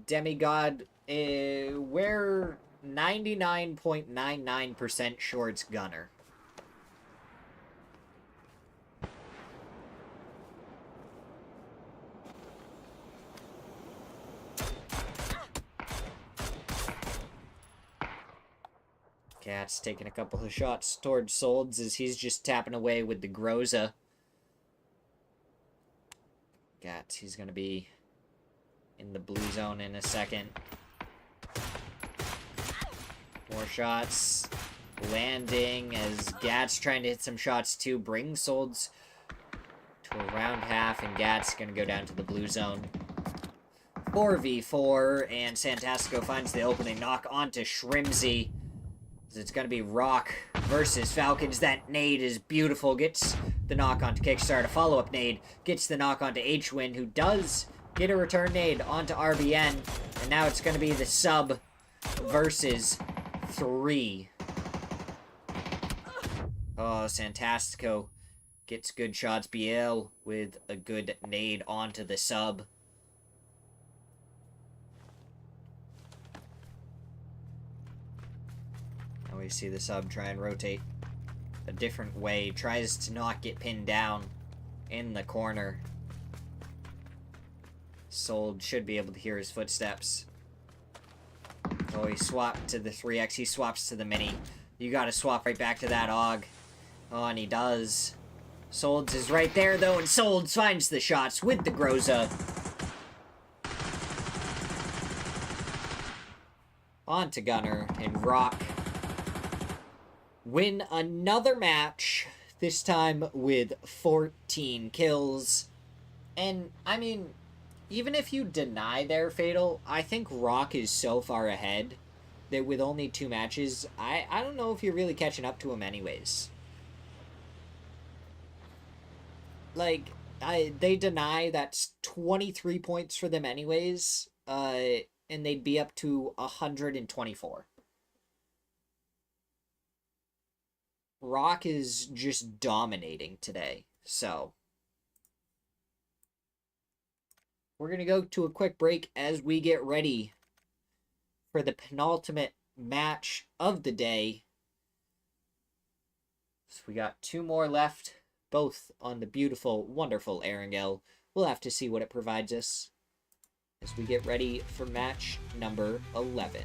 Demigod, we're 99.99% sure it's Gunner. Cat's taking a couple of shots towards Solds as he's just tapping away with the Groza. Gats, he's going to be in the blue zone in a second. More shots. Landing as Gats trying to hit some shots too. Bring Solds to around half, and Gats going to go down to the blue zone. 4v4, and Santastico finds the opening knock onto Shrimsy. It's going to be Rock versus Falcons. That nade is beautiful. Gets the knock onto Kickstart. A follow-up nade. Gets the knock onto H-Win, who does get a return nade onto RBN. And now it's going to be the sub versus 3. Oh, Santastico gets good shots. BL with a good nade onto the sub. Now we see the sub try and rotate a different way. Tries to not get pinned down in the corner. Sold should be able to hear his footsteps. Oh, he swapped to the 3X. He swaps to the Mini. You gotta swap right back to that AUG. Oh, and he does. Solds is right there, though, and Solds finds the shots with the Groza. On to Gunner, and Rock win another match, this time with 14 kills. And, I mean, even if you deny their Fatal, I think Rock is so far ahead that with only 2 matches, I don't know if you're really catching up to him anyways. Like, they deny that's 23 points for them anyways, and they'd be up to 124. Rock is just dominating today, so we're going to go to a quick break as we get ready for the penultimate match of the day. So we got 2 more left, both on the beautiful, wonderful Erangel. We'll have to see what it provides us as we get ready for match number 11.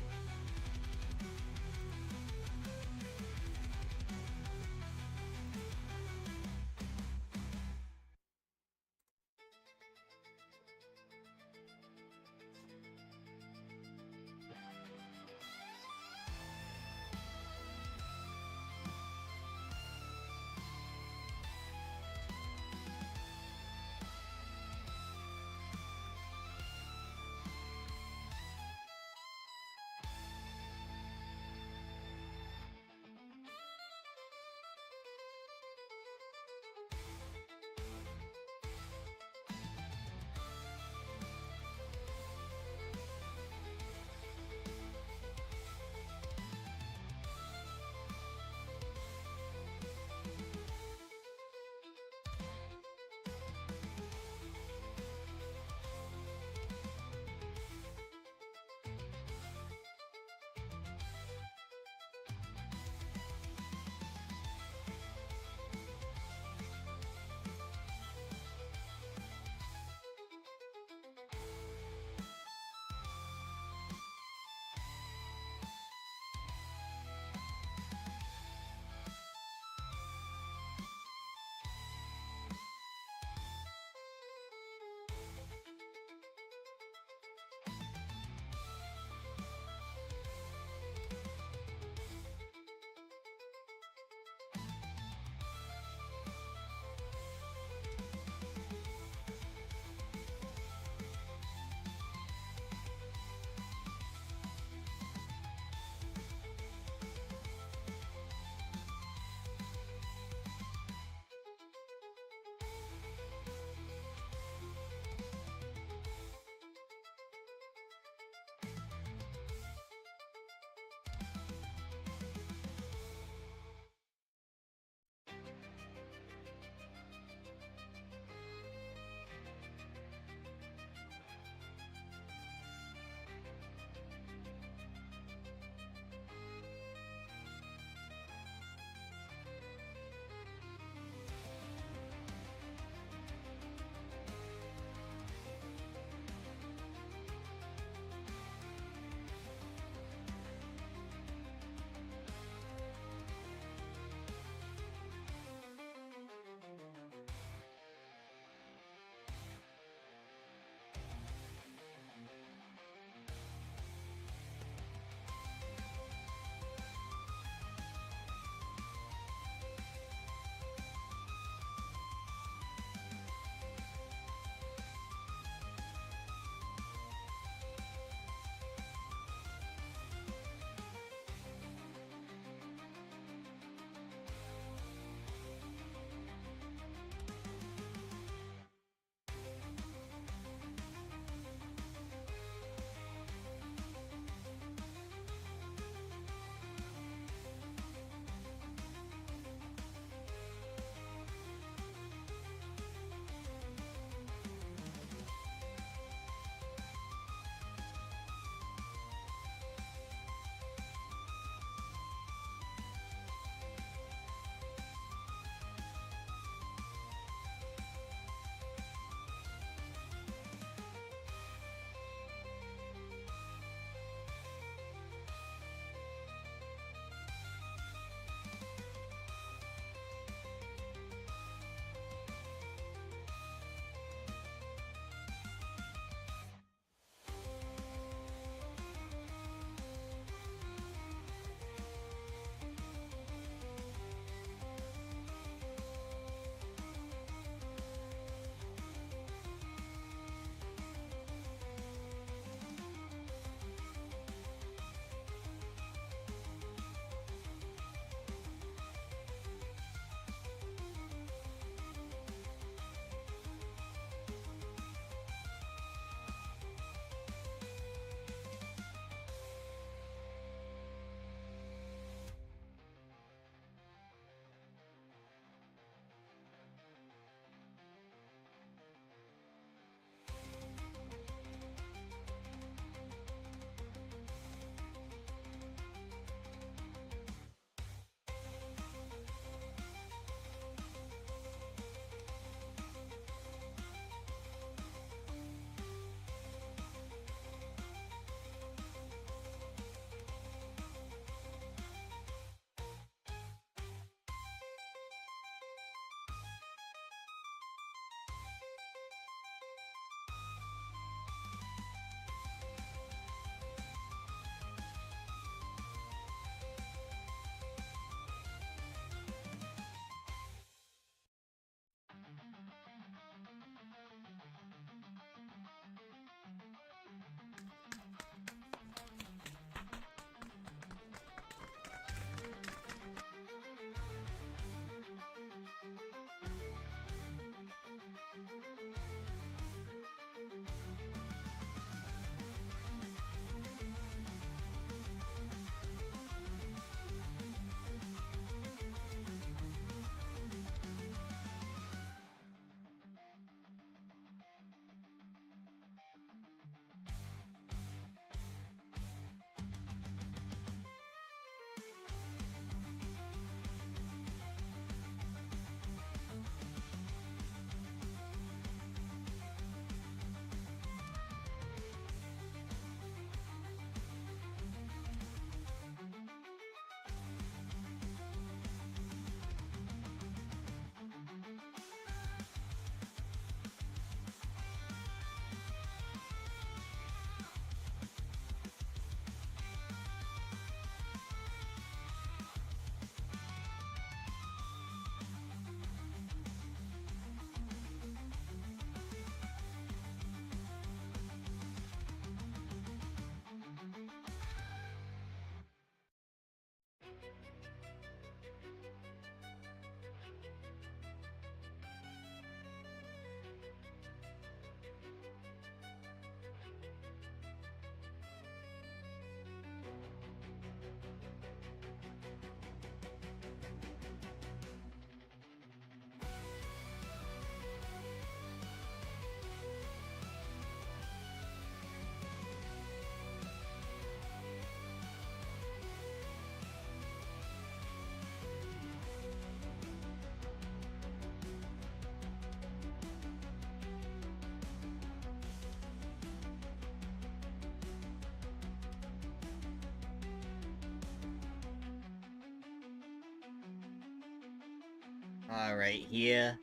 Alright, here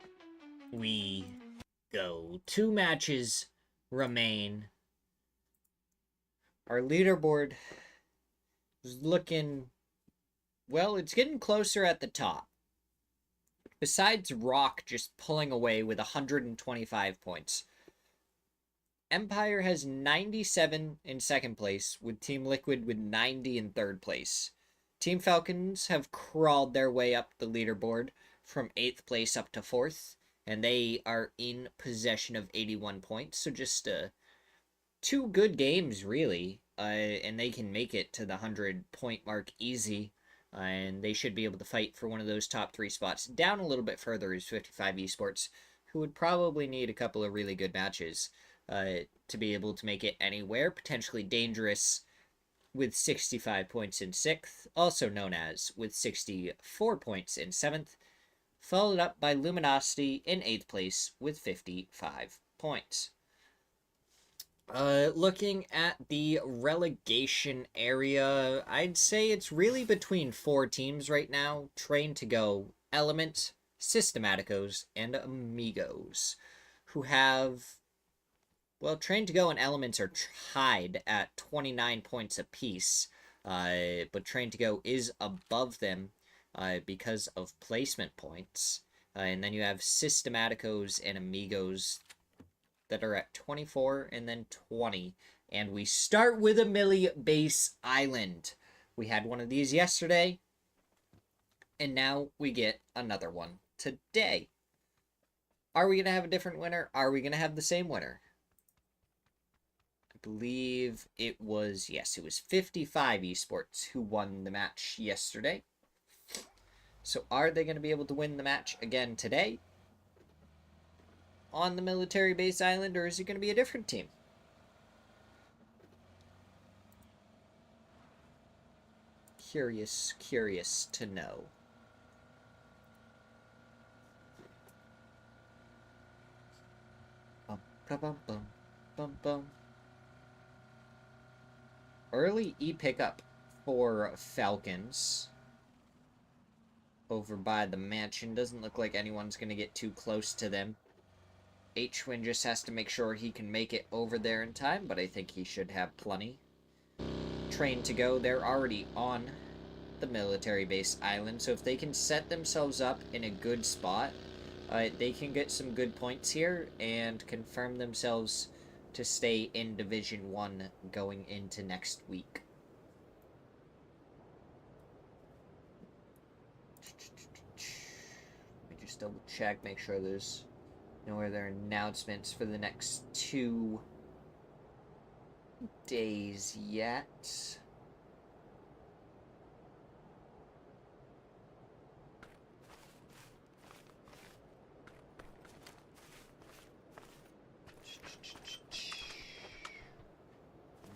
we go. 2 matches remain. Our leaderboard is looking... Well, it's getting closer at the top. Besides Rock just pulling away with 125 points. Empire has 97 in second place, with Team Liquid with 90 in third place. Team Falcons have crawled their way up the leaderboard from 8th place up to 4th, and they are in possession of 81 points. So just 2 good games, really, and they can make it to the 100-point mark easy, and they should be able to fight for one of those top 3 spots. Down a little bit further is 55 Esports, who would probably need a couple of really good matches to be able to make it anywhere. Potentially Dangerous with 65 points in 6th, also known as with 64 points in 7th, followed up by Luminosity in 8th place with 55 points. Looking at the relegation area, I'd say it's really between 4 teams right now. Train to Go, Element, Systematicos, and Amigos, who have... Well, Train to Go and Elements are tied at 29 points apiece, but Train to Go is above them because of placement points. And then you have Systematicos and Amigos that are at 24 and then 20. And we start with a Millie Base Island. We had one of these yesterday, and now we get another one today. Are we going to have a different winner? Are we going to have the same winner? Believe it was, yes, it was 55 Esports who won the match yesterday. So are they going to be able to win the match again today on the military base island, or is it going to be a different team? Curious to know. Bum, bum, bum, bum, bum. Early E-pickup for Falcons over by the mansion. Doesn't look like anyone's going to get too close to them. H-Win just has to make sure he can make it over there in time, but I think he should have plenty. Train to Go, they're already on the military base island, so if they can set themselves up in a good spot, they can get some good points here and confirm themselves to stay in Division 1 going into next week. Let me just double check, make sure there's no other announcements for the next 2 days yet.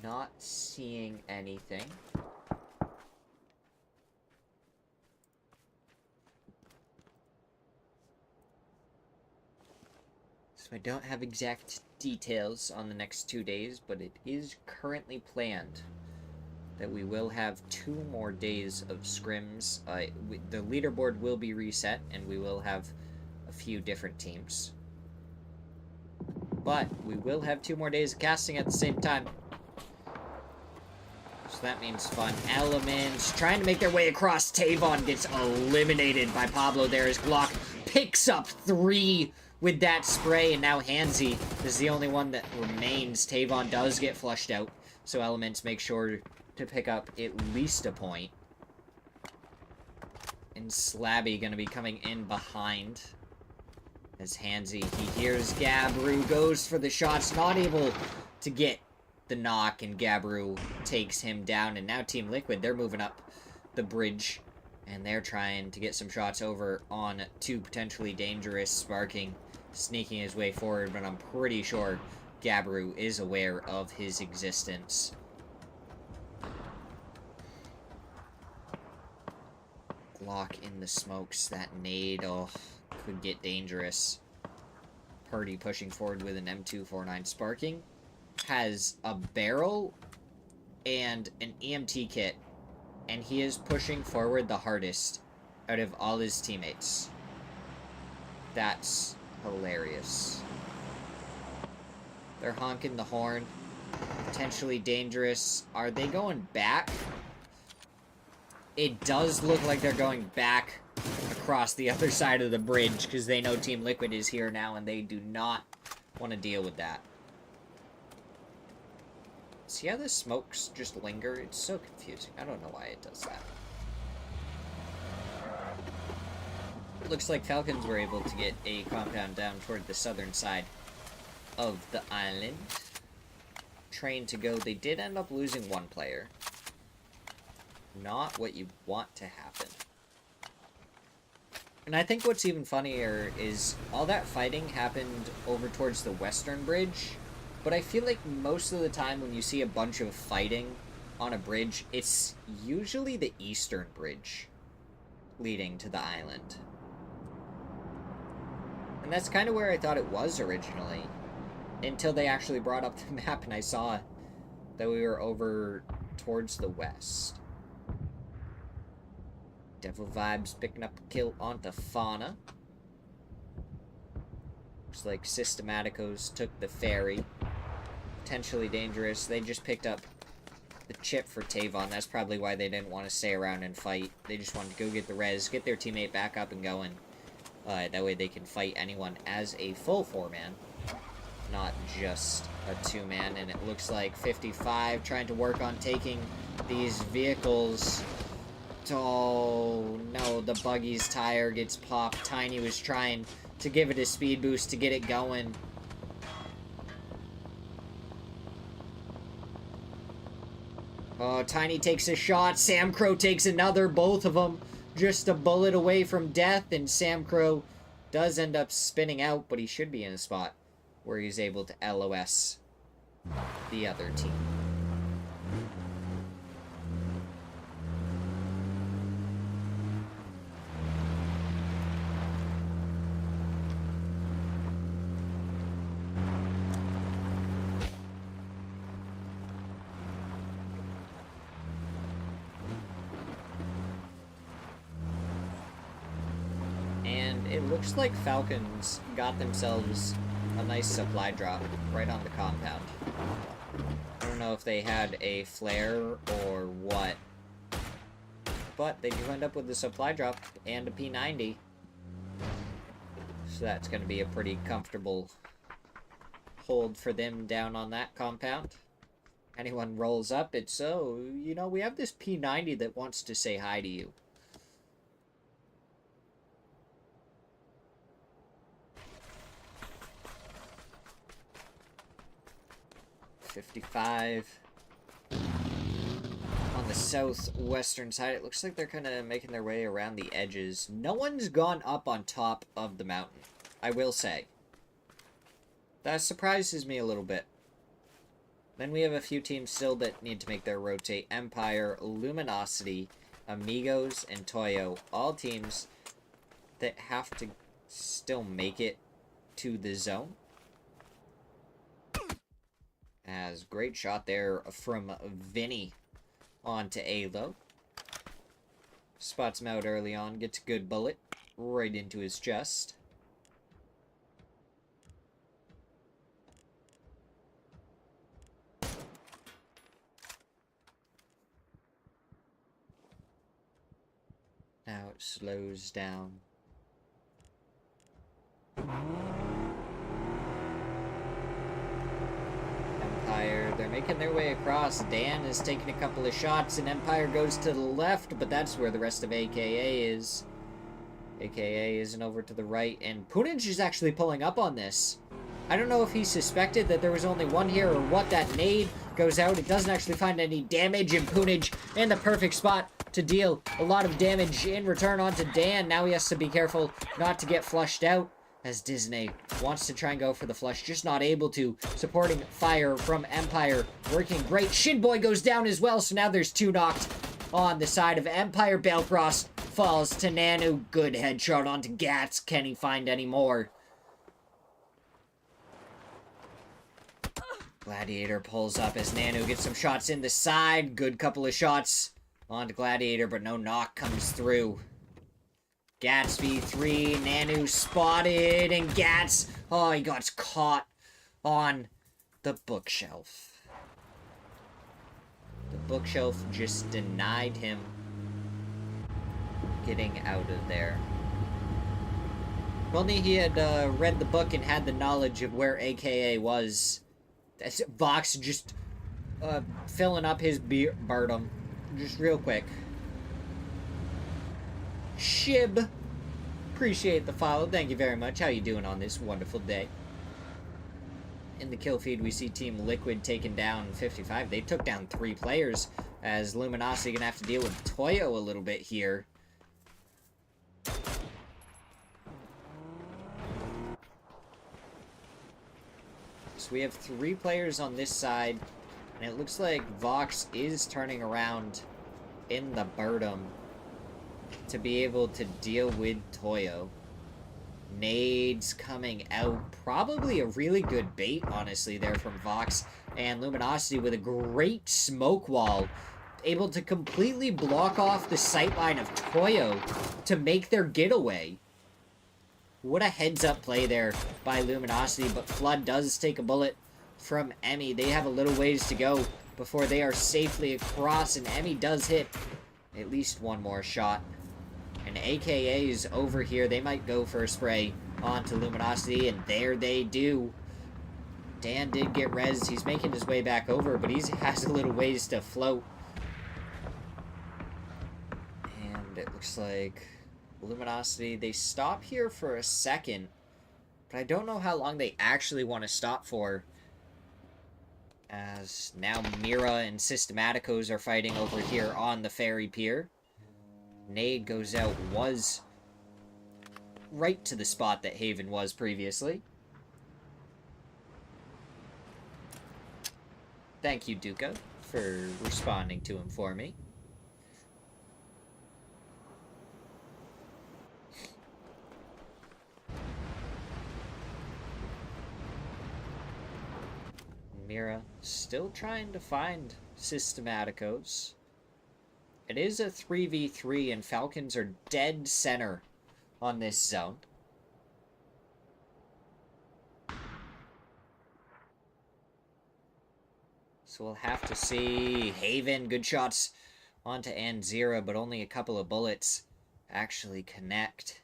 Not seeing anything. So I don't have exact details on the next 2 days, but it is currently planned that we will have 2 more days of scrims. The leaderboard will be reset, and we will have a few different teams. But we will have 2 more days of casting at the same time. So that means fun. Elements trying to make their way across. Tavon gets eliminated by Pablo there as Glock picks up 3 with that spray, and now Hansi is the only one that remains. Tavon does get flushed out, so Elements make sure to pick up at least a point. And Slabby gonna be coming in behind as Hansi, he hears Gabru, goes for the shots, not able to get the knock, and Gabru takes him down. And now Team Liquid, they're moving up the bridge, and they're trying to get some shots over on to potentially Dangerous. Sparking sneaking his way forward, but I'm pretty sure Gabru is aware of his existence. Glock in the smokes. That nade, oh, could get dangerous. Purdy pushing forward with an M249. Sparking has a barrel and an EMT kit, and he is pushing forward the hardest out of all his teammates. That's hilarious. They're honking the horn. Potentially dangerous. Are they going back? It does look like they're going back across the other side of the bridge because they know Team Liquid is here now and they do not want to deal with that. See how the smokes just linger? It's so confusing. I don't know why it does that. Looks like Falcons were able to get a compound down toward the southern side of the island. Train to go. They did end up losing one player. Not what you want to happen. And I think what's even funnier is all that fighting happened over towards the western bridge. But I feel like most of the time when you see a bunch of fighting on a bridge, it's usually the eastern bridge leading to the island. And that's kind of where I thought it was originally. Until they actually brought up the map and I saw that we were over towards the west. Devil Vibes picking up a kill onto Fauna. Looks like Systematicos took the ferry. Potentially dangerous. They just picked up the chip for Tavon. That's probably why they didn't want to stay around and fight. They just wanted to go get the res, get their teammate back up and going. That way they can fight anyone as a full 4-man. Not just a 2-man. And it looks like 55 trying to work on taking these vehicles. Oh, no, the buggy's tire gets popped. Tiny was trying to give it a speed boost to get it going. Oh, Tiny takes a shot. Sam Crow takes another. Both of them just a bullet away from death. And Sam Crow does end up spinning out, but he should be in a spot where he's able to LOS the other team. It looks like Falcons got themselves a nice supply drop right on the compound. I don't know if they had a flare or what, but they do end up with a supply drop and a P90. So that's going to be a pretty comfortable hold for them down on that compound. Anyone rolls up, it's, oh, you know, we have this P90 that wants to say hi to you. .55 on the southwestern side. It looks like they're kind of making their way around the edges. No one's gone up on top of the mountain, I will say. That surprises me a little bit. Then we have a few teams still that need to make their rotate. Empire, Luminosity, Amigos, and Toyo. All teams that have to still make it to the zone. As great shot there from Vinny onto Alo. Spots him out early on, gets a good bullet right into his chest. Now it slows down. Empire, they're making their way across. Dan is taking a couple of shots, and Empire goes to the left, but that's where the rest of AKA is. AKA isn't over to the right, and Punij is actually pulling up on this. I don't know if he suspected that there was only one here or what. That nade goes out. It doesn't actually find any damage, and Punij in the perfect spot to deal a lot of damage in return onto Dan. Now he has to be careful not to get flushed out, as Disney wants to try and go for the flush, just not able to. Supporting fire from Empire, working great. Shinboy goes down as well, so now there's two knocked on the side of Empire. Belcross falls to Nanu. Good headshot onto Gats. Can he find any more? Gladiator pulls up as Nanu gets some shots in the side. Good couple of shots onto Gladiator, but no knock comes through. Gatsby 3, Nanu spotted, and Gats, oh, he got caught on the bookshelf. The bookshelf just denied him getting out of there. If only he had read the book and had the knowledge of where AKA was. That's Vox just filling up his Bartum. Just real quick. Shib. Appreciate the follow. Thank you very much. How you doing on this wonderful day? In the kill feed, we see Team Liquid taking down 55. They took down 3 players, as Luminosity gonna have to deal with Toyo a little bit here. So we have 3 players on this side, and it looks like Vox is turning around in the Bertum to be able to deal with Toyo. Nades coming out. Probably a really good bait, honestly, there from Vox. And Luminosity with a great smoke wall. Able to completely block off the sightline of Toyo to make their getaway. What a heads-up play there by Luminosity. But Flood does take a bullet from Emmy. They have a little ways to go before they are safely across. And Emmy does hit at least one more shot. And AKA's over here. They might go for a spray onto Luminosity, and there they do. Dan did get res. He's making his way back over, but he has a little ways to float. And it looks like Luminosity, they stop here for a second, but I don't know how long they actually want to stop for. As now Mira and Systematicos are fighting over here on the ferry pier. Nade goes out, was right to the spot that Haven was previously. Thank you, Duca, for responding to him for me. Mira still trying to find Systematicos. It is a 3v3, and Falcons are dead center on this zone. So we'll have to see. Haven, good shots onto Anzira, but only a couple of bullets actually connect.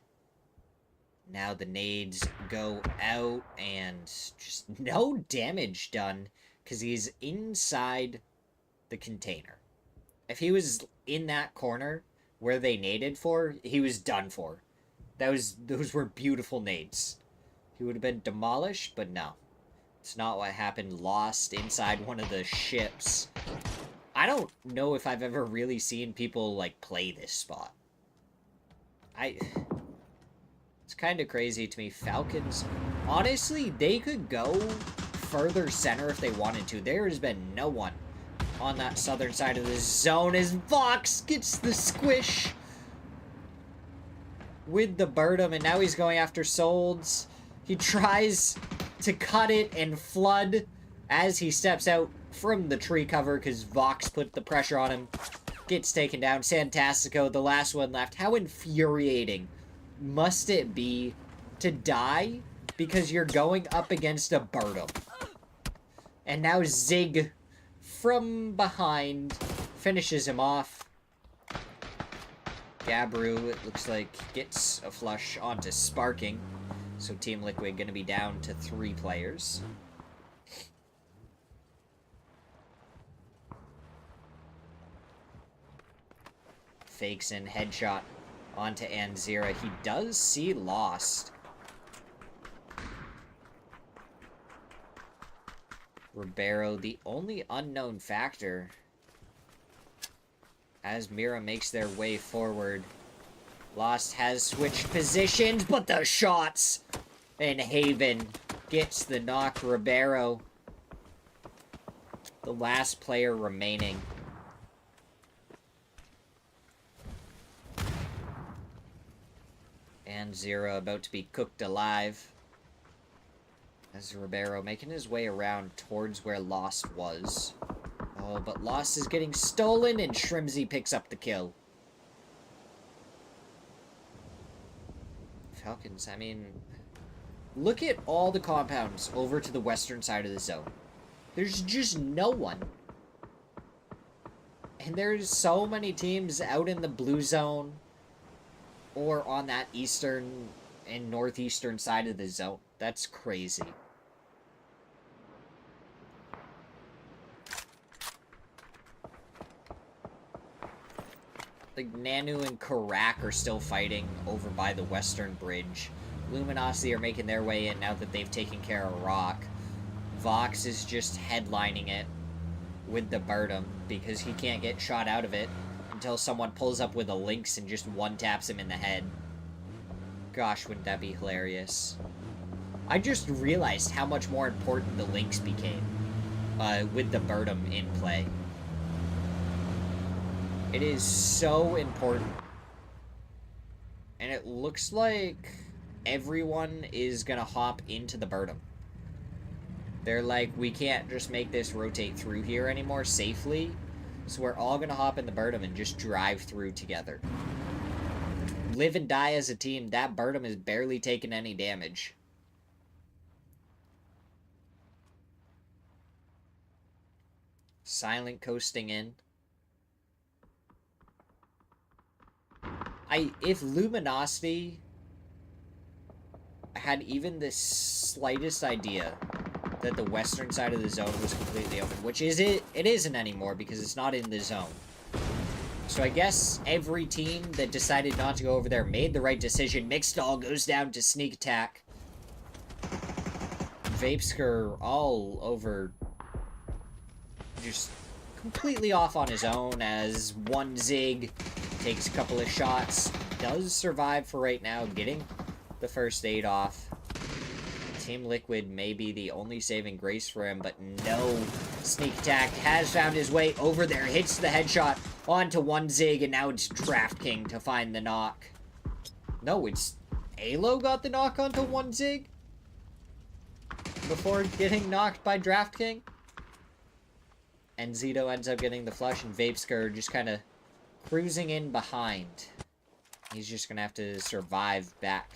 Now the nades go out, and just no damage done, because he's inside the container. If he was in that corner where they naded for, he was done for. Those were beautiful nades. He would have been demolished, but no. It's not what happened. Lost inside one of the ships. I don't know if I've ever really seen people, like, play this spot. It's kind of crazy to me. Falcons, honestly, they could go further center if they wanted to. There has been no one on that southern side of the zone as Vox gets the squish with the Bertum, and now he's going after Solds. He tries to cut it, and Flood, as he steps out from the tree cover, because Vox put the pressure on him, gets taken down. Santastico, the last one left. How infuriating must it be to die because you're going up against a Bertum? And now Zig from behind finishes him off. Gabru, it looks like, gets a flush onto Sparking. So Team Liquid going to be down to 3 players. Fakes in headshot onto Anzira. He does see Lost. Ribeiro, the only unknown factor as Mira makes their way forward. Lost has switched positions, but the shots! And Haven gets the knock. Ribeiro, the last player remaining. And Zero about to be cooked alive. As Ribeiro making his way around towards where Lost was. Oh, but Lost is getting stolen, and Shrimsy picks up the kill. Falcons, I mean, look at all the compounds over to the western side of the zone. There's just no one. And there's so many teams out in the blue zone or on that eastern and northeastern side of the zone. That's crazy. Like, Nanu and Karak are still fighting over by the western bridge. Luminosity are making their way in now that they've taken care of Rock. Vox is just headlining it with the Bertum because he can't get shot out of it until someone pulls up with a Lynx and just one-taps him in the head. Gosh, wouldn't that be hilarious? I just realized how much more important the Lynx became with the Bertum in play. It is so important. And it looks like everyone is gonna hop into the Bertum. They're like, we can't just make this rotate through here anymore safely. So we're all gonna hop in the Bertum and just drive through together. Live and die as a team. That Bertum is barely taking any damage. Silent coasting in. If Luminosity had even the slightest idea that the western side of the zone was completely open, which it isn't anymore because it's not in the zone. So I guess every team that decided not to go over there made the right decision. Mixdoll goes down to sneak attack. Vapeskar all over, just completely off on his own as one Zig takes a couple of shots, does survive for right now, getting the first aid off. Team Liquid may be the only saving grace for him, but no. Sneak attack has found his way over there, hits the headshot onto one Zig, and now it's DraftKing to find the knock. No, it's Alo got the knock onto one Zig before getting knocked by DraftKing. And Zito ends up getting the flush, and Vapeskar just kind of cruising in behind. He's just gonna have to survive back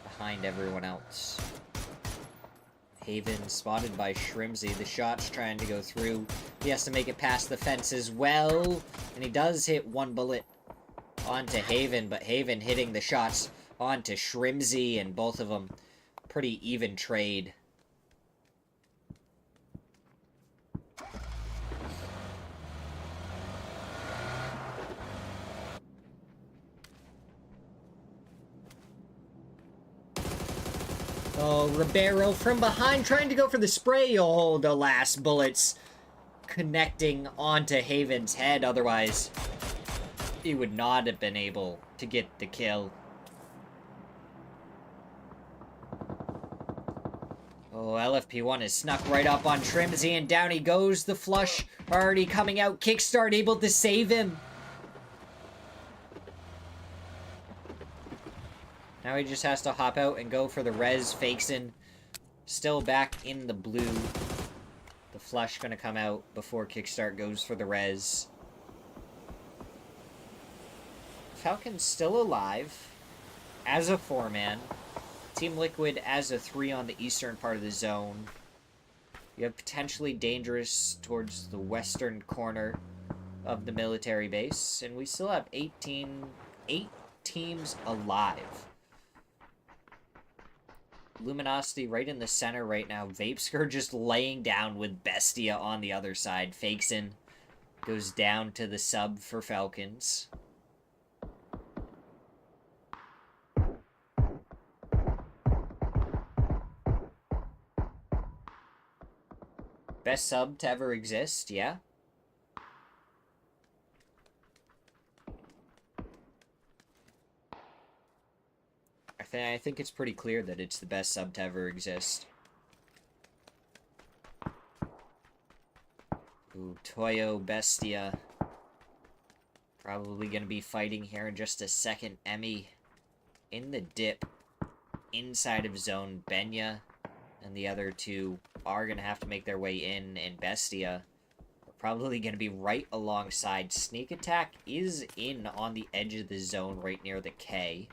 behind everyone else. Haven spotted by Shrimzy. The shot's trying to go through. He has to make it past the fence as well. And he does hit one bullet onto Haven, but Haven hitting the shots onto Shrimzy, and both of them pretty even trade. Oh, Ribeiro from behind trying to go for the spray. Oh, the last bullets connecting onto Haven's head. Otherwise, he would not have been able to get the kill. Oh, LFP1 is snuck right up on Shrimzy, and down he goes. The flush already coming out. Kickstart able to save him. Now he just has to hop out and go for the res. Fakeson still back in the blue. The flush gonna come out before Kickstart goes for the res. Falcon's still alive as a 4-man. Team Liquid as a 3 on the eastern part of the zone. You have potentially dangerous towards the western corner of the military base. And we still have 8 teams alive. Luminosity right in the center right now. Vapeskar just laying down with Bestia on the other side. Fakeson goes down to the sub for Falcons. Best sub to ever exist, yeah. I think it's pretty clear that it's the best sub to ever exist. Ooh, Toyo, Bestia. Probably going to be fighting here in just a second. Emmy in the dip inside of zone. Benya and the other two are going to have to make their way in, and Bestia are probably going to be right alongside. Sneak attack is in on the edge of the zone right near the K.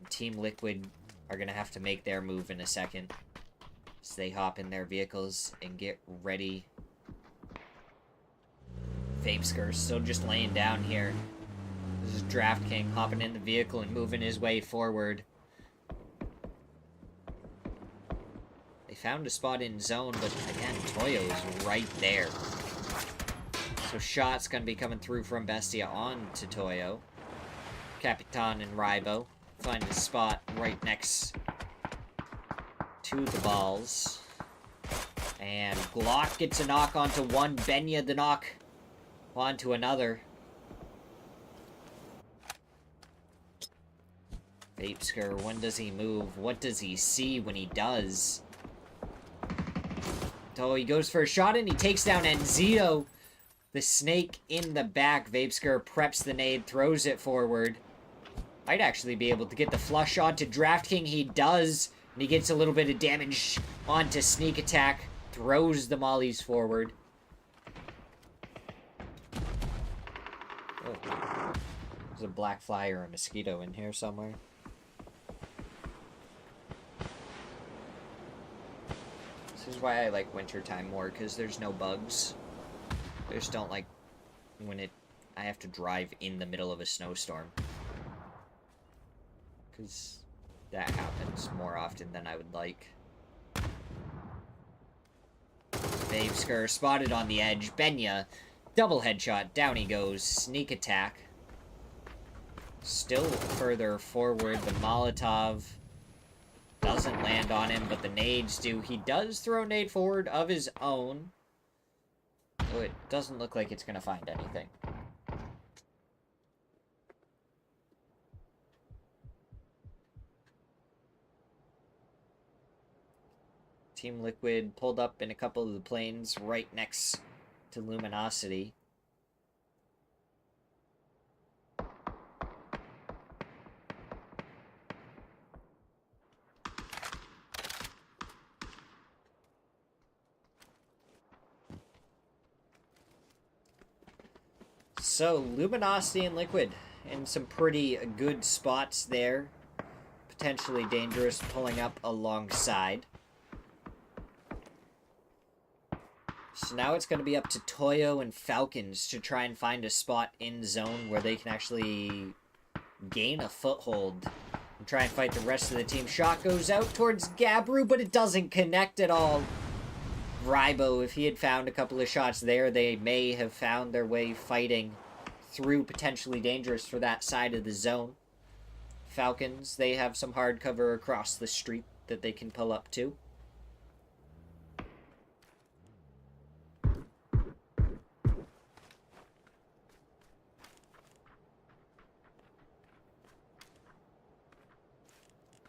Team Liquid are going to have to make their move in a second. So they hop in their vehicles and get ready. Vapeskar still just laying down here. This is Draft King hopping in the vehicle and moving his way forward. They found a spot in zone, but again, Toyo is right there. So shots going to be coming through from Bestia on to Toyo. Capitan and Rybo find a spot right next to the balls. And Glock gets a knock onto one. Benya the knock onto another. Vapeskar, when does he move? What does he see when he does? Oh, he goes for a shot and he takes down Enzito. The snake in the back. Vapeskar preps the nade, throws it forward. Might actually be able to get the flush onto Draft King. He does. And he gets a little bit of damage onto Sneak Attack. Throws the mollies forward. Oh. There's a black fly or a mosquito in here somewhere. This is why I like wintertime more, because there's no bugs. I just don't like when I have to drive in the middle of a snowstorm. Because that happens more often than I would like. Vapeskar spotted on the edge. Benya, double headshot. Down he goes. Sneak attack. Still further forward. The Molotov doesn't land on him, but the nades do. He does throw a nade forward of his own. Oh, it doesn't look like it's going to find anything. Team Liquid pulled up in a couple of the planes right next to Luminosity. So, Luminosity and Liquid in some pretty good spots there. Potentially dangerous pulling up alongside. So now it's going to be up to Toyo and Falcons to try and find a spot in zone where they can actually gain a foothold and try and fight the rest of the team. Shot goes out towards Gabru, but it doesn't connect at all. Rybo, if he had found a couple of shots there, they may have found their way fighting through potentially dangerous for that side of the zone. Falcons, they have some hard cover across the street that they can pull up to.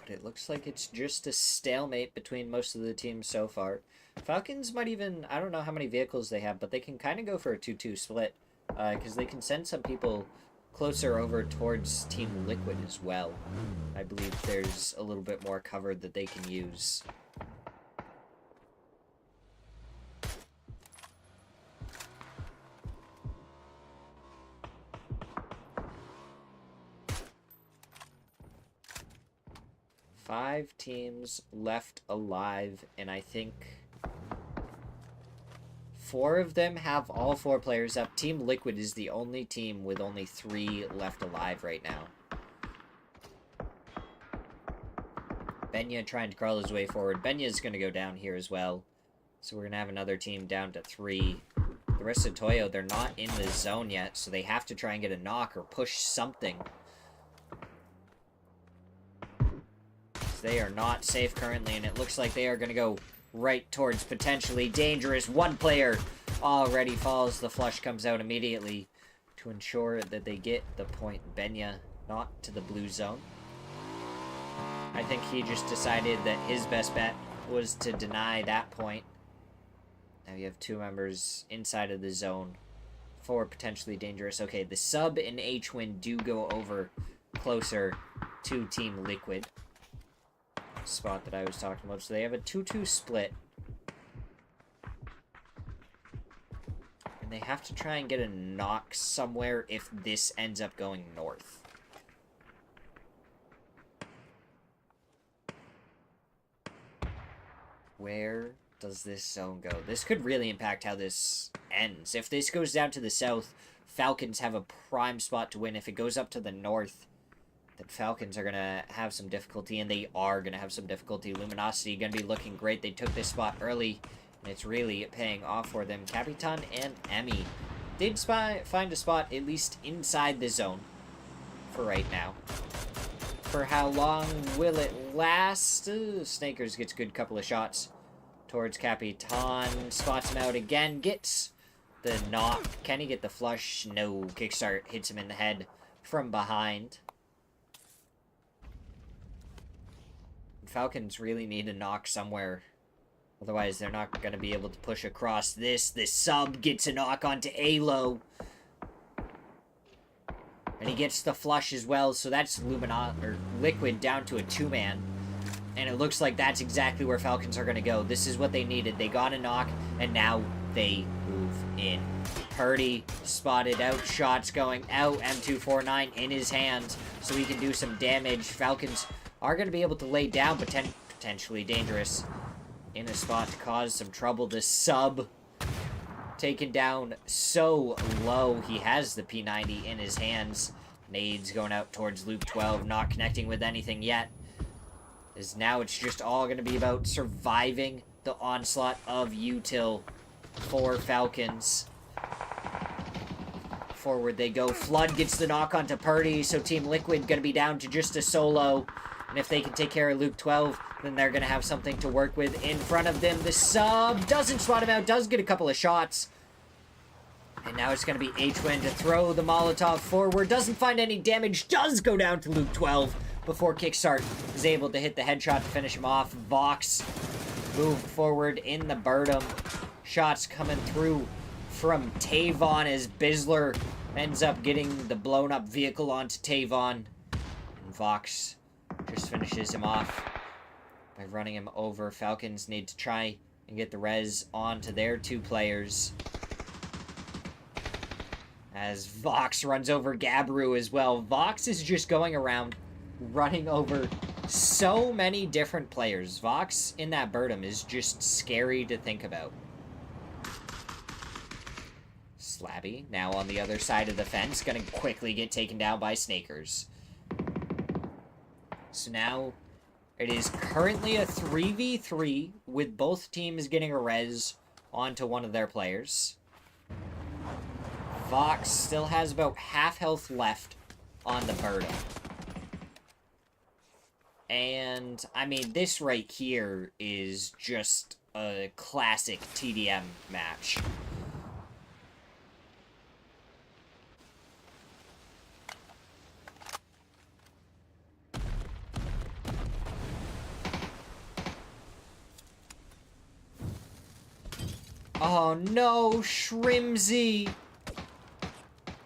It looks like it's just a stalemate between most of the teams so far. Falcons might even, I don't know how many vehicles they have, but they can kind of go for a 2-2 split. Because they can send some people closer over towards Team Liquid as well. I believe there's a little bit more cover that they can use. Five teams left alive, and I think 4 of them have all 4 players up. Team Liquid is the only team with only 3 left alive right now. Benya trying to crawl his way forward. Benya's going to go down here as well. So we're going to have another team down to 3. The rest of Toyo, they're not in the zone yet, so they have to try and get a knock or push something. They are not safe currently, and it looks like they are going to go right towards potentially dangerous. One player already falls. The flush comes out immediately to ensure that they get the point. Benya not to the blue zone. I think he just decided that his best bet was to deny that point. Now you have 2 members inside of the zone for potentially dangerous. Okay, the sub and H-Win do go over closer to Team Liquid. Spot that I was talking about. So they have a 2-2 split. And they have to try and get a knock somewhere if this ends up going north. Where does this zone go? This could really impact how this ends. If this goes down to the south, Falcons have a prime spot to win. If it goes up to the north, then Falcons are going to have some difficulty, and they are going to have some difficulty. Luminosity going to be looking great. They took this spot early, and it's really paying off for them. Capitan and Emmy did find a spot at least inside the zone for right now. For how long will it last? Snakers gets a good couple of shots towards Capitan. Spots him out again. Gets the knock. Can he get the flush? No. Kickstart hits him in the head from behind. Falcons really need a knock somewhere. Otherwise, they're not going to be able to push across this. The sub gets a knock onto Alo. And he gets the flush as well, so that's Liquid down to a two-man. And it looks like that's exactly where Falcons are going to go. This is what they needed. They got a knock, and now they move in. Purdy spotted out. Shots going out. M249 in his hands, so he can do some damage. Falcons are going to be able to lay down, potentially dangerous in a spot to cause some trouble. The sub taken down so low. He has the P90 in his hands. Nades going out towards Luke 12, not connecting with anything yet. As now it's just all going to be about surviving the onslaught of util for Falcons. Forward they go. Flood gets the knock onto Purdy, so Team Liquid going to be down to just a solo. And if they can take care of Luke 12, then they're going to have something to work with in front of them. The sub doesn't spot him out, does get a couple of shots. And now it's going to be H-Win to throw the Molotov forward. Doesn't find any damage, does go down to Luke 12 before Kickstart is able to hit the headshot to finish him off. Vox moved forward in the Birdum. Shots coming through from Tavon as Bizzler ends up getting the blown up vehicle onto Tavon. And Vox just finishes him off by running him over. Falcons need to try and get the res onto their two players. As Vox runs over Gabru as well. Vox is just going around running over so many different players. Vox in that Birdum is just scary to think about. Slabby now on the other side of the fence. Gonna quickly get taken down by Snakers. So now it is currently a 3v3 with both teams getting a res onto one of their players. Vox still has about half health left on the Birdum. And, I mean, this right here is just a classic TDM match. Oh no, Shrimzy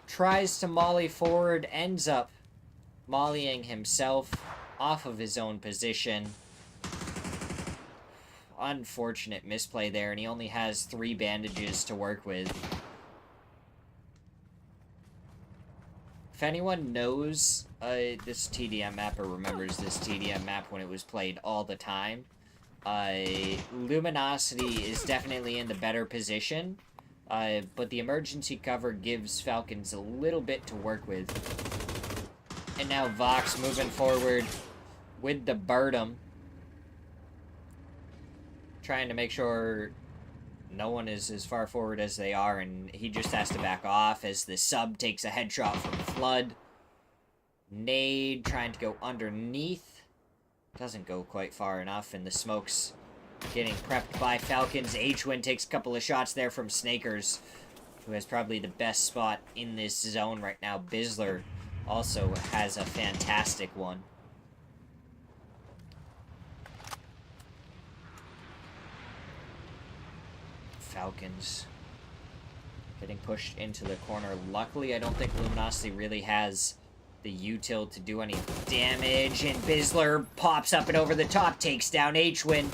tries to molly forward, ends up mollying himself off of his own position. Unfortunate misplay there, and he only has 3 bandages to work with. If anyone knows this TDM map or remembers this TDM map when it was played all the time, Luminosity is definitely in the better position, but the emergency cover gives Falcons a little bit to work with. And now Vox moving forward with the Birdum, trying to make sure no one is as far forward as they are, and he just has to back off as the sub takes a headshot from Flood. Nade trying to go underneath. Doesn't go quite far enough, and the smoke's getting prepped by Falcons. H-Win takes a couple of shots there from Snakers, who has probably the best spot in this zone right now. Bizzler also has a fantastic one. Falcons getting pushed into the corner. Luckily, I don't think Luminosity really has the util to do any damage, and Bizzler pops up and over the top, takes down H-Win.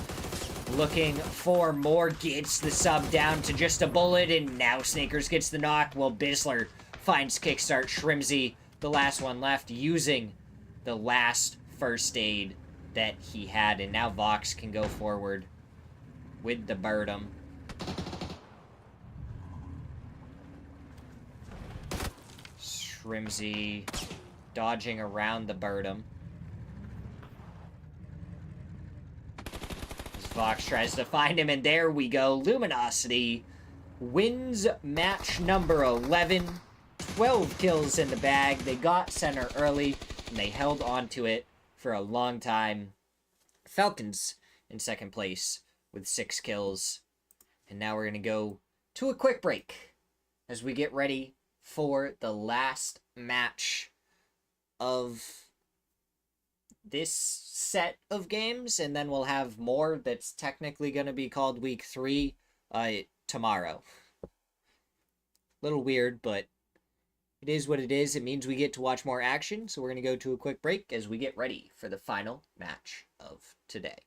Looking for more, gets the sub down to just a bullet, and now Snakers gets the knock, while Bizzler finds Kickstart. Shrimzy, the last one left, using the last first aid that he had, and now Vox can go forward with the Birdum. Shrimsy dodging around the Birdum. As Vox tries to find him, and there we go. Luminosity wins match number 11. 12 kills in the bag. They got center early, and they held on to it for a long time. Falcons in second place with 6 kills. And now we're going to go to a quick break as we get ready for the last match of this set of games. And then we'll have more that's technically going to be called week 3 tomorrow. Little weird, but it is what it is. It means we get to watch more action. So we're going to go to a quick break as we get ready for the final match of today.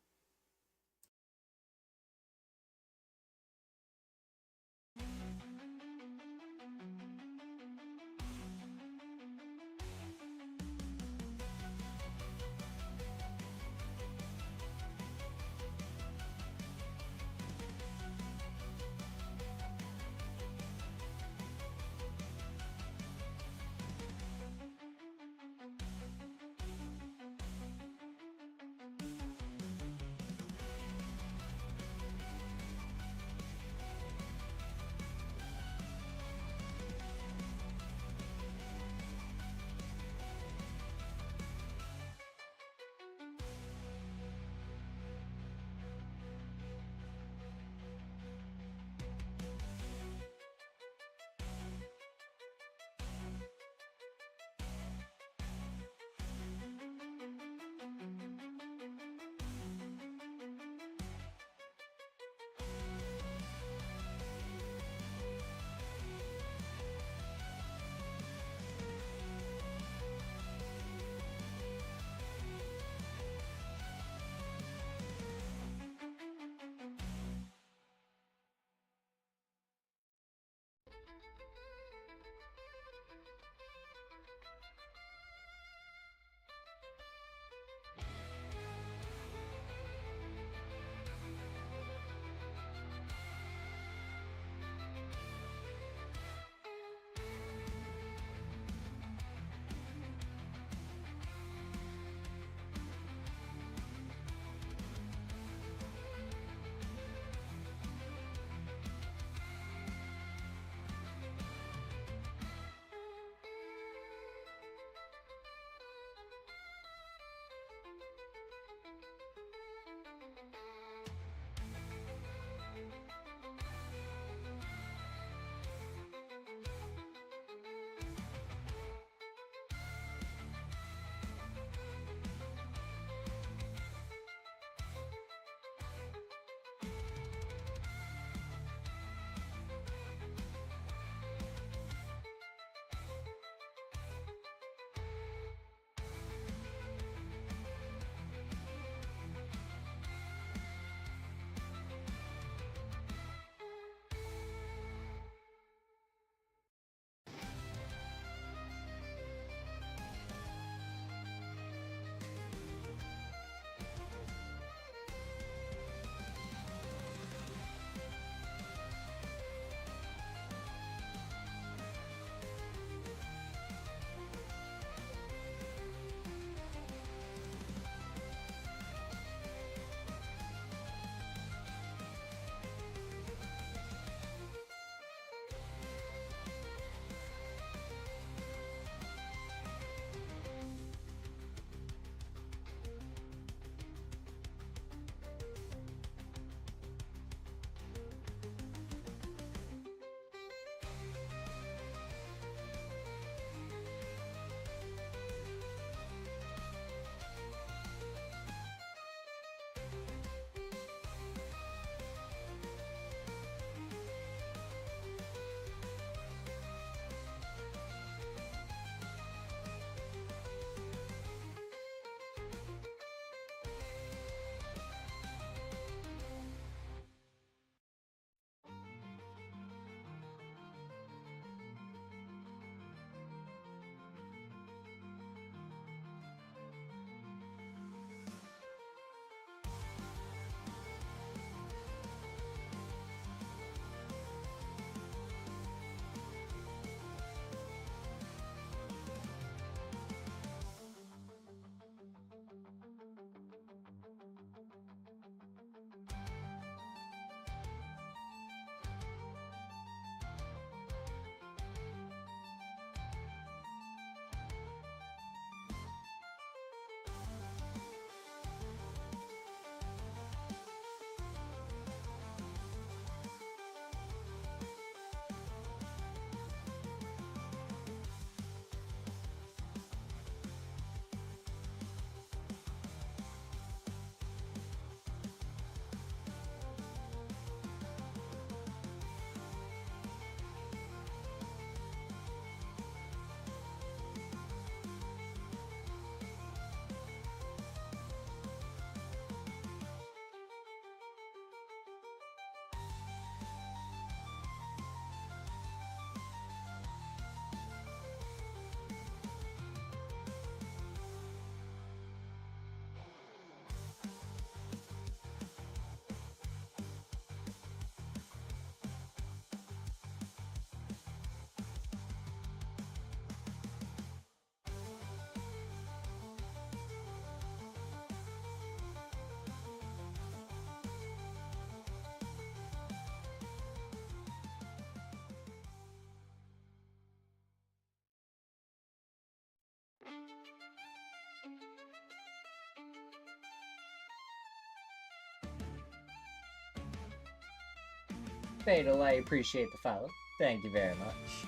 Fatal, I appreciate the follow. Thank you very much.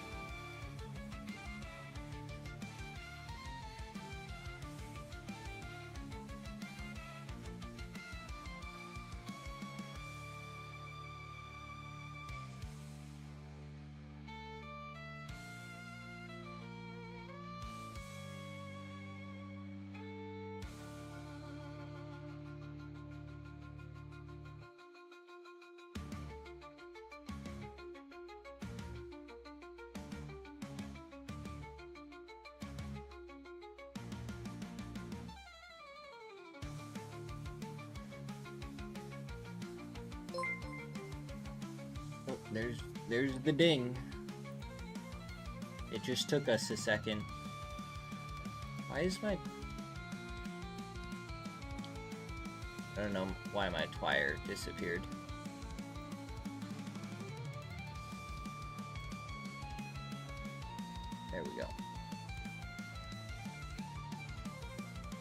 Oh, there's the ding. It just took us a second. Why is my... I don't know why my twire disappeared. There we go.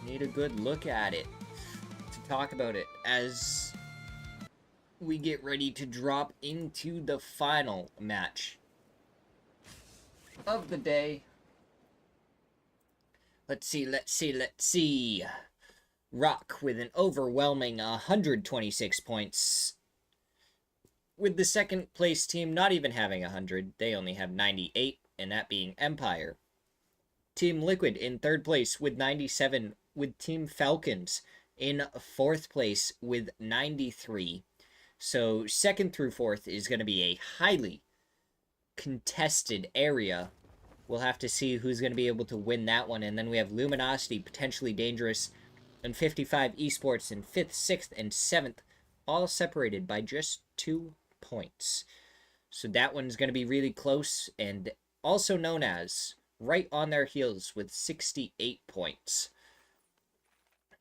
Need a good look at it to talk about it as we get ready to drop into the final match of the day. Let's see. Rock with an overwhelming 126 points. With the second place team not even having 100, they only have 98, and that being Empire. Team Liquid in third place with 97, with Team Falcons in fourth place with 93. So second through fourth is going to be a highly contested area. We'll have to see who's going to be able to win that one. And then we have Luminosity, Potentially Dangerous, and 55 Esports in 5th, 6th, and 7th, all separated by just 2 points. So that one's going to be really close, and also known as right on their heels with 68 points.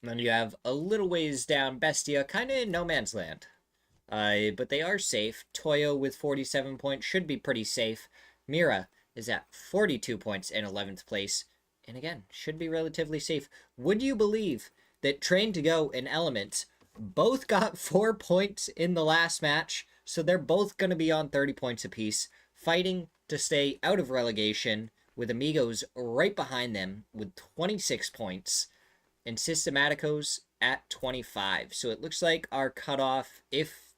And then you have a little ways down Bestia, kind of in no man's land. But they are safe. Toyo with 47 points should be pretty safe. Mira is at 42 points in 11th place. And again, should be relatively safe. Would you believe that Train to Go and Elements both got 4 points in the last match? So they're both going to be on 30 points apiece, fighting to stay out of relegation, with Amigos right behind them with 26 points, and Systematicos at 25. So it looks like our cutoff, if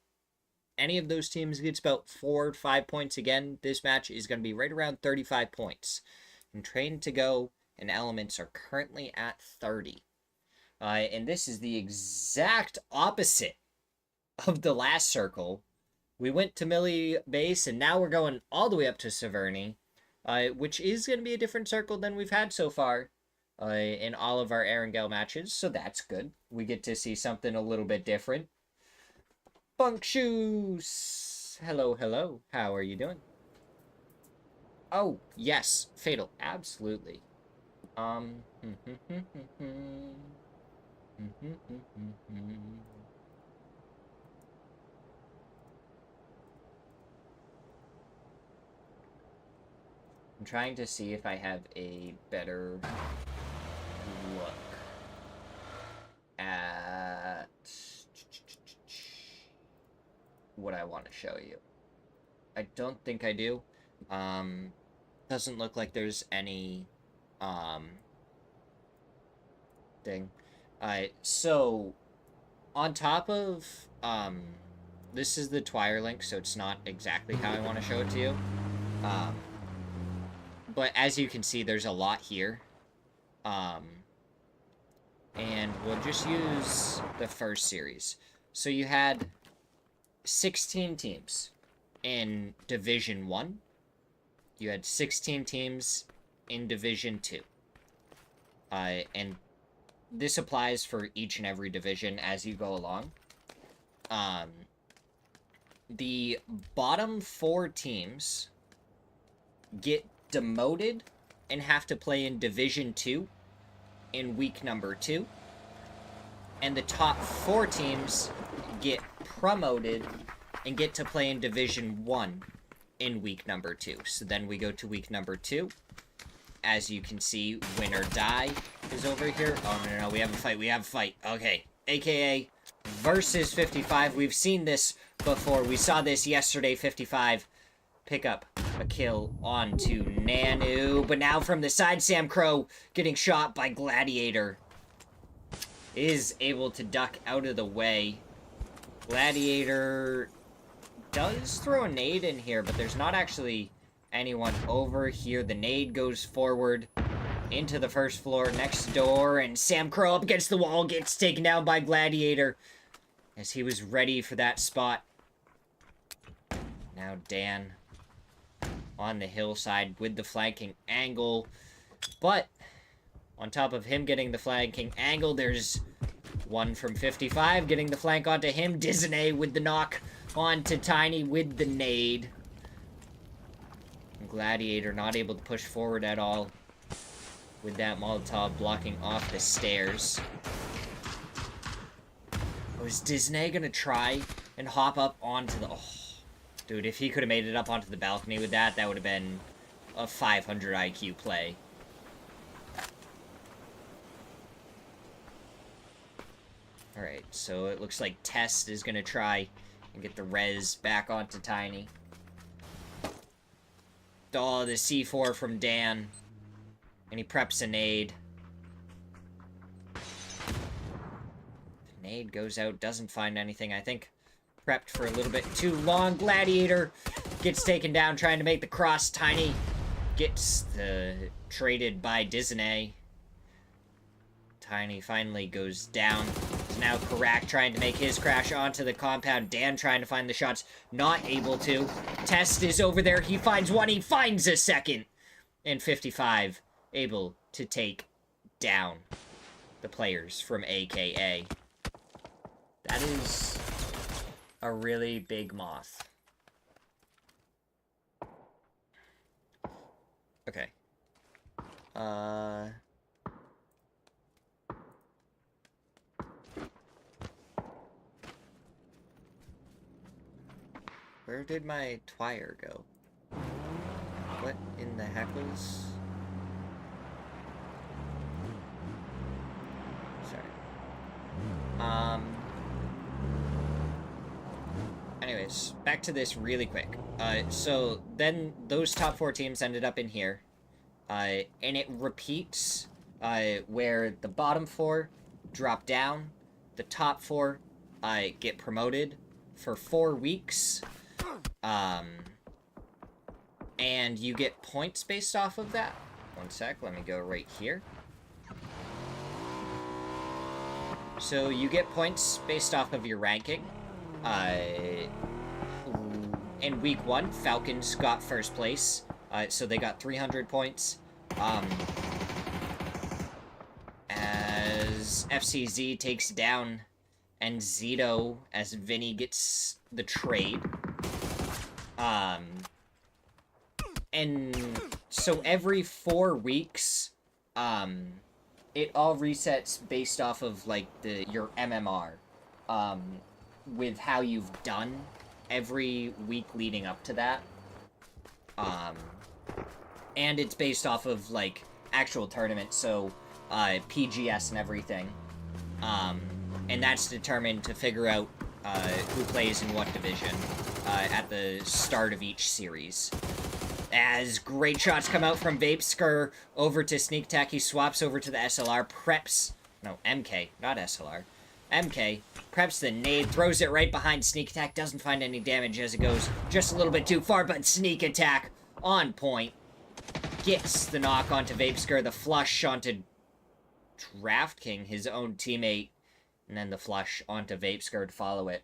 any of those teams gets about 4 or 5 points again, this match is going to be right around 35 points. And Train to Go and Elements are currently at 30. And this is the exact opposite of the last circle. We went to Millie Base, and now we're going all the way up to Severny, which is going to be a different circle than we've had so far in all of our Erangel matches, so that's good. We get to see something a little bit different. Bunk Shoes! Hello, hello. How are you doing? Oh, yes. Fatal. Absolutely. I'm trying to see if I have a better look at what I want to show you. I don't think I do. Doesn't look like there's any thing. So on top of this is the Twire link, so it's not exactly how I want to show it to you. But as you can see, there's a lot here. And we'll just use the first series. So you had 16 teams in Division 1. You had 16 teams in Division 2. And this applies for each and every division as you go along. The bottom 4 teams get demoted and have to play in Division 2 in week number 2. And the top 4 teams get promoted and get to play in Division 1 in week number 2. So then we go to week number 2. As you can see, Win or Die is over here. Oh, no, we have a fight. Okay. AKA, versus 55. We've seen this before. We saw this yesterday. 55 pick up a kill onto Nanu. But now from the side, Sam Crow getting shot by Gladiator. Is able to duck out of the way. Gladiator does throw a nade in here, but there's not actually anyone over here. The nade goes forward into the first floor next door, and Sam Crow up against the wall gets taken down by Gladiator as he was ready for that spot. Now Dan on the hillside with the flanking angle, but on top of him getting the flanking angle, there's one from 55 getting the flank onto him. Disney with the knock onto Tiny with the nade. Gladiator not able to push forward at all with that Molotov blocking off the stairs. Was Disney gonna try and hop up onto the... Oh, dude, if he could have made it up onto the balcony with that, that would have been a 500 IQ play. Alright, so it looks like Test is gonna try and get the res back onto Tiny. Oh, the C4 from Dan. And he preps a nade. The nade goes out, doesn't find anything. I think prepped for a little bit too long. Gladiator gets taken down trying to make the cross. Tiny gets traded by Disney. Tiny finally goes down. Is now Karak trying to make his crash onto the compound. Dan trying to find the shots. Not able to. Test is over there. He finds one. He finds a second. And 55 able to take down the players from AKA. That is a really big moth. Okay. Where did my Twire go? What in the heck was... Sorry. Anyways, back to this really quick. So then those top 4 teams ended up in here. And it repeats, where the bottom 4 drop down, the top 4, get promoted for 4 weeks. And you get points based off of that. One sec, let me go right here. So you get points based off of your ranking. In week 1, Falcons got first place. So they got 300 points. As FCZ takes down and Zito as Vinny gets the trade. And so every 4 weeks, it all resets based off of, like, your MMR, with how you've done every week leading up to that. And it's based off of, like, actual tournaments, so, PGS and everything. And that's determined to figure out, who plays in what division, at the start of each series. As great shots come out from Vapeskr over to Sneak Attack, he swaps over to the SLR, preps... No, MK, not SLR. MK preps the nade, throws it right behind Sneak Attack, doesn't find any damage as it goes just a little bit too far, but Sneak Attack on point. Gets the knock onto Vapeskr, the flush onto DraftKing, his own teammate, and then the flush onto Vapeskr to follow it.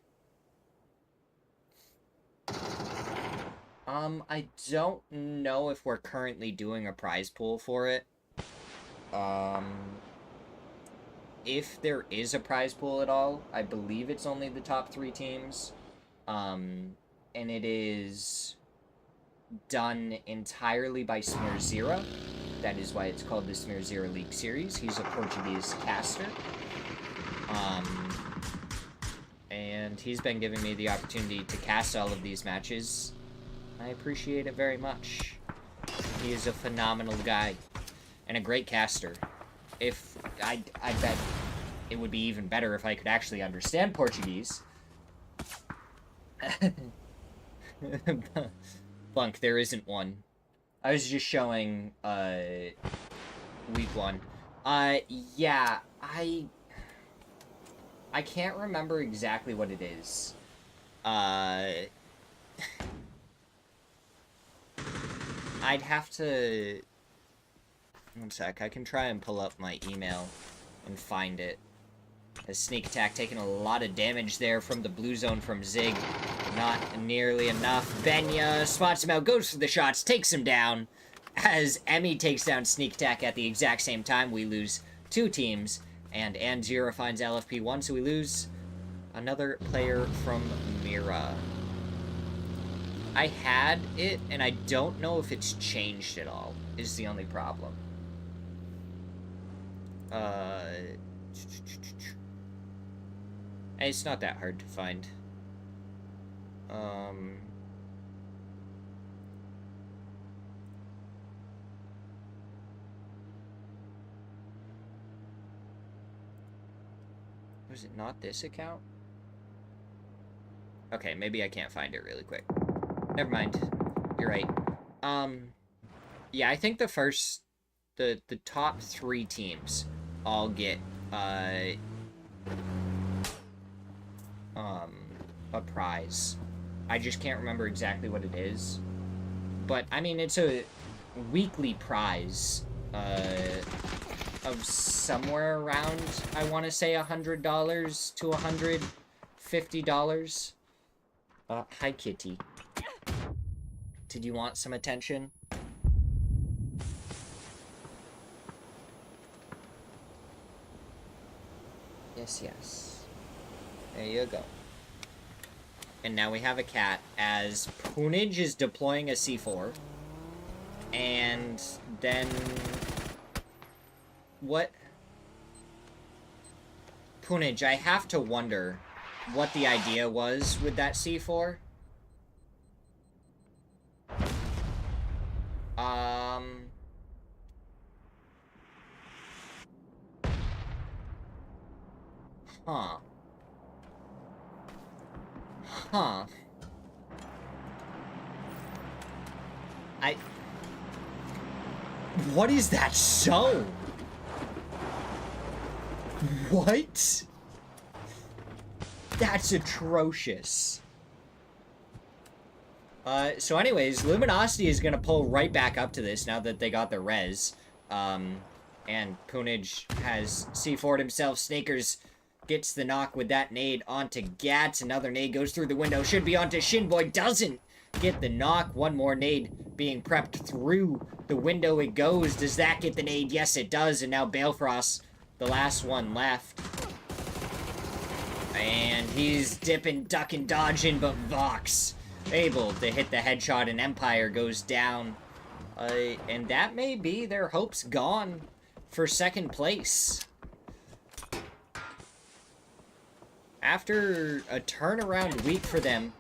I don't know if we're currently doing a prize pool for it. If there is a prize pool at all, I believe it's only the top 3 teams. And it is done entirely by Smirzera. That is why it's called the Smirzera League Series. He's a Portuguese caster. And he's been giving me the opportunity to cast all of these matches. I appreciate it very much. He is a phenomenal guy. And a great caster. I bet it would be even better if I could actually understand Portuguese. Bunk, there isn't one. I was just showing, week 1. Yeah, I can't remember exactly what it is. I'd have to... One sec, I can try and pull up my email and find it. A sneak attack taking a lot of damage there from the blue zone from Zig. Not nearly enough. Benya spots him out, goes for the shots, takes him down. As Emmy takes down sneak attack at the exact same time, we lose 2 teams. And Anzira finds LFP1, so we lose another player from Mira. I had it, and I don't know if it's changed at all, is the only problem. It's not that hard to find. Was it not this account? Okay, maybe I can't find it really quick. Never mind. You're right. Yeah, I think the top 3 teams all get, a prize. I just can't remember exactly what it is. But, I mean, it's a weekly prize, of somewhere around, I want to say $100 to $150. Hi, kitty. Did you want some attention? Yes, yes. There you go. And now we have a cat as Punij is deploying a C4. And then... What? Punij, I have to wonder what the idea was with that C4. Huh. Huh. What is that so? What? That's atrocious. So anyways, Luminosity is gonna pull right back up to this now that they got the res. And Punij has C4'd himself. Snakers gets the knock with that nade onto Gats. Another nade goes through the window. Should be onto Shinboy. Doesn't get the knock. One more nade being prepped through the window. It goes. Does that get the nade? Yes, it does. And now Balefrost, the last one left. And he's dipping, ducking, dodging, but Vox able to hit the headshot, and Empire goes down. And that may be their hopes gone for second place. After a turnaround week for them,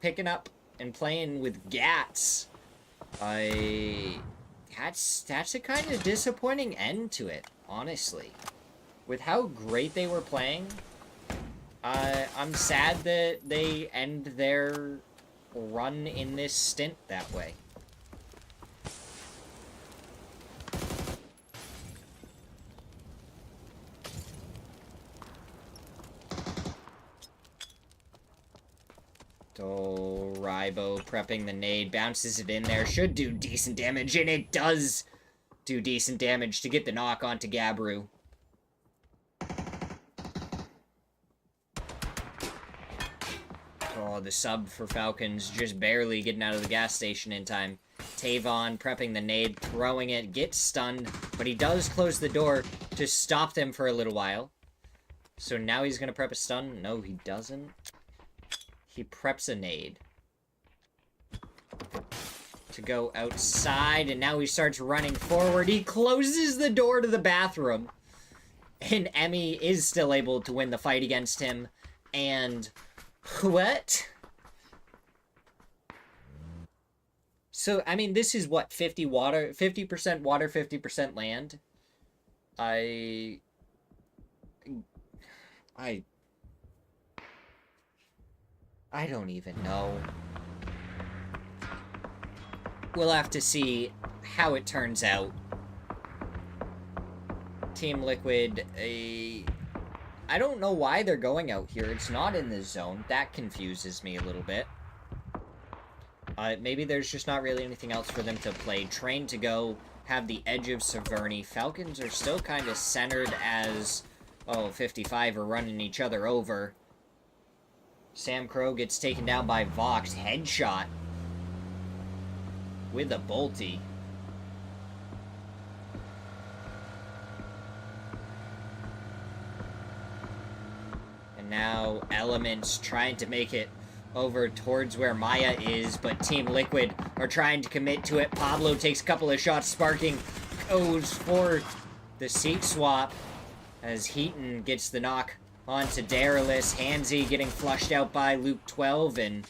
picking up and playing with Gats, that's a kind of disappointing end to it, honestly. With how great they were playing, I'm sad that they end their run in this stint that way. Oh, Rybo prepping the nade, bounces it in there, should do decent damage, and it does do decent damage to get the knock onto Gabru. Oh, the sub for Falcons just barely getting out of the gas station in time. Tavon prepping the nade, throwing it, gets stunned, but he does close the door to stop them for a little while. So now he's gonna prep a stun? No, he doesn't. He preps a nade to go outside, and now he starts running forward. He closes the door to the bathroom, and Emmy is still able to win the fight against him. And what? So, I mean, this is what, 50% water, 50% land? I don't even know. We'll have to see how it turns out. Team Liquid, I don't know why they're going out here. It's not in the zone. That confuses me a little bit. Maybe there's just not really anything else for them to play. Train to go, have the edge of Severny. Falcons are still kind of centered as, 55 are running each other over. Sam Crow gets taken down by Vox. Headshot. With a bolty. And now Elements trying to make it over towards where Maya is, but Team Liquid are trying to commit to it. Pablo takes a couple of shots. Sparking goes for the seat swap as Heaton gets the knock onto Daralis. Hansi getting flushed out by Luke 12, and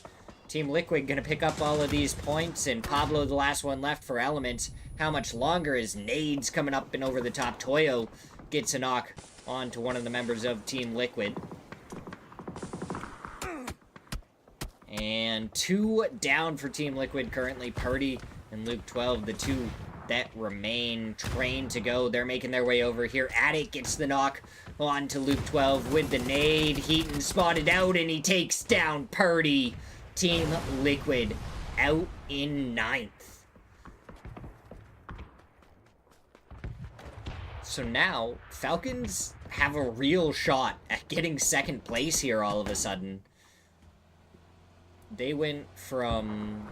Team Liquid gonna pick up all of these points, and Pablo the last one left for Elements. How much longer is Nades coming up and over the top? Toyo gets a knock onto one of the members of Team Liquid. And 2 down for Team Liquid currently. Purdy and Luke 12, the 2 that remain. Train to go. They're making their way over here. Attic gets the knock on to Luke 12 with the nade. Heaton spotted out, and he takes down Purdy. Team Liquid out in 9th. So now, Falcons have a real shot at getting 2nd place here all of a sudden. They went from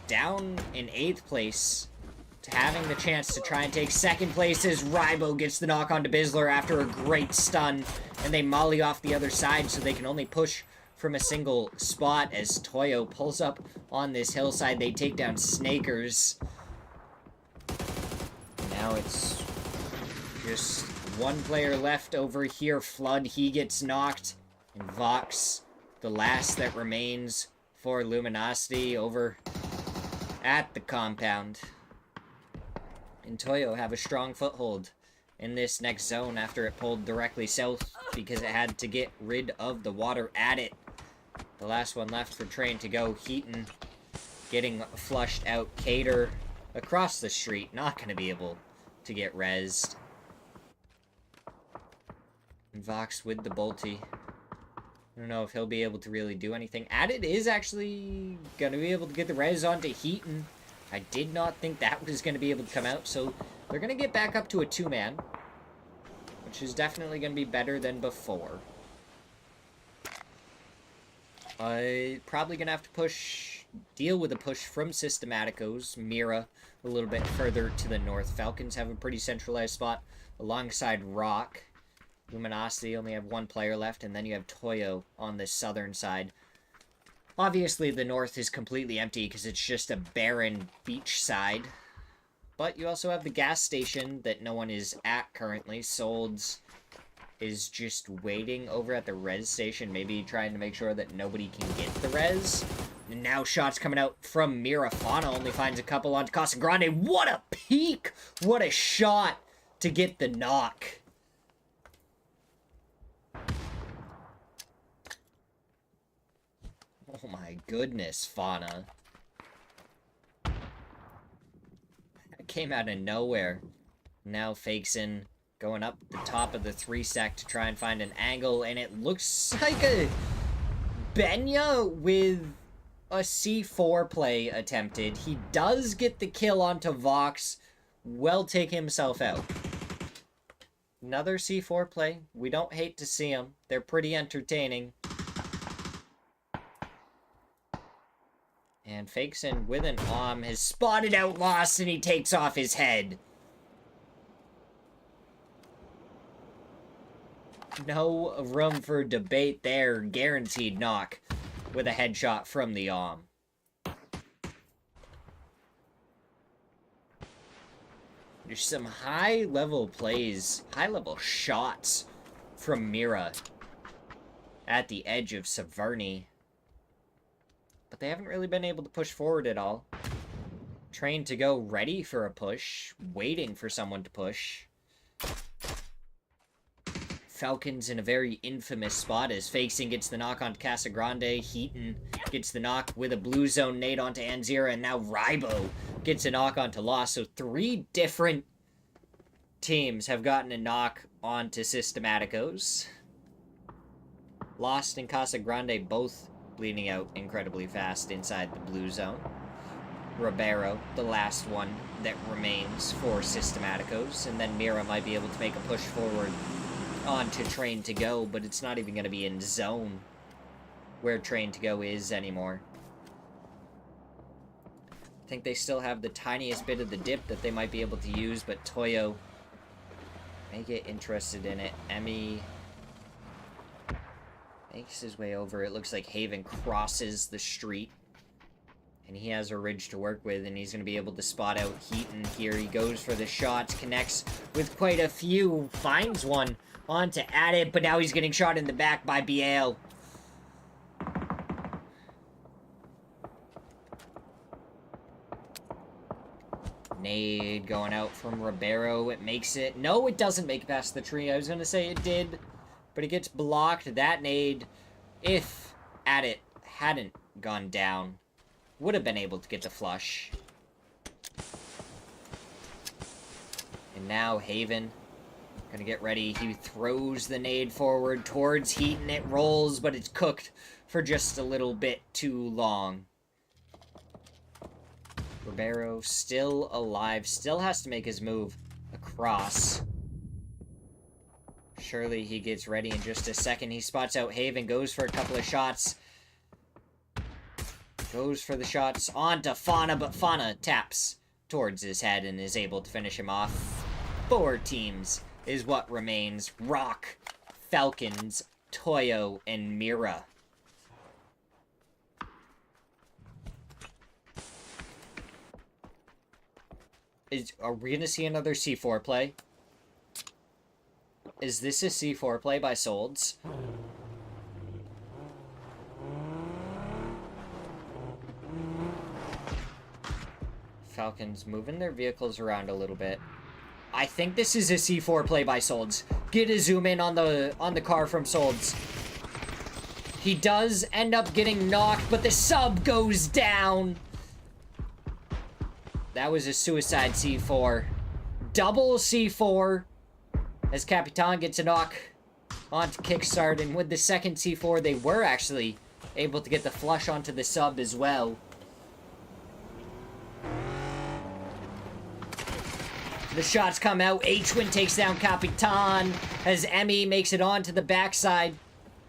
down in 8th place to having the chance to try and take 2nd place as Rybo gets the knock onto Bizzler after a great stun, and they molly off the other side so they can only push from a single spot as Toyo pulls up on this hillside. They take down Snakers. Now it's just one player left over here. Flood, he gets knocked, and Vox, the last that remains for Luminosity, over at the compound. And Toyo have a strong foothold in this next zone after it pulled directly south because it had to get rid of the water at it. The last one left for Train to go. Heaton getting flushed out. Cater across the street, not going to be able to get rezzed. And Vox with the bolty. I don't know if he'll be able to really do anything. Added is actually going to be able to get the res onto Heaton. I did not think that was going to be able to come out, so they're going to get back up to a 2-man, which is definitely going to be better than before. Probably going to have to deal with a push from Systematicos. Mira a little bit further to the north. Falcons have a pretty centralized spot alongside Rock. Luminosity only have 1 player left, and then you have Toyo on the southern side. Obviously, the north is completely empty because it's just a barren beach side. But you also have the gas station that no one is at currently. Solds is just waiting over at the res station, maybe trying to make sure that nobody can get the res. And now shots coming out from Mira. Fauna only finds a couple onto Casa Grande. What a peek! What a shot to get the knock. Oh my goodness, Fauna. That came out of nowhere. Now Fakeson going up the top of the 3-sec to try and find an angle, and it looks like a Benya with a C4 play attempted. He does get the kill onto Vox, will take himself out. Another C4 play. We don't hate to see them. They're pretty entertaining. And Fakeson with an has spotted out Lost, and he takes off his head. No room for debate there. Guaranteed knock with a headshot from the There's some high-level plays, high-level shots from Mira at the edge of Severny. But they haven't really been able to push forward at all. Train to go ready for a push, waiting for someone to push. Falcons in a very infamous spot as Facing gets the knock onto Casagrande. Heaton gets the knock with a blue zone nade onto Anzira. And now Rybo gets a knock onto Lost. So 3 different teams have gotten a knock onto Systematicos. Lost and Casagrande both bleeding out incredibly fast inside the blue zone. Ribeiro, the last one that remains for Systematicos. And then Mira might be able to make a push forward onto Train to Go, but it's not even going to be in zone where Train to Go is anymore. I think they still have the tiniest bit of the dip that they might be able to use, but Toyo may get interested in it. Emmy makes his way over. It looks like Haven crosses the street. And he has a ridge to work with, and he's going to be able to spot out Heaton here. He goes for the shots, connects with quite a few, finds one onto Adit, but now he's getting shot in the back by Biel. Nade going out from Ribeiro. It makes it. No, it doesn't make it past the tree. I was going to say it did, but it gets blocked. That nade, if Adit hadn't gone down, would have been able to get the flush. And now Haven gonna get ready. He throws the nade forward towards Heaton. It rolls, but it's cooked for just a little bit too long. Ribeiro still alive. Still has to make his move across. Surely he gets ready in just a second. He spots out Haven, goes for a couple of shots. Goes for the shots onto Fauna, but Fauna taps towards his head and is able to finish him off. 4 teams is what remains. Rock, Falcons, Toyo, and Mira. Are we going to see another C4 play? Is this a C4 play by Solds? Falcons moving their vehicles around a little bit. I think this is a C4 play by Solds. Get a zoom in on the car from Solds. He does end up getting knocked, but the sub goes down. That was a suicide C4. Double C4 as Capitan gets a knock onto Kickstart, and with the second C4, they were actually able to get the flush onto the sub as well. The shots come out. H-Win takes down Capitan as Emmy makes it onto the backside.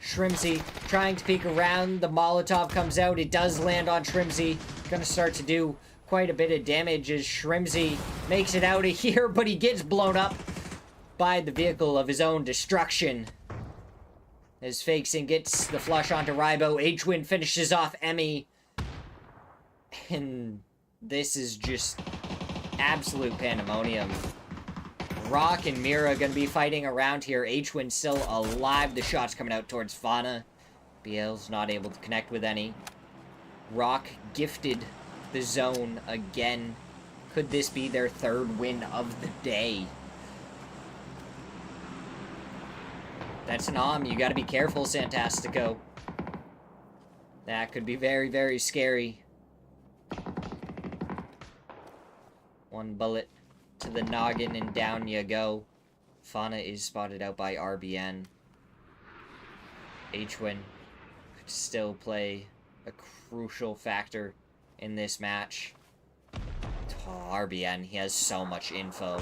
Shrimsy trying to peek around. The Molotov comes out. It does land on Shrimsy. Gonna start to do quite a bit of damage as Shrimsy makes it out of here, but he gets blown up by the vehicle of his own destruction. As Fakesing gets the flush onto Rybo, H-Win finishes off Emmy. And this is just absolute pandemonium. Rock and Mira gonna be fighting around here. H-Win still alive. The shots coming out towards Fauna. BL's not able to connect with any. Rock gifted the zone again. Could this be their 3rd win of the day? That's an You gotta be careful, Santastico. That could be very, very scary. 1 bullet to the noggin and down you go. Fauna is spotted out by RBN. H-Win could still play a crucial factor in this match. Oh, RBN, he has so much info.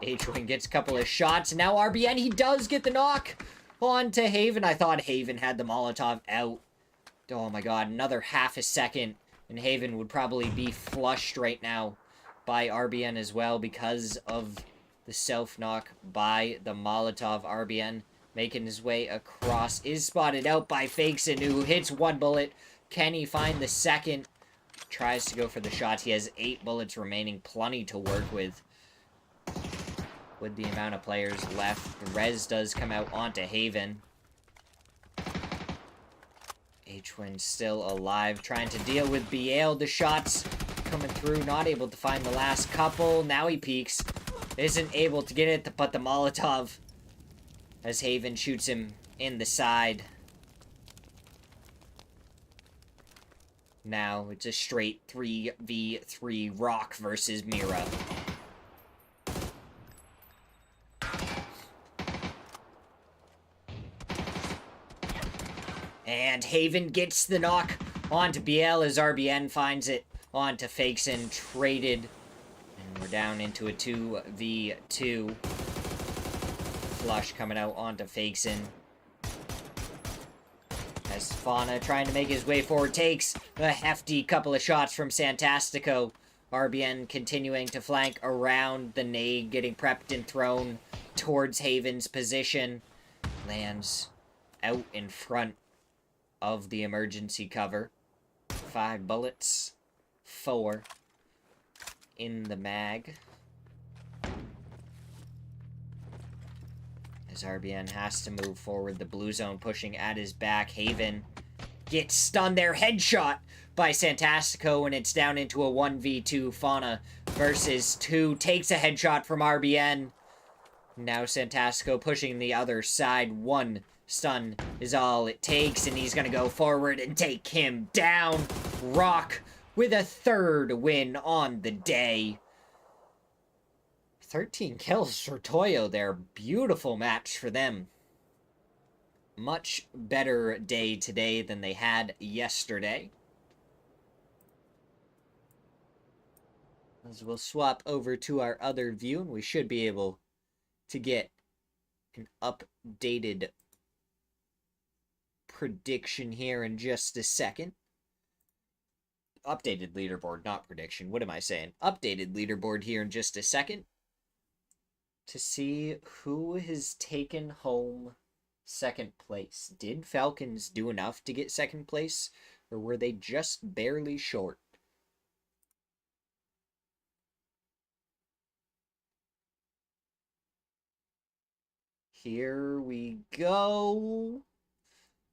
H-Win gets a couple of shots. Now RBN, he does get the knock on to Haven. I thought Haven had the Molotov out. Oh my god, another half a second. And Haven would probably be flushed right now by RBN as well because of the self-knock by the Molotov. RBN making his way across is spotted out by Fakeson, who hits 1 bullet. Can he find the second? Tries to go for the shots. He has 8 bullets remaining. Plenty to work with the amount of players left. The res does come out onto Haven. H-Win still alive, trying to deal with Biel. The shots coming through, not able to find the last couple. Now he peeks. isn't able to get it to put the Molotov as Haven shoots him in the side. Now it's a straight 3v3 Rock versus Mira. And Haven gets the knock onto BL as RBN finds it onto Fakeson, traded. And we're down into a 2v2. Flush coming out onto Fakeson. As Fauna trying to make his way forward, takes a hefty couple of shots from Santastico. RBN continuing to flank around the nade, getting prepped and thrown towards Haven's position. Lands out in front of the emergency cover. 5 bullets, 4 in the mag. As RBN has to move forward, the blue zone pushing at his back. Haven gets stunned there. Headshot by Santastico, and it's down into a 1v2. Fauna versus 2. Takes a headshot from RBN. Now Santastico pushing the other side. 1 stun is all it takes, and he's going to go forward and take him down. Rock with a 3rd win on the day. 13 kills for Toyo there. Beautiful match for them. Much better day today than they had yesterday. As we'll swap over to our other view, and we should be able to get an updated prediction here in just a second. Updated leaderboard, not prediction. What am I saying? Updated leaderboard here in just a second to see who has taken home 2nd place. Did Falcons do enough to get 2nd place, or were they just barely short? Here we go.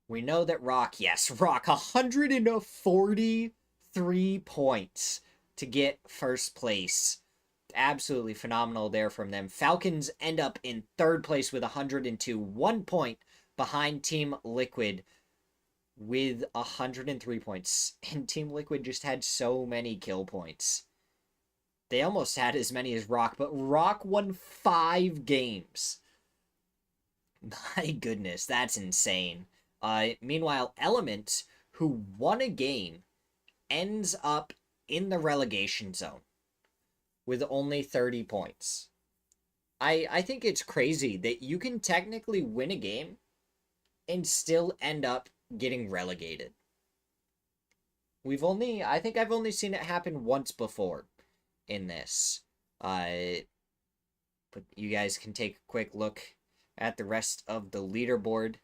We know that Rock, yes, Rock, 143 points to get 1st place. Absolutely phenomenal there from them. Falcons end up in 3rd place with 102. 1 point behind Team Liquid with 103 points. And Team Liquid just had so many kill points. They almost had as many as Rock, but Rock won 5 games. My goodness, that's insane. Meanwhile, Element, who won a game, ends up in the relegation zone with only 30 points. I think it's crazy that you can technically win a game and still end up getting relegated. I think I've only seen it happen once before in this. But you guys can take a quick look at the rest of the leaderboard.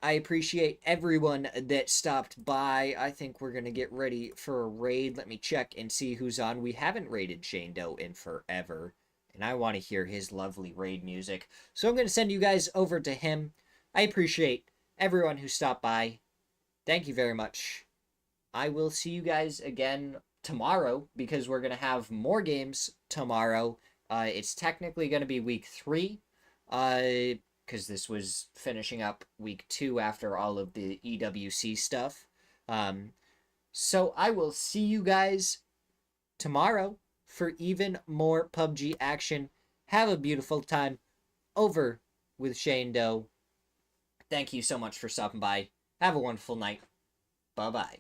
I appreciate everyone that stopped by. I think we're going to get ready for a raid. Let me check and see who's on. We haven't raided Shane Doe in forever, and I want to hear his lovely raid music. So I'm going to send you guys over to him. I appreciate everyone who stopped by. Thank you very much. I will see you guys again tomorrow, because we're going to have more games tomorrow. It's technically going to be week 3. Because this was finishing up week 2 after all of the EWC stuff. So I will see you guys tomorrow for even more PUBG action. Have a beautiful time. Over with Shane Doe. Thank you so much for stopping by. Have a wonderful night. Bye-bye.